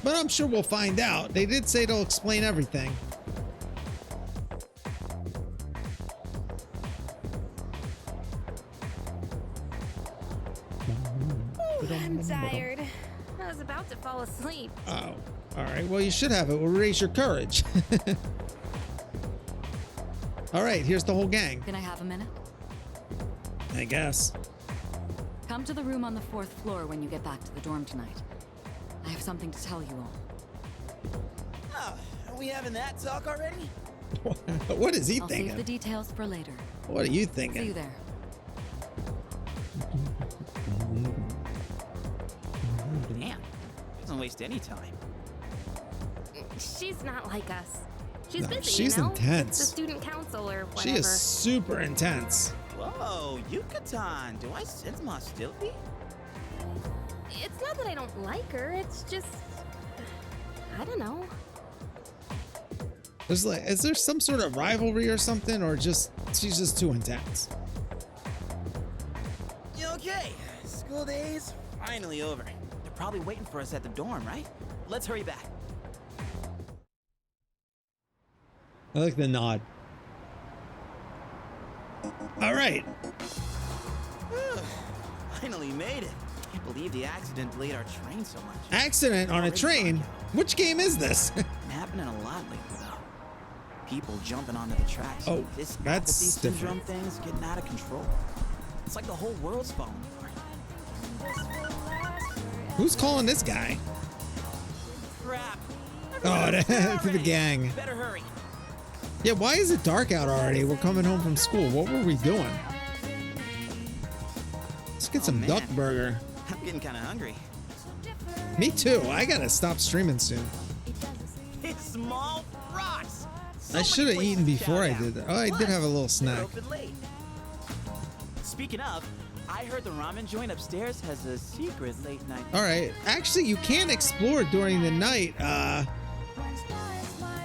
But I'm sure we'll find out. They did say they'll explain everything. I'm tired. I was about to fall asleep. Oh, all right. Well, you should have it. Will raise your courage. All right, here's the whole gang. Can I have a minute? I guess. Come to the room on the 4th floor when you get back to the dorm tonight. I have something to tell you all. Oh, are we having that talk already? What is he I'll thinking? save the details for later. What are you See thinking? you there. Damn, doesn't waste any time. She's not like us. She's No, busy, she's you know? intense. The student council or whatever. She is super intense. Whoa, Yucatan, do I sense some hostility? It's not that I don't like her. It's just, I don't know. There's like, is there some sort of rivalry or something, or just she's just too intense? Okay, school days finally over. They're probably waiting for us at the dorm, right? Let's hurry back. I like the nod. All right. Finally made it. Can't believe the accident delayed our train so much. Accident on a train? Which game is this? Been happening a lot lately, though. People jumping onto the tracks. Oh, This that's apathy syndrome thing is getting out of control. It's like the whole world's falling apart. Who's calling this guy? Crap. Oh, to the gang. Better hurry. Yeah, why is it dark out already? We're coming home from school. What were we doing? Let's get some man. duck burger. I'm getting kind of hungry. Me too. I gotta stop streaming soon. It's small rocks. I should have eaten before I did that. Oh, I did have a little snack. Speaking of, I heard the ramen joint upstairs has a secret late night. All right. Actually, you can explore during the night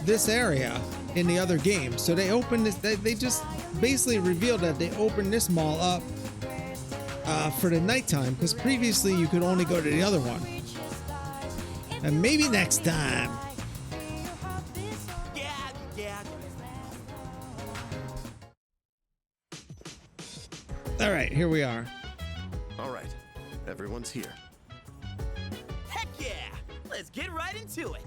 this area in the other game. So they opened this. They just basically revealed that they opened this mall up for the nighttime, because previously you could only go to the other one. And maybe next time. Yeah. All right, here we are. All right, everyone's here. Heck yeah! Let's get right into it.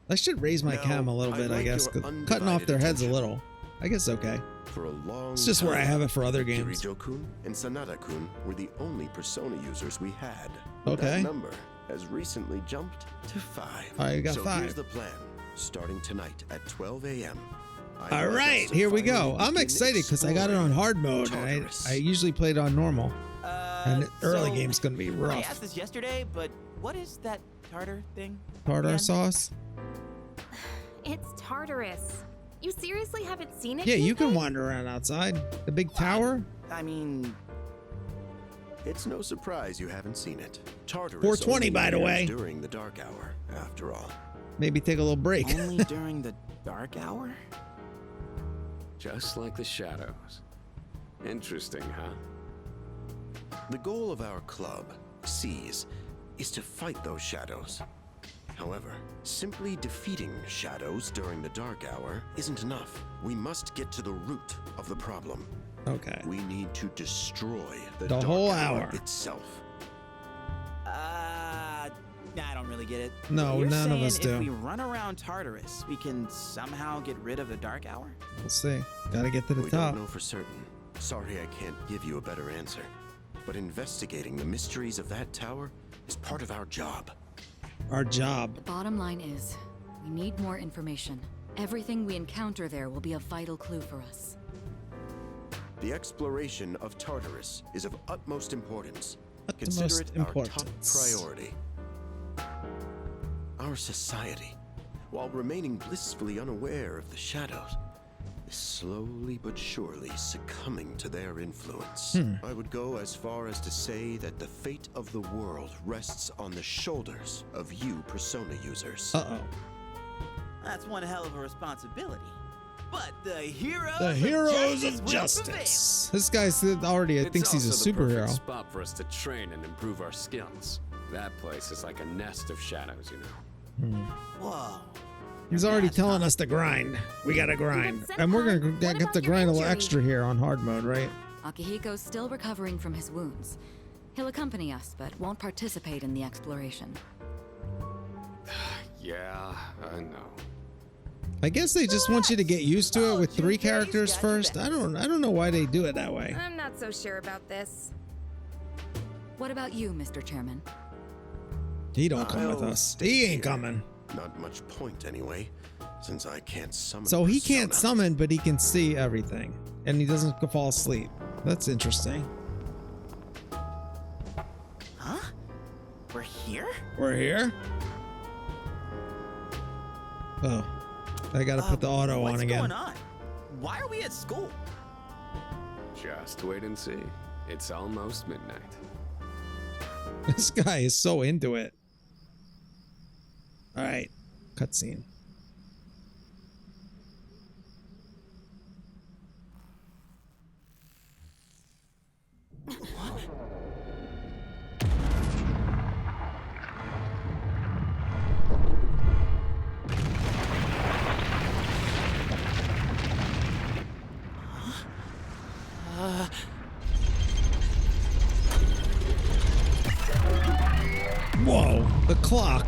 I should raise my cam a little bit, I guess. 'Cause cutting off their heads a little. I guess okay. For a long It's just where I have it for other games. Kirijo-kun and Sanada-kun were the only Persona users we had. But Okay. that number has recently jumped to 5. I got so 5. here's the plan. Starting tonight at 12 a.m. All right, here we go. I'm excited because I got it on hard mode, and I usually play it on normal. And the early game's gonna be I rough. asked this yesterday, but what is that tartar thing? Tartar again? sauce? It's Tartarus. You seriously haven't seen it? Yeah, you can Kike? wander around outside. The big tower? I mean, It's no surprise you haven't seen it. Tartarus 420, only by the appears way. During the dark hour, after all. Maybe take a little break. only during the dark hour? Just like the shadows. Interesting, huh? The goal of our club, Seize, is to fight those shadows. However, simply defeating shadows during the dark hour isn't enough. We must get to the root of the problem. Okay. We need to destroy the The dark whole hour hour. itself. I don't really get it. No, You're none of saying us do. If we run around Tartarus, we can somehow get rid of the dark hour? We'll see. Gotta get to the We top. don't know for certain. Sorry I can't give you a better answer. But investigating the mysteries of that tower is part of our job. Our job. The bottom line is, we need more information. Everything we encounter there will be a vital clue for us. The exploration of Tartarus is of utmost importance. Utmost Consider it our top importance. priority. Our society, while remaining blissfully unaware of the shadows, is slowly but surely succumbing to their influence. I would go as far as to say that the fate of the world rests on the shoulders of you Persona users. Uh-oh. That's one hell of a responsibility. But the heroes, The heroes of of justice will justice. This guy's already thinks he's a also the perfect superhero. spot for us to train and improve our skills. That place is like a nest of shadows, you know. prevail. Whoa. He's already telling us to grind. We gotta grind. And we're gonna have to grind a little extra here on hard mode, right? Akihiko's still recovering from his wounds. He'll accompany us, but won't participate in the exploration. Yeah, I know. I guess they just want you to get used to it with 3 characters first. I don't know why they do it that way. I'm not so sure about this. What about you, Mr. Chairman? He don't come with I'll us. stay He ain't here. coming. Not much point anyway, since I can't summon. So he can't Persona. summon, but he can see everything. And he doesn't fall asleep. That's interesting. Huh? We're here? We're here? Oh. I gotta put the auto What's on again. going on? Why are we at school? Just wait and see. It's almost midnight. This guy is so into it. Alright. Cutscene. Whoa, the clock.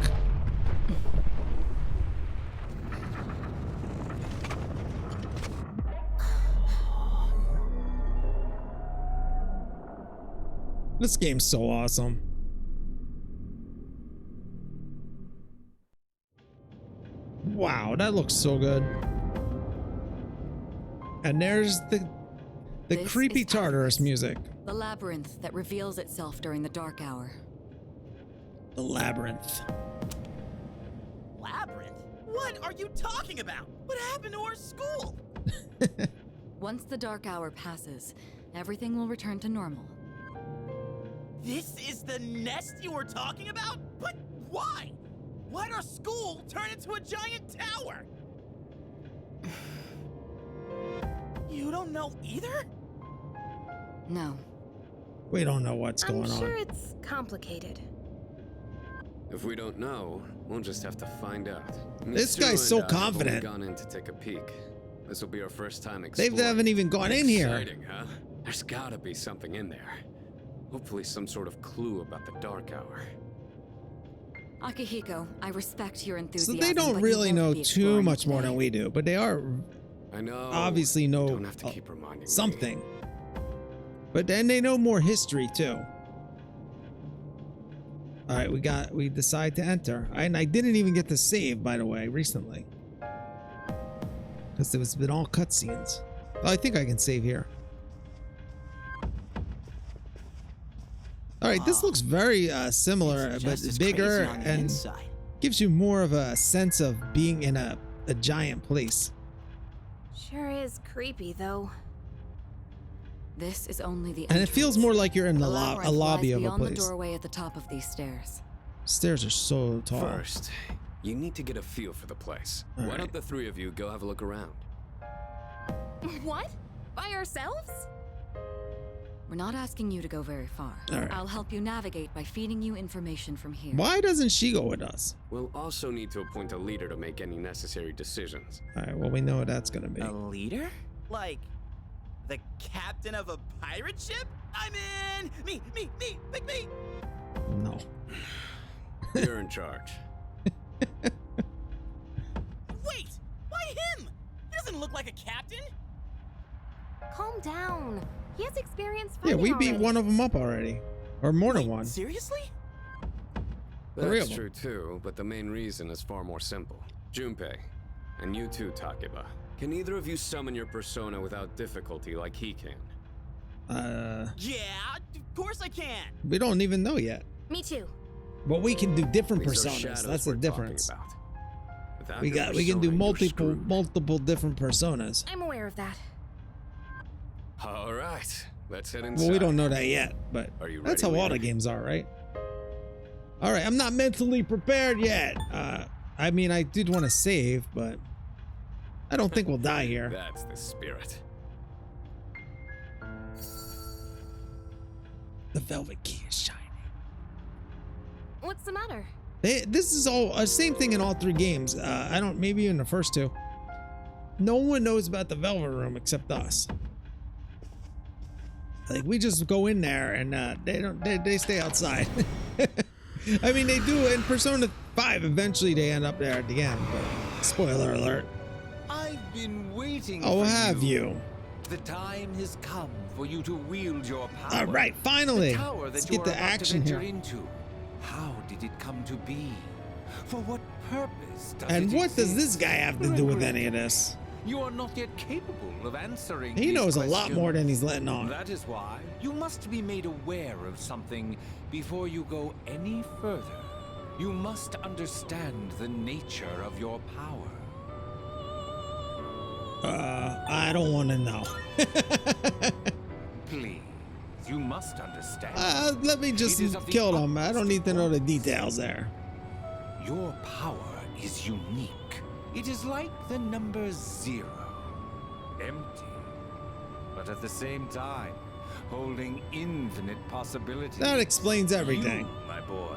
This game's so awesome. Wow, that looks so good. And there's the This creepy is Tartarus music. The labyrinth that reveals itself during the dark hour. The labyrinth. Labyrinth? What are you talking about? What happened to our school? Once the dark hour passes, everything will return to normal. This is the nest you were talking about? But why? Why'd our school turn into a giant tower? You don't know either? No. We don't know what's I'm going sure on. it's complicated. If we don't know, we'll just have to find out. This Mitsuru guy's so and I have only confident. gone in to take a peek. This will be our first time They exploring. haven't even gone in here. Exciting, huh? There's gotta be something in there. Hopefully some sort of clue about the dark hour. Akihiko, I respect your So enthusiasm. they don't but really you won't know be too exploring much it more today. than we do, but they are I know. obviously know Don't have to keep reminding me. something. But then they know more history too. All right, we decide to enter. And I didn't even get to save, by the way, recently. Because it's been all cutscenes. Oh, I think I can save here. All right, this looks very similar, but Just as bigger crazy on the and inside. gives you more of a sense of being in a giant place. Sure is creepy, though. This is only the And it feels more like you're in The a labyrinth lobby lies of a beyond the place. doorway at the top of these stairs. Stairs are so tall. First, you need to get a feel for the place. All Why right. don't the three of you go have a look around? What? By ourselves? We're not asking you to go very far. All right. I'll help you navigate by feeding you information from here. Why doesn't she go with us? We'll also need to appoint a leader to make any necessary decisions. All right, well, we know what that's going to be. A leader? Like the captain of a pirate ship? I'm in! Me! Pick me! No. You're in charge. Wait! Why him? He doesn't look like a captain! Calm down. He has experience Yeah, fighting we beat already. one of them up already. Or more than one. Seriously? Three That's of true too, but the main reason is far more simple. Junpei, and you too, Takeba. Can either of you summon your persona without difficulty like he can? Yeah, of course I can! We don't even know yet. Me too. But we can do different These are personas. shadows That's the we're talking difference. about. Without We your can do persona, you're multiple screwed. different personas. I'm aware of that. All right, let's head inside. Well, we don't know that yet, but Are you that's ready, how all the leader? games are, right? All right, I'm not mentally prepared yet. I mean, I did want to save, but I don't think we'll die here. That's the spirit. The velvet key is shining. What's the matter? This is all same thing in all three games. I don't, maybe in the first two. No one knows about the velvet room except us. Like we just go in there and they stay outside. I mean, they do in Persona 5. Eventually, they end up there at the end. But spoiler alert. I've been waiting Oh, for have you? The time has come for you to wield your power. All right, finally. The tower that Let's you get are the about action to venture here. into. How did it come to be? For what purpose does And it what does exist? this guy have to do with any of this? You are not yet capable of answering He these knows a lot questions. more than he's letting on. That is why you must be made aware of something before you go any further. You must understand the nature of your power. I don't want to know. Please, you must understand. Let me just It is of the kill them. I don't need to know the details there. Your power is unique. It is like the number 0. Empty. But at the same time, holding infinite possibilities. That explains everything. You, my boy,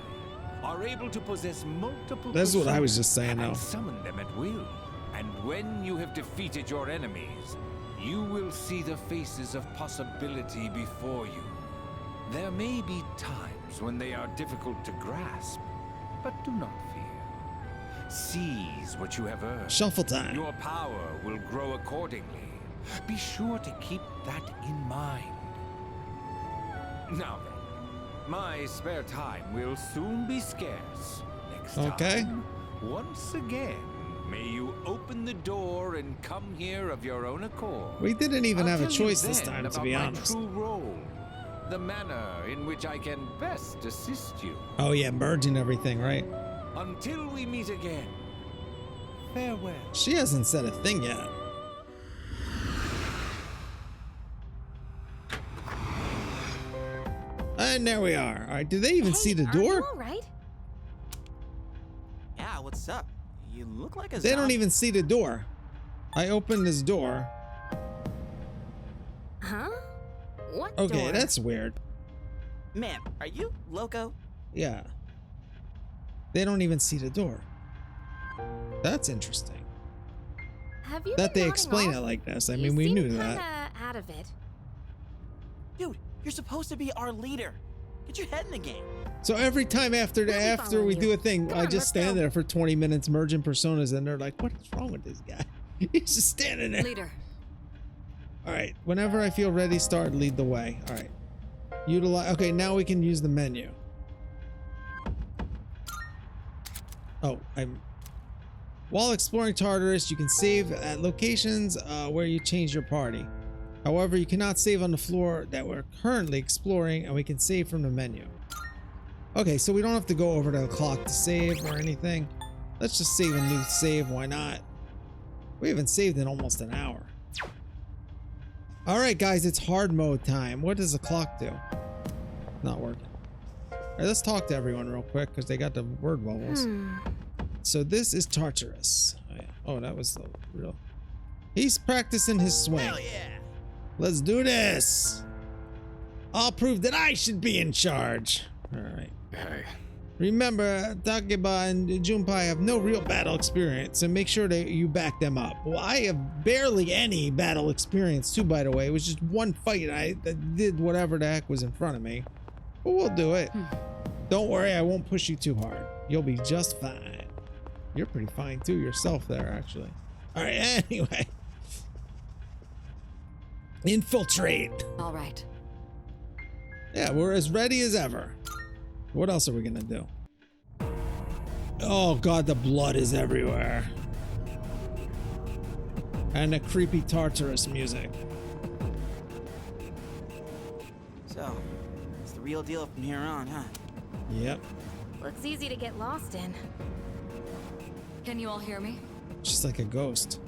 are able to possess multiple That's what I was personas just saying, and though. summon them at will. And when you have defeated your enemies, you will see the faces of possibility before you. There may be times when they are difficult to grasp, but do not fear. Seize what you have earned. Shuffle time. Your power will grow accordingly. Be sure to keep that in mind. Now then, my spare time will soon be scarce. Next Okay. time, once again, may you open the door and come here of your own accord. We didn't even I'll have a tell you choice this then time, to about be my honest. true role, the manner in which I can best assist you. Oh yeah, merging everything, right? Until we meet again, farewell. She hasn't said a thing yet. And there we are. All right, do they even see the Are you door? all right? Yeah, what's up? You look like a They don't zombie. even see the door. I opened this door. Huh? What Okay, door? that's weird. Man, are you loco? Yeah. They don't even see the door. That's interesting. Have you That been they nodding explain off? it like this. I You mean, we seem knew kinda that. out of it. Dude, you're supposed to be our leader. Get your head in the game. So every time after we do a thing, I just stand there for 20 minutes merging personas, and they're like, "What is wrong with this guy?" He's just standing there. Leader. All right. Whenever I feel ready, start. Lead the way. All right. Utilize. Okay. Now we can use the menu. Oh, While exploring Tartarus, you can save at locations where you change your party. However, you cannot save on the floor that we're currently exploring, and we can save from the menu. Okay, so we don't have to go over to the clock to save or anything. Let's just save a new save. Why not? We haven't saved in almost an hour. All right, guys, it's hard mode time. What does the clock do? Not working. All right, let's talk to everyone real quick because they got the word bubbles. So this is Tartarus. Oh, yeah. Oh, that was the real. He's practicing his swing. Hell yeah. Let's do this. I'll prove that I should be in charge. All right. Hey. Remember, Takeba and Junpei have no real battle experience, and make sure that you back them up. Well, I have barely any battle experience too, by the way. It was just one fight. I did whatever the heck was in front of me. But we'll do it. Don't worry, I won't push you too hard. You'll be just fine. You're pretty fine too yourself there, actually. All right, anyway. Infiltrate. All right. Yeah, we're as ready as ever. What else are we gonna do? Oh god, the blood is everywhere. And the creepy Tartarus music. So, it's the real deal from here on, huh? Yep. Looks easy to get lost in. Can you all hear me? Just like a ghost.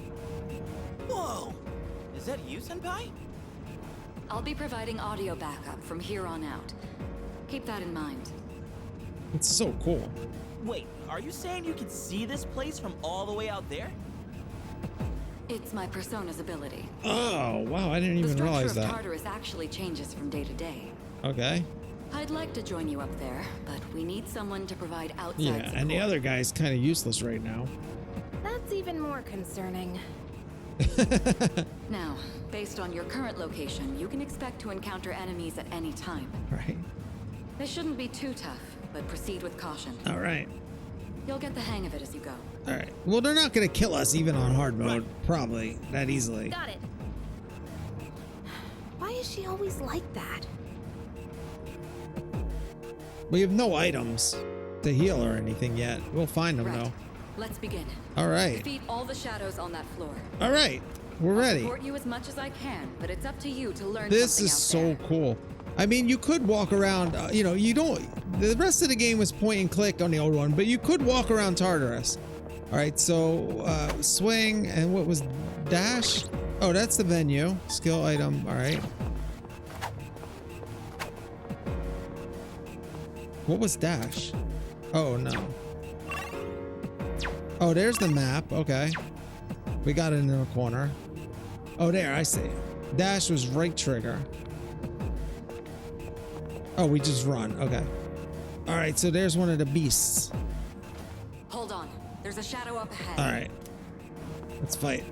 Whoa! Is that you, Senpai? I'll be providing audio backup from here on out. Keep that in mind. It's so cool. Wait, are you saying you can see this place from all the way out there? It's my persona's ability. Oh, wow, I didn't even realize The that. structure of Tartarus actually changes from day to day. Okay. I'd like to join you up there, but we need someone to provide outside Yeah, support. and the other guy's kind of useless right now. That's even more concerning. Now, based on your current location, you can expect to encounter enemies at any time. Right. They shouldn't be too tough, but proceed with caution. All right. You'll get the hang of it as you go. All right. Well, they're not going to kill us even on hard mode, probably, that easily. Got it. Why is she always like that? We have no items to heal or anything yet. We'll find them, though. Let's begin. All right. Defeat all the shadows on that floor. All right. We're ready. I'll support you as much as I can, but it's up to you to learn This something is out so there. cool. I mean, you could walk around, you know, you don't, the rest of the game was point and click on the old one, but you could walk around Tartarus. All right, so swing, and what was dash? Oh, that's the venue. Skill item, all right. What was dash? Oh, no. Oh, there's the map, okay. We got it in the corner. Oh, there, I see. Dash was right trigger. Oh, we just run. Okay. All right, so there's one of the beasts. Hold on. There's a shadow up ahead. All right. Let's fight.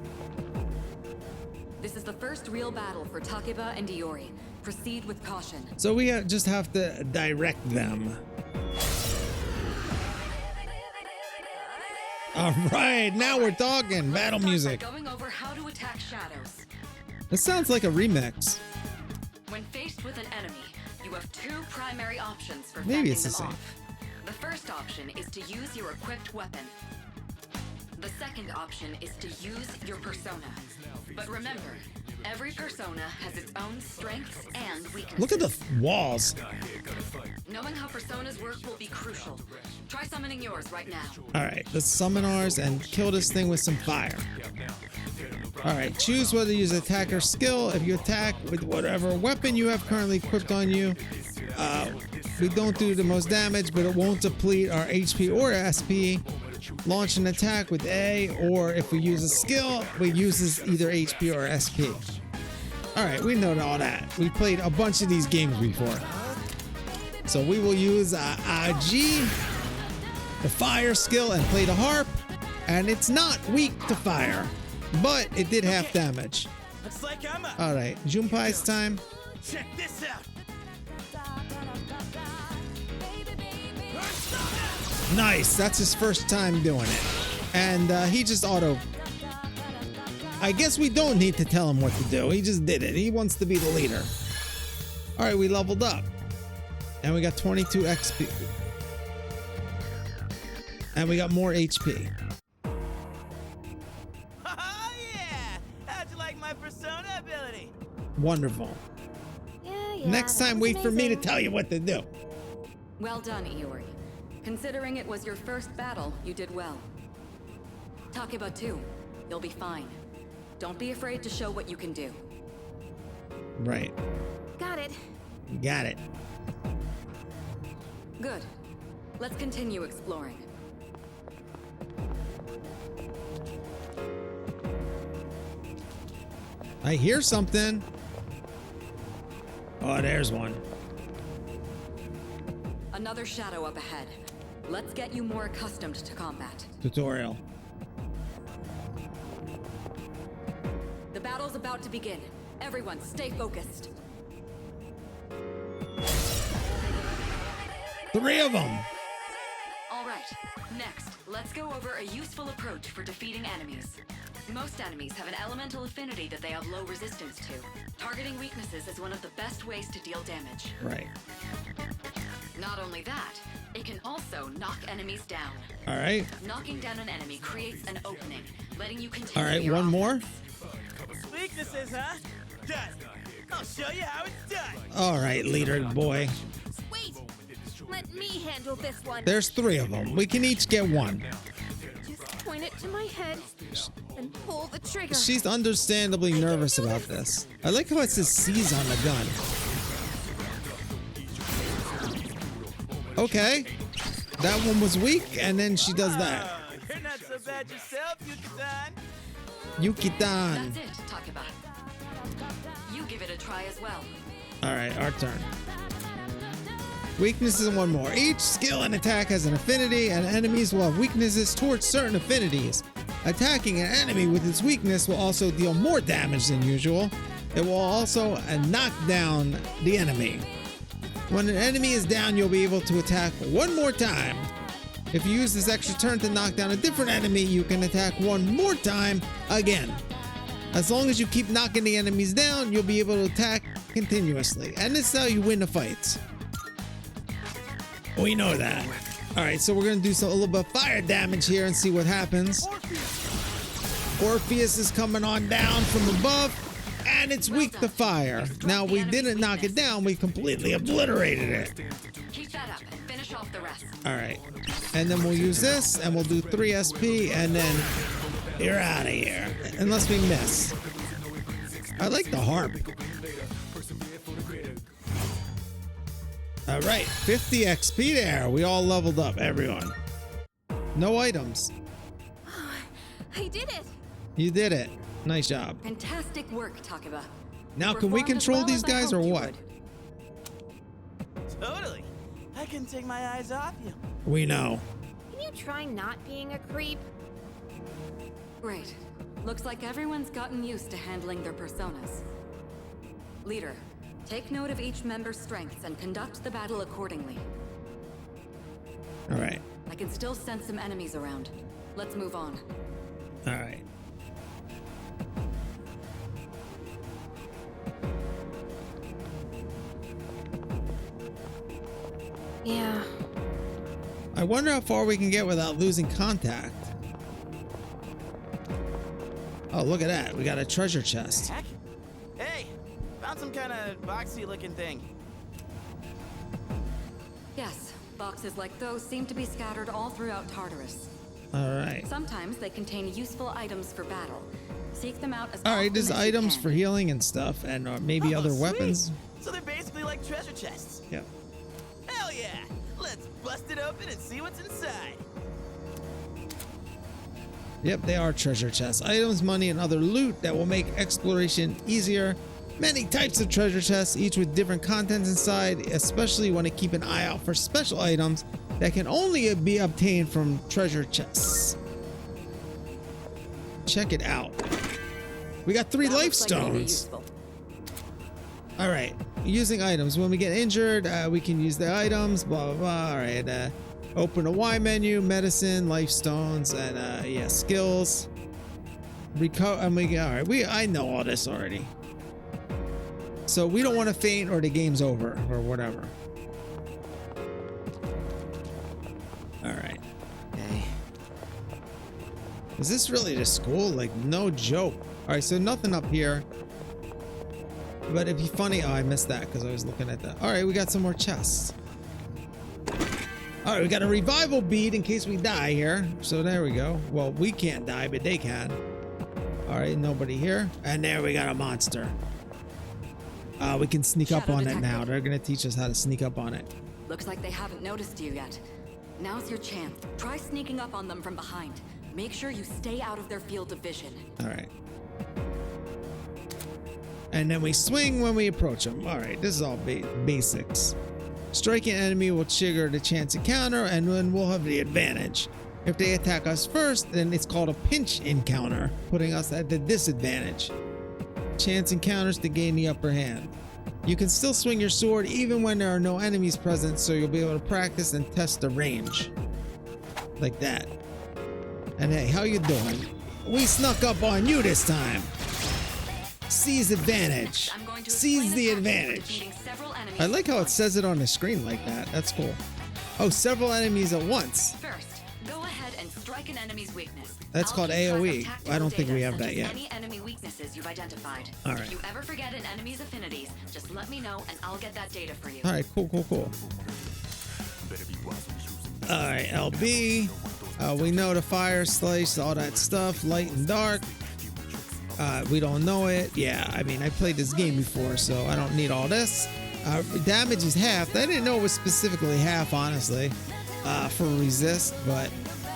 This is the first real battle for Takeba and Iori. Proceed with caution. So we just have to direct them. All right, now we're talking. Battle music. Going over how to attack shadows. This sounds like a remix. When faced with an enemy, you have two primary options for Maybe fending it's the them same. off. The first option is to use your equipped weapon. The second option is to use your persona. But remember, every persona has its own strengths and weaknesses. Look at the walls. Knowing how personas work will be crucial. Try summoning yours right now. All right, let's summon ours and kill this thing with some fire. All right, choose whether to use attack or skill. If you attack with whatever weapon you have currently equipped on you, we don't do the most damage, but it won't deplete our HP or SP. Launch an attack with A, or if we use a skill, we uses either HP or SP. All right, we know all that. We played a bunch of these games before. So we will use G, the fire skill, and play the harp. And it's not weak to fire, but it did half damage. Looks like I'm up. All right, Junpei's time. Check this out. Nice. That's his first time doing it. And he just auto... I guess we don't need to tell him what to do. He just did it. He wants to be the leader. All right, we leveled up. And we got 22 XP. And we got more HP. Oh yeah! How'd you like my persona ability? Wonderful. Yeah, Next that time, was wait for me to amazing. tell you what to do. Well done, Iori. Considering it was your first battle, you did well. Takeba too. You'll be fine. Don't be afraid to show what you can do. Right. Got it. Got it. Good. Let's continue exploring. I hear something. Oh, there's one. Another shadow up ahead. Let's get you more accustomed to combat. Tutorial. The battle's about to begin. Everyone, stay focused. 3 of them. All right. Next, let's go over a useful approach for defeating enemies. Most enemies have an elemental affinity that they have low resistance to. Targeting weaknesses is one of the best ways to deal damage. Right. Not only that, it can also knock enemies down. All right. Knocking down an enemy creates an opening, letting you continue. All right, your one more. Weaknesses, huh? Done. I'll show you how it's done. All right, leader boy. Wait! Let me handle this one. There's 3 of them. We can each get one. Just point it to my head and pull the trigger. She's understandably nervous about this. I like how it says C's on the gun. Okay. That one was weak, and then she does that. You're not so bad yourself, Yuki-san. Yuki-dan. That's it, Takeba. You give it a try as well. All right, our turn. Weaknesses and one more. Each skill and attack has an affinity, and enemies will have weaknesses towards certain affinities. Attacking an enemy with its weakness will also deal more damage than usual. It will also knock down the enemy. When an enemy is down, you'll be able to attack one more time. If you use this extra turn to knock down a different enemy, you can attack one more time again. As long as you keep knocking the enemies down, you'll be able to attack continuously. And this is how you win the fights. We know that. All right, so we're gonna do a little bit of fire damage here and see what happens. Orpheus is coming on down from above, and it's weak to fire. Now, we didn't knock it down, we completely obliterated it. Keep that up and finish off the rest. All right, and then we'll use this, and we'll do 3 SP, and then you're out of here, unless we miss. I like the harp. All right, 50 XP there. We all leveled up, everyone. No items. I did it. You did it. Nice job. Fantastic work, Takeba. Now, can we control these guys or what? Totally. I can take my eyes off you. We know. Can you try not being a creep? Great. Looks like everyone's gotten used to handling their personas. Leader, take note of each member's strengths and conduct the battle accordingly. All right. I can still sense some enemies around. Let's move on. All right. Yeah. I wonder how far we can get without losing contact. Oh, look at that. We got a treasure chest. Heck? Hey, found some kind of boxy looking thing. Yes, boxes like those seem to be scattered all throughout Tartarus. All right. Sometimes they contain useful items for battle. Seek them out as All right, often there's as you items can. for healing and stuff, and maybe other sweet. weapons. So they're basically like treasure chests. Yep. Hell yeah! Let's bust it open and see what's inside. Yep, they are treasure chests. Items, money, and other loot that will make exploration easier. Many types of treasure chests, each with different contents inside, especially want to keep an eye out for special items that can only be obtained from treasure chests. Check it out. We got 3 life stones. All right, using items. When we get injured, we can use the items, blah, blah, blah. All right, Open a Y menu, medicine, life stones, and yeah, skills. And we all right. I know all this already. So we don't want to faint or the game's over or whatever. All right. Okay. Is this really the school? Like, no joke. All right, so nothing up here. But it'd be funny. Oh, I missed that because I was looking at that. All right, we got some more chests. All right, we got a revival bead in case we die here. So there we go. Well, we can't die, but they can. All right, nobody here. And there we got a monster. We can sneak up on it now. They're going to teach us how to sneak up on it. Looks like they haven't noticed you yet. Now's your chance. Try sneaking up on them from behind. Make sure you stay out of their field of vision. All right. And then we swing when we approach them. All right, this is all basics. Striking enemy will trigger the chance encounter, and then we'll have the advantage. If they attack us first, then it's called a pinch encounter, putting us at the disadvantage. Chance encounters to gain the upper hand. You can still swing your sword even when there are no enemies present, so you'll be able to practice and test the range. Like that. And hey, how you doing? We snuck up on you this time. Seize advantage. Seize the advantage. I like how it says it on the screen like that. That's cool. Oh, several enemies at once. First, go ahead and strike an enemy's weakness. That's called AoE. I don't think we have that yet. Any enemy weaknesses you've identified. All right. If you ever forget an enemy's affinities, just let me know and I'll get that data for you. All right, cool. All right, LB. We know the fire, slice, all that stuff, light and dark. We don't know it. Yeah, I mean, I played this game before, so I don't need all this. Damage is half. I didn't know it was specifically half, honestly, for resist, but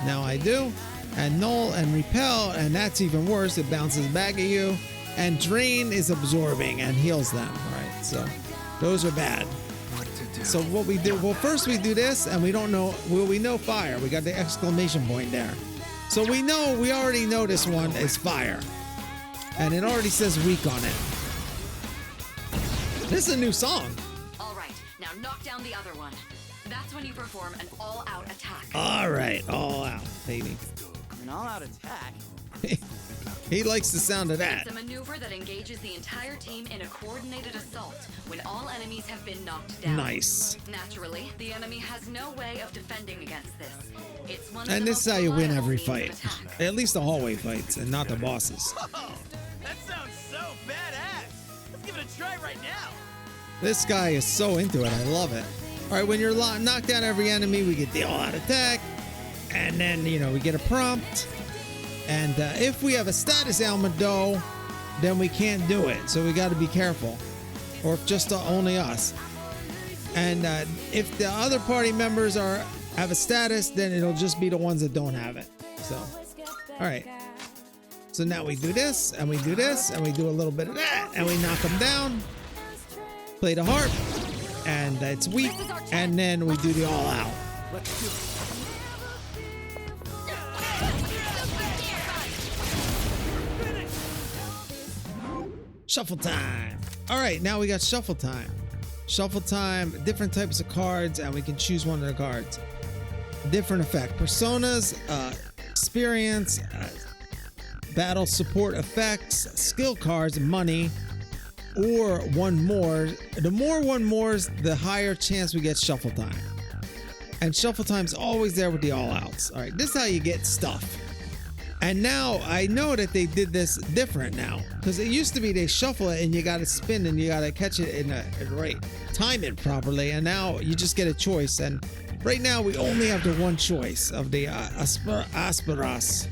now I do. And null and repel, and that's even worse. It bounces back at you. And drain is absorbing and heals them. All right, so those are bad. So what we do, well, first we do this, and we don't know, well, we know fire. We got the exclamation point there. So we already know this one is fire. And it already says weak on it. This is a new song. All right, now knock down the other one. That's when you perform an all-out attack. All right, all out, baby. An all-out attack? He likes the sound of that. It's a maneuver that engages the entire team in a coordinated assault when all enemies have been knocked down. Nice. Naturally, the enemy has no way of defending against this. It's one And this is how you win every fight. At least the hallway fights and not the bosses. Oh, that sounds so badass. Let's give it a try right now. This guy is so into it. I love it. All right, when you're knocked down every enemy, we get the all-out attack. And then, we get a prompt. And if we have a status ailment, though, then we can't do it. So we got to be careful. Or if just only us. And if the other party members have a status, then it'll just be the ones that don't have it. So, all right. So now we do this, and we do this, and we do a little bit of that, and we knock them down. Play the harp, and it's weak, and then we do the all out. Let's do it. Shuffle time. All right, now we got shuffle time. Shuffle time, different types of cards, and we can choose one of the cards. Different effect. Personas, experience, battle support effects, skill cards, money, or one more. The more one mores, the higher chance we get shuffle time. And shuffle time's always there with the all outs. All right, this is how you get stuff. And now I know that they did this different now, because it used to be they shuffle it and you got to spin and you got to catch it in the right, time it properly. And now you just get a choice. And right now we only have the one choice of the Asperas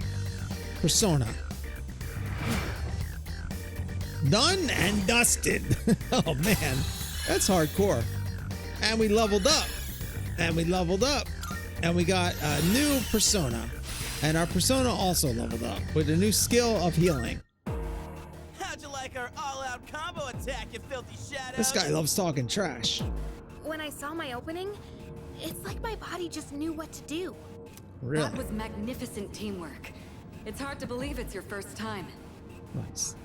persona. Done and dusted. Oh man, that's hardcore. And we leveled up. And we leveled up. And we got a new persona. And our persona also leveled up with a new skill of healing. How'd you like our all-out combo attack, you filthy shadow? This guy loves talking trash. When I saw my opening, it's like my body just knew what to do. Really? That was magnificent teamwork. It's hard to believe it's your first time. Nice.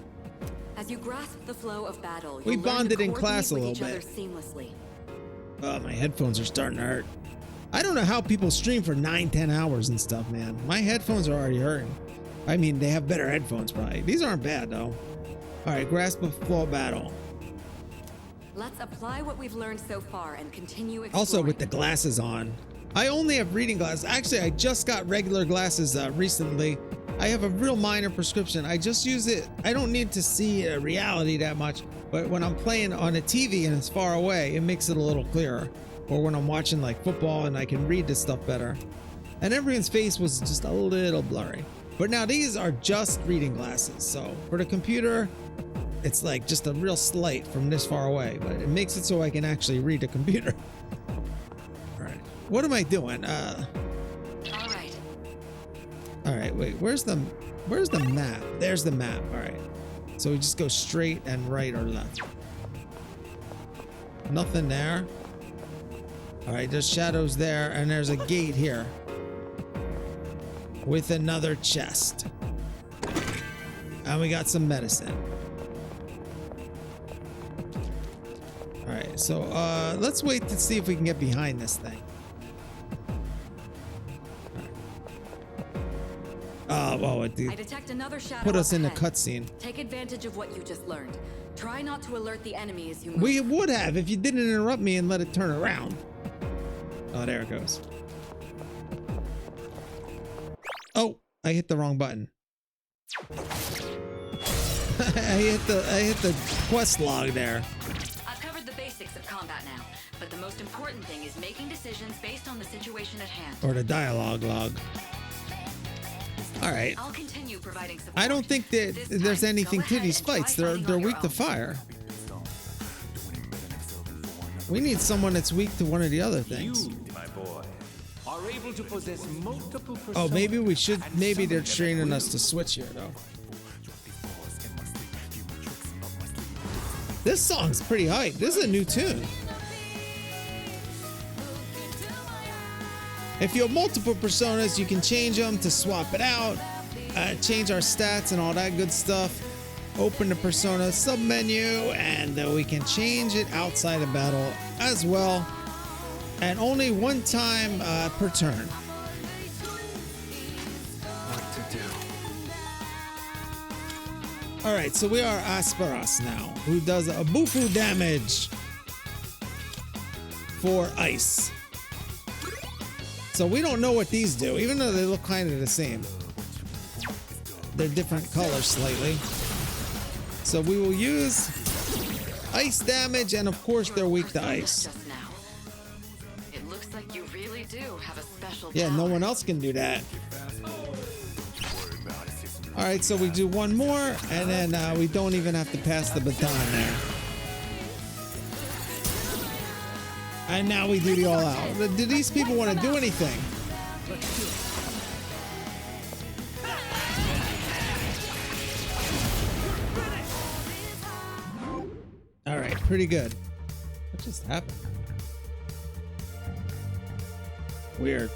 As you grasp the flow of battle, We you'll learn bonded to in class a coordinate little with each bit. other seamlessly. Oh, my headphones are starting to hurt. I don't know how people stream for 9-10 hours and stuff, man. My headphones are already hurting. I mean, they have better headphones probably. These aren't bad though. All right, grasp of floor battle. Let's apply what we've learned so far and continue exploring. Also with the glasses on. I only have reading glasses. Actually, I just got regular glasses recently. I have a real minor prescription. I just use it. I don't need to see reality that much, but when I'm playing on a TV and it's far away, it makes it a little clearer. Or when I'm watching like football and I can read this stuff better. And everyone's face was just a little blurry. But now these are just reading glasses. So for the computer, it's like just a real slight from this far away, but it makes it so I can actually read the computer. All right. What am I doing? All right, wait, where's the map? There's the map. All right. So we just go straight and right or left. Nothing there. All right, there's shadows there and there's a gate here with another chest. And we got some medicine. All right, so let's wait to see if we can get behind this thing. Oh, I detect another shadow. Put us in the ahead. cutscene. Take advantage of what you just learned. Try not to alert the enemy as you move. We would have if you didn't interrupt me and let it turn around. Oh, there it goes. Oh, I hit the wrong button. I hit the quest log there. I've covered the basics of combat now, but the most important thing is making decisions based on the situation at hand. Or the dialogue log. All right. I'll continue providing support. I don't think that there's anything to these fights. They're weak to fire. We need someone that's weak to one of the other things. You, my boy, are able to possess multiple personas. Oh, maybe we should. Maybe they're training us to switch here, though. This song's pretty hype. This is a new tune. If you have multiple personas, you can change them to swap it out, change our stats and all that good stuff. Open the persona sub-menu, and we can change it outside of battle as well. And only one time per turn. What to do? All right, so we are Asperas now, who does a bufu damage for ice. So we don't know what these do, even though they look kind of the same. They're different colors slightly. So we will use ice damage, and of course they're weak to ice. It looks like you really do have a special Yeah, no one else can do that. All right, so we do one more, and then we don't even have to pass the baton there. And now we do the all out. Do these people want to do anything? All right, pretty good. What just happened? Weird.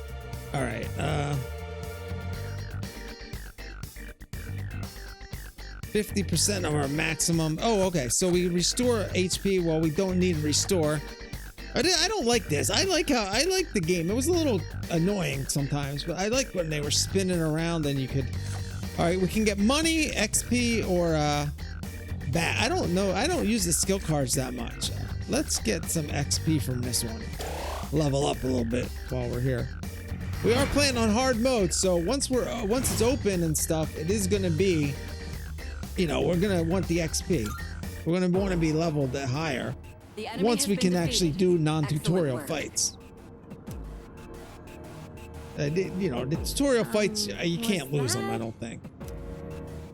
All right. 50% of our maximum. Oh, okay. So we restore HP. Well, we don't need restore. I don't like this. I like the game. It was a little annoying sometimes, but I like when they were spinning around and you could. All right, we can get money, XP, or bat. I don't know. I don't use the skill cards that much. Let's get some XP from this one. Level up a little bit while we're here. We are playing on hard mode, so once it's open and stuff, it is gonna be. You know, we're gonna want the XP. We're gonna want to be leveled higher. Once we can actually do non-tutorial fights. You know, the tutorial fights, you can't lose them, I don't think.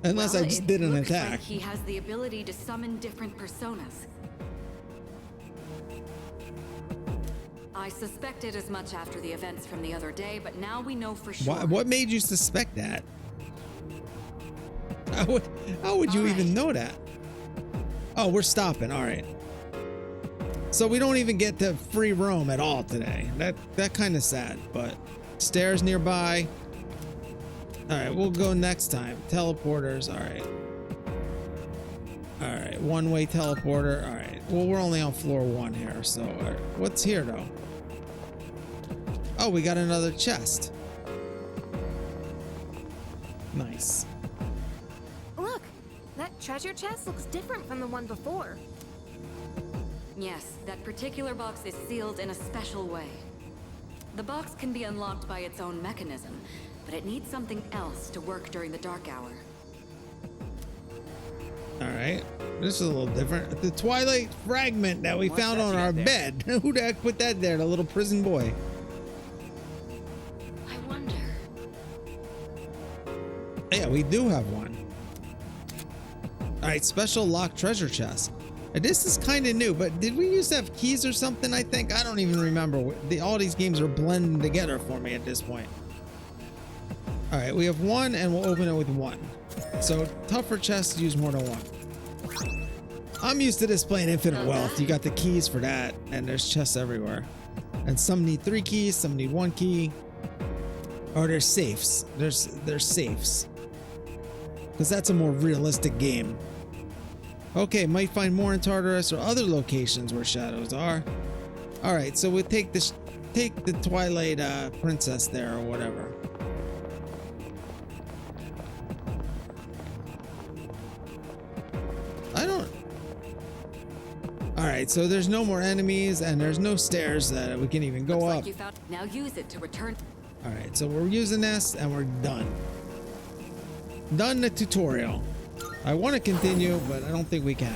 Unless I just did an attack. Like he has the ability to summon different personas. I suspected as much after the events from the other day, but now we know for sure. What made you suspect that? How would you even know that? Oh, we're stopping. All right. So we don't even get to free roam at all today. That kind of sad, but stairs nearby. All right, we'll go next time. Teleporters. All right. All right, one-way teleporter. All right. Well, we're only on floor 1 here, so all right. What's here though? Oh, we got another chest. Nice. Look, that treasure chest looks different from the one before. Yes, that particular box is sealed in a special way. The box can be unlocked by its own mechanism, but it needs something else to work during the dark hour. All right, this is a little different. The Twilight fragment that we found on our bed. Who the heck put that there? The little prison boy. I wonder. Yeah, we do have one. All right, special locked treasure chest. This is kind of new, but did we used to have keys or something? I think I don't even remember. All these games are blending together for me at this point. All right, we have one, and we'll open it with one. So tougher chests use more than one. I'm used to this playing Infinite Wealth. You got the keys for that, and there's chests everywhere. And some need 3 keys, some need 1 key. Or there's safes. There's safes. Because that's a more realistic game. Okay, might find more in Tartarus or other locations where shadows are. All right, so we'll take the Twilight princess there or whatever. All right, so there's no more enemies and there's no stairs that we can even go up. Now use it to return. All right, so we're using this and we're done. Done the tutorial. I want to continue, but I don't think we can.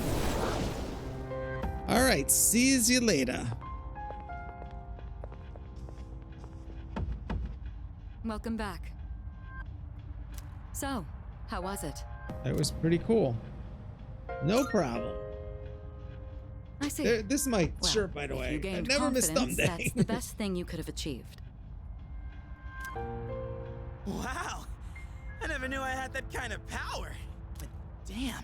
All right, see you later. Welcome back. So, how was it? It was pretty cool. No problem. I see. This is my shirt, by the way. I've never missed thumb day. That's the best thing you could have achieved. Wow! I never knew I had that kind of power. But damn,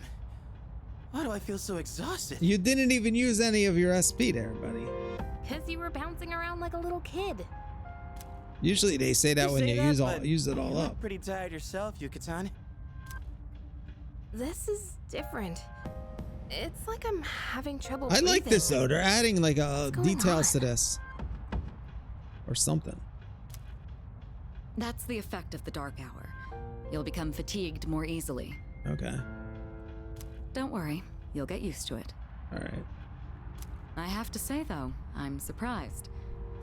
why do I feel so exhausted? You didn't even use any of your SP there, buddy. Because you were bouncing around like a little kid. Usually they say that when you use it all you up. look pretty tired yourself, Yuka-tan. This is different. It's like I'm having trouble I like breathing. this though. They're adding like details on? to this. Or something. That's the effect of the dark hour. You'll become fatigued more easily. Okay. Don't worry, you'll get used to it. All right. I have to say though, I'm surprised.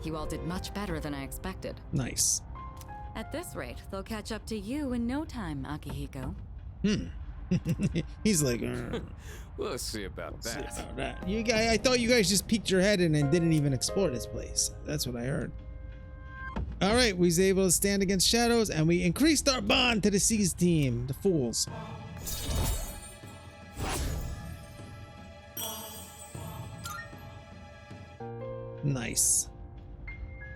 You all did much better than I expected. Nice. At this rate, they'll catch up to you in no time, Akihiko. He's like, we'll see about that. You guys, I thought you guys just peeked your head in and didn't even explore this place. That's what I heard. All right, we was able to stand against shadows, and we increased our bond to the Seas team, the Fools. Nice.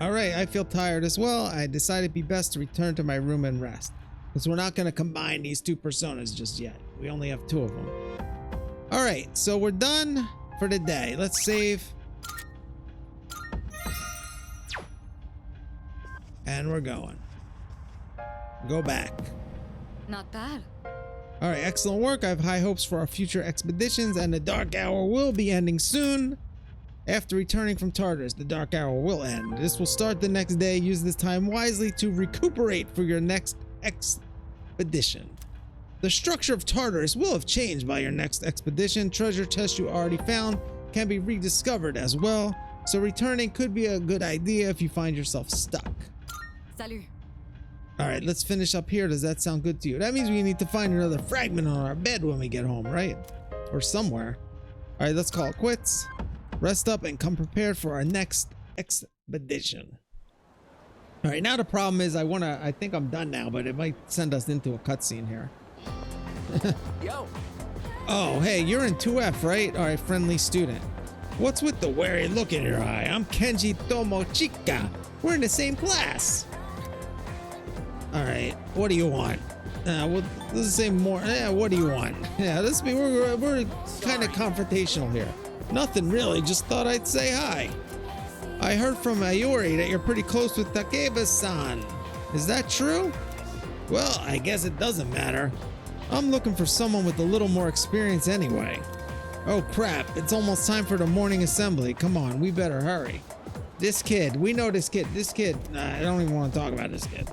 All right, I feel tired as well. I decided it'd be best to return to my room and rest, because we're not going to combine these 2 personas just yet. We only have 2 of them. All right, so we're done for the day. Let's save. And we're going. Go back. Not bad. All right, excellent work. I have high hopes for our future expeditions, and the Dark Hour will be ending soon. After returning from Tartarus, the Dark Hour will end. This will start the next day. Use this time wisely to recuperate for your next expedition. The structure of Tartarus will have changed by your next expedition. Treasure chests you already found can be rediscovered as well, so returning could be a good idea if you find yourself stuck. Salut. All right, let's finish up here. Does that sound good to you? That means we need to find another fragment on our bed when we get home, right? Or somewhere. All right, let's call it quits. Rest up and come prepared for our next expedition. All right, now the problem is I think I'm done now, but it might send us into a cutscene here. Yo. Oh, hey, you're in 2F, right? All right, friendly student. What's with the wary look in your eye? I'm Kenji Tomochika. We're in the same class. All right, what do you want? Well, let's say more. What do you want? Yeah, we're kind of confrontational here. Nothing really, just thought I'd say hi. I heard from Ayori that you're pretty close with Takeba-san. Is that true? Well, I guess it doesn't matter. I'm looking for someone with a little more experience anyway. Oh crap, it's almost time for the morning assembly. Come on, we better hurry. This kid, we know this kid. This kid, I don't even want to talk about this kid.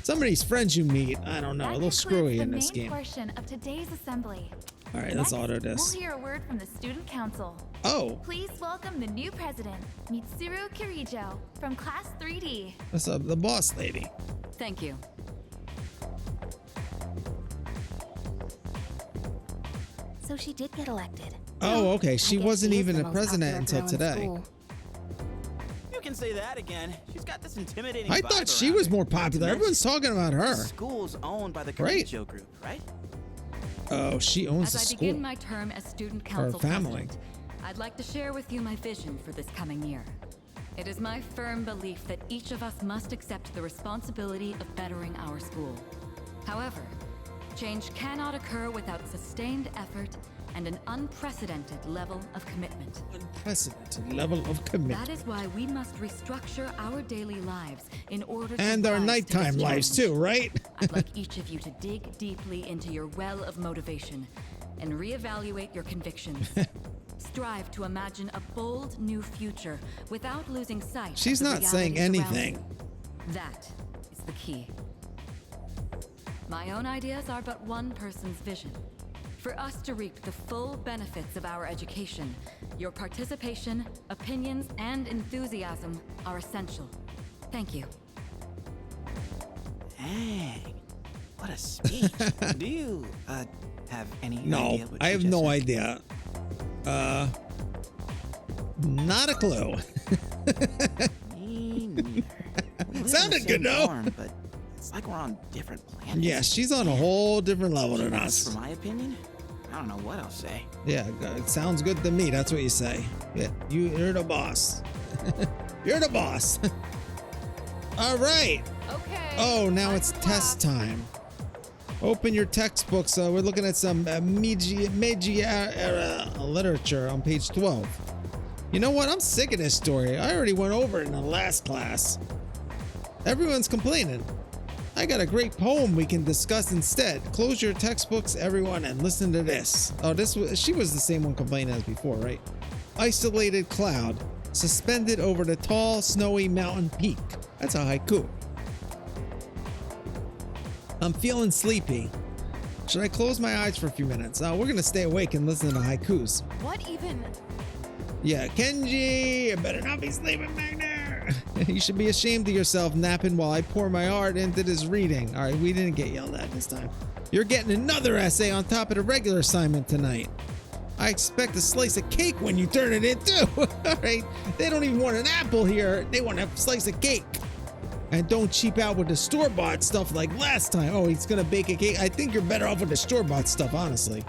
Some of these friends you meet, I don't know, a little screwy in this game. Portion of today's assembly. All right, let's auto this. We'll hear a word from the student council. Oh. Please welcome the new president, Mitsuru Kirijo, from class 3D. What's up, the boss lady? Thank you. So she did get elected. Oh, okay. She wasn't she is even the a most president popular until girl in today. school. You can say that again. She's got this intimidating I vibe thought she around was her. more Not to popular. mention, Everyone's talking about her. the school's owned by the Right. Kirijo group, right? Oh, she owns the As I school. begin my term as student council family. president, I'd like to share with you my vision for this coming year. It is my firm belief that each of us must accept the responsibility of bettering our school. However, change cannot occur without sustained effort and an unprecedented level of commitment. Unprecedented level of commitment. That is why we must restructure our daily lives in order to And our rise to nighttime this lives challenge. too, right? I'd like each of you to dig deeply into your well of motivation and reevaluate your convictions. Strive to imagine a bold new future without losing sight of She's the not saying realities around anything. you. That is the key. My own ideas are but one person's vision. For us to reap the full benefits of our education, your participation, opinions, and enthusiasm are essential. Thank you. Dang. What a speech. Do you, have any No, idea what I she have just no said? idea. Not a clue. Me neither. We live in the Sounded good same though. dorm, but it's like we're on different planets. Yeah, she's on a whole different level than As us. for my opinion, I don't know what I'll say. Yeah, it sounds good to me. That's what you say. Yeah, you're the boss. You're the boss. All right. Okay. Oh, now it's test time. Open your textbooks. We're looking at some Meiji era literature on page 12. You know what? I'm sick of this story. I already went over it in the last class. Everyone's complaining. I got a great poem we can discuss instead. Close your textbooks, everyone, and listen to this. Oh, she was the same one complaining as before, right? Isolated cloud, suspended over the tall, snowy mountain peak. That's a haiku. I'm feeling sleepy. Should I close my eyes for a few minutes? We're gonna stay awake and listen to haikus. What even? Yeah, Kenji, you better not be sleeping back there. You should be ashamed of yourself napping while I pour my heart into this reading. All right, we didn't get yelled at this time. You're getting another essay on top of the regular assignment tonight. I expect a slice of cake when you turn it in too. All right, they don't even want an apple here. They want a slice of cake. And don't cheap out with the store-bought stuff like last time. Oh, he's gonna bake a cake. I think you're better off with the store-bought stuff, honestly.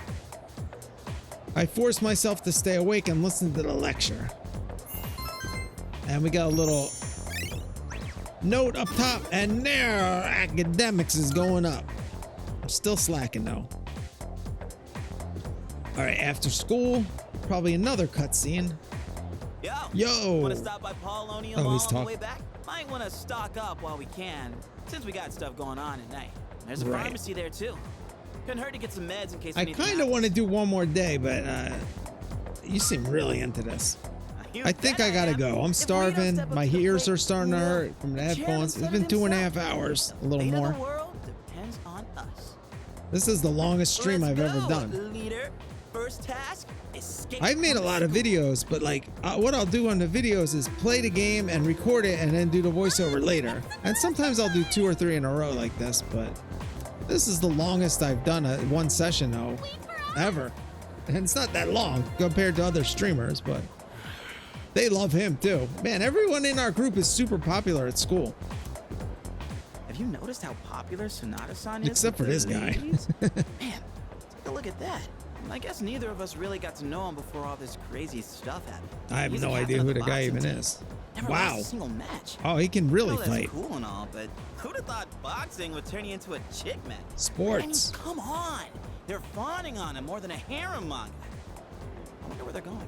I forced myself to stay awake and listen to the lecture. And we got a little note up top, and there, our academics is going up. I'm still slacking though. All right, after school, probably another cutscene. Yo. Want to stop by Paulonium Oh, Mall he's on the talk- way back? Might want to stock up while we can, since we got stuff going on at night. There's a Right. pharmacy there too. Couldn't hurt to get some meds in case I anything kind of want to do one more day, but you seem really into this. I think I gotta go. I'm starving. My ears are starting to hurt from the headphones. It's been 2.5 hours, a little more. depends on us. This is the longest stream I've ever done. Leader, first task, escape. I've made a lot of videos, but like what I'll do on the videos is play the game and record it and then do the voiceover later. And sometimes I'll do 2 or 3 in a row like this, but this is the longest I've done one session though, ever. And it's not that long compared to other streamers, but they love him too. Man, everyone in our group is super popular at school. Have you noticed how popular Sonata-san is? Except for with this the guy. ladies? Man, take a look at that. I guess neither of us really got to know him before all this crazy stuff happened. I have He's no the idea captain who of the guy boxing even team. is. Never Wow. lost a single match. Oh, he can really I know that's fight. cool and all, but who'd have thought boxing would turn you into a chick match? Sports. I mean, come on. They're fawning on him more than a harem manga. I wonder where they're going.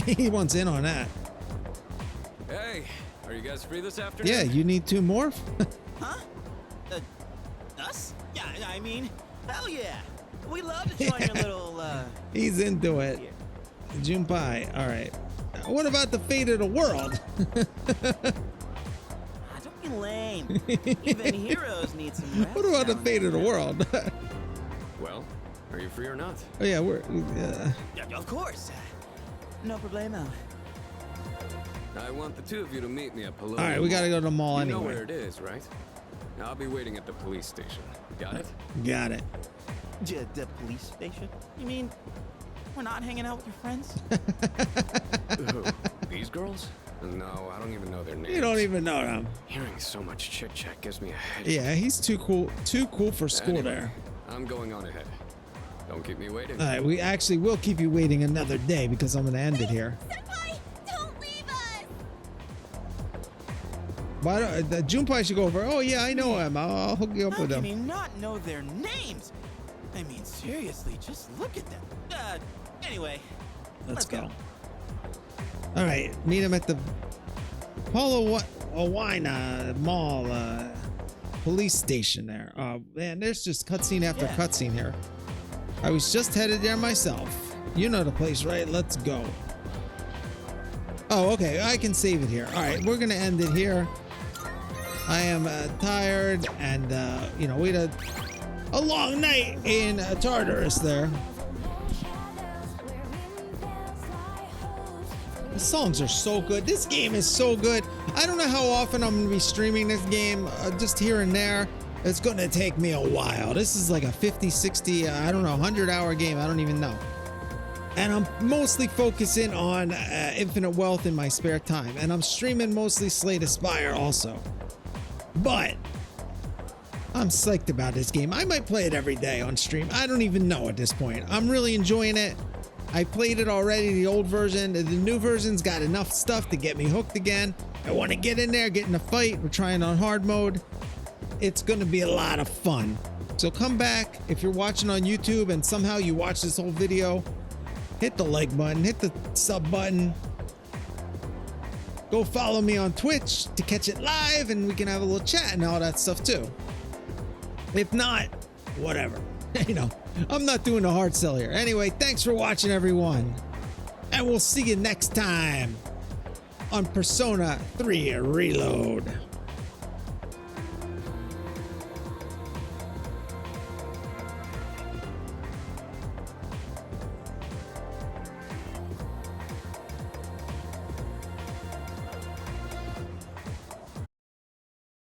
He wants in on that. Hey, are you guys free this afternoon? Yeah, you need 2 more? Huh? Us? Yeah, I mean, hell yeah. We love to join your little, He's into it. Junpei. All right. What about the fate of the world? Don't be lame. Even heroes need some rest. What about the fate of the world? Well, are you free or not? Oh yeah, we're. Yeah, of course. No problemo. I want the two of you to meet me at Polo. All right, we gotta go to the mall you anyway. know where it is, right? I'll be waiting at the police station. Got it? Got it. The police station? You mean we're not hanging out with your friends? Who? These girls? No, I don't even know their names. You don't even know them. Hearing so much chit chat gives me a headache. Yeah, he's too cool for school Anyway, there. I'm going on ahead. Don't keep me waiting. All right, we actually will keep you waiting another day because I'm gonna end it here. Senpai, don't leave us! Why don't Junpei should go over? Oh yeah, I know him. I'll hook you up How with can him. he not know their names? I mean, seriously, just look at them. Anyway, Let's go. All right, meet him at the Hawaii Mall police station there. Man, there's just cutscene after cutscene here. I was just headed there myself. You know the place, right? Let's go. Oh, okay. I can save it here. All right, we're gonna end it here. I am tired, and you know, we had a long night in Tartarus there. The songs are so good. This game is so good. I don't know how often I'm going to be streaming this game, just here and there. It's going to take me a while. This is like a 50, 60, I don't know, 100-hour game. I don't even know. And I'm mostly focusing on Infinite Wealth in my spare time. And I'm streaming mostly Slay the Spire also. But I'm psyched about this game. I might play it every day on stream. I don't even know at this point. I'm really enjoying it. I played it already, the old version. The new version's got enough stuff to get me hooked again. I want to get in there, get in a fight. We're trying on hard mode. It's going to be a lot of fun. So come back. If you're watching on YouTube and somehow you watch this whole video, hit the like button, hit the sub button. Go follow me on Twitch to catch it live, and we can have a little chat and all that stuff too. If not, whatever. You know, I'm not doing a hard sell here. Anyway, thanks for watching, everyone. And we'll see you next time on Persona 3 Reload.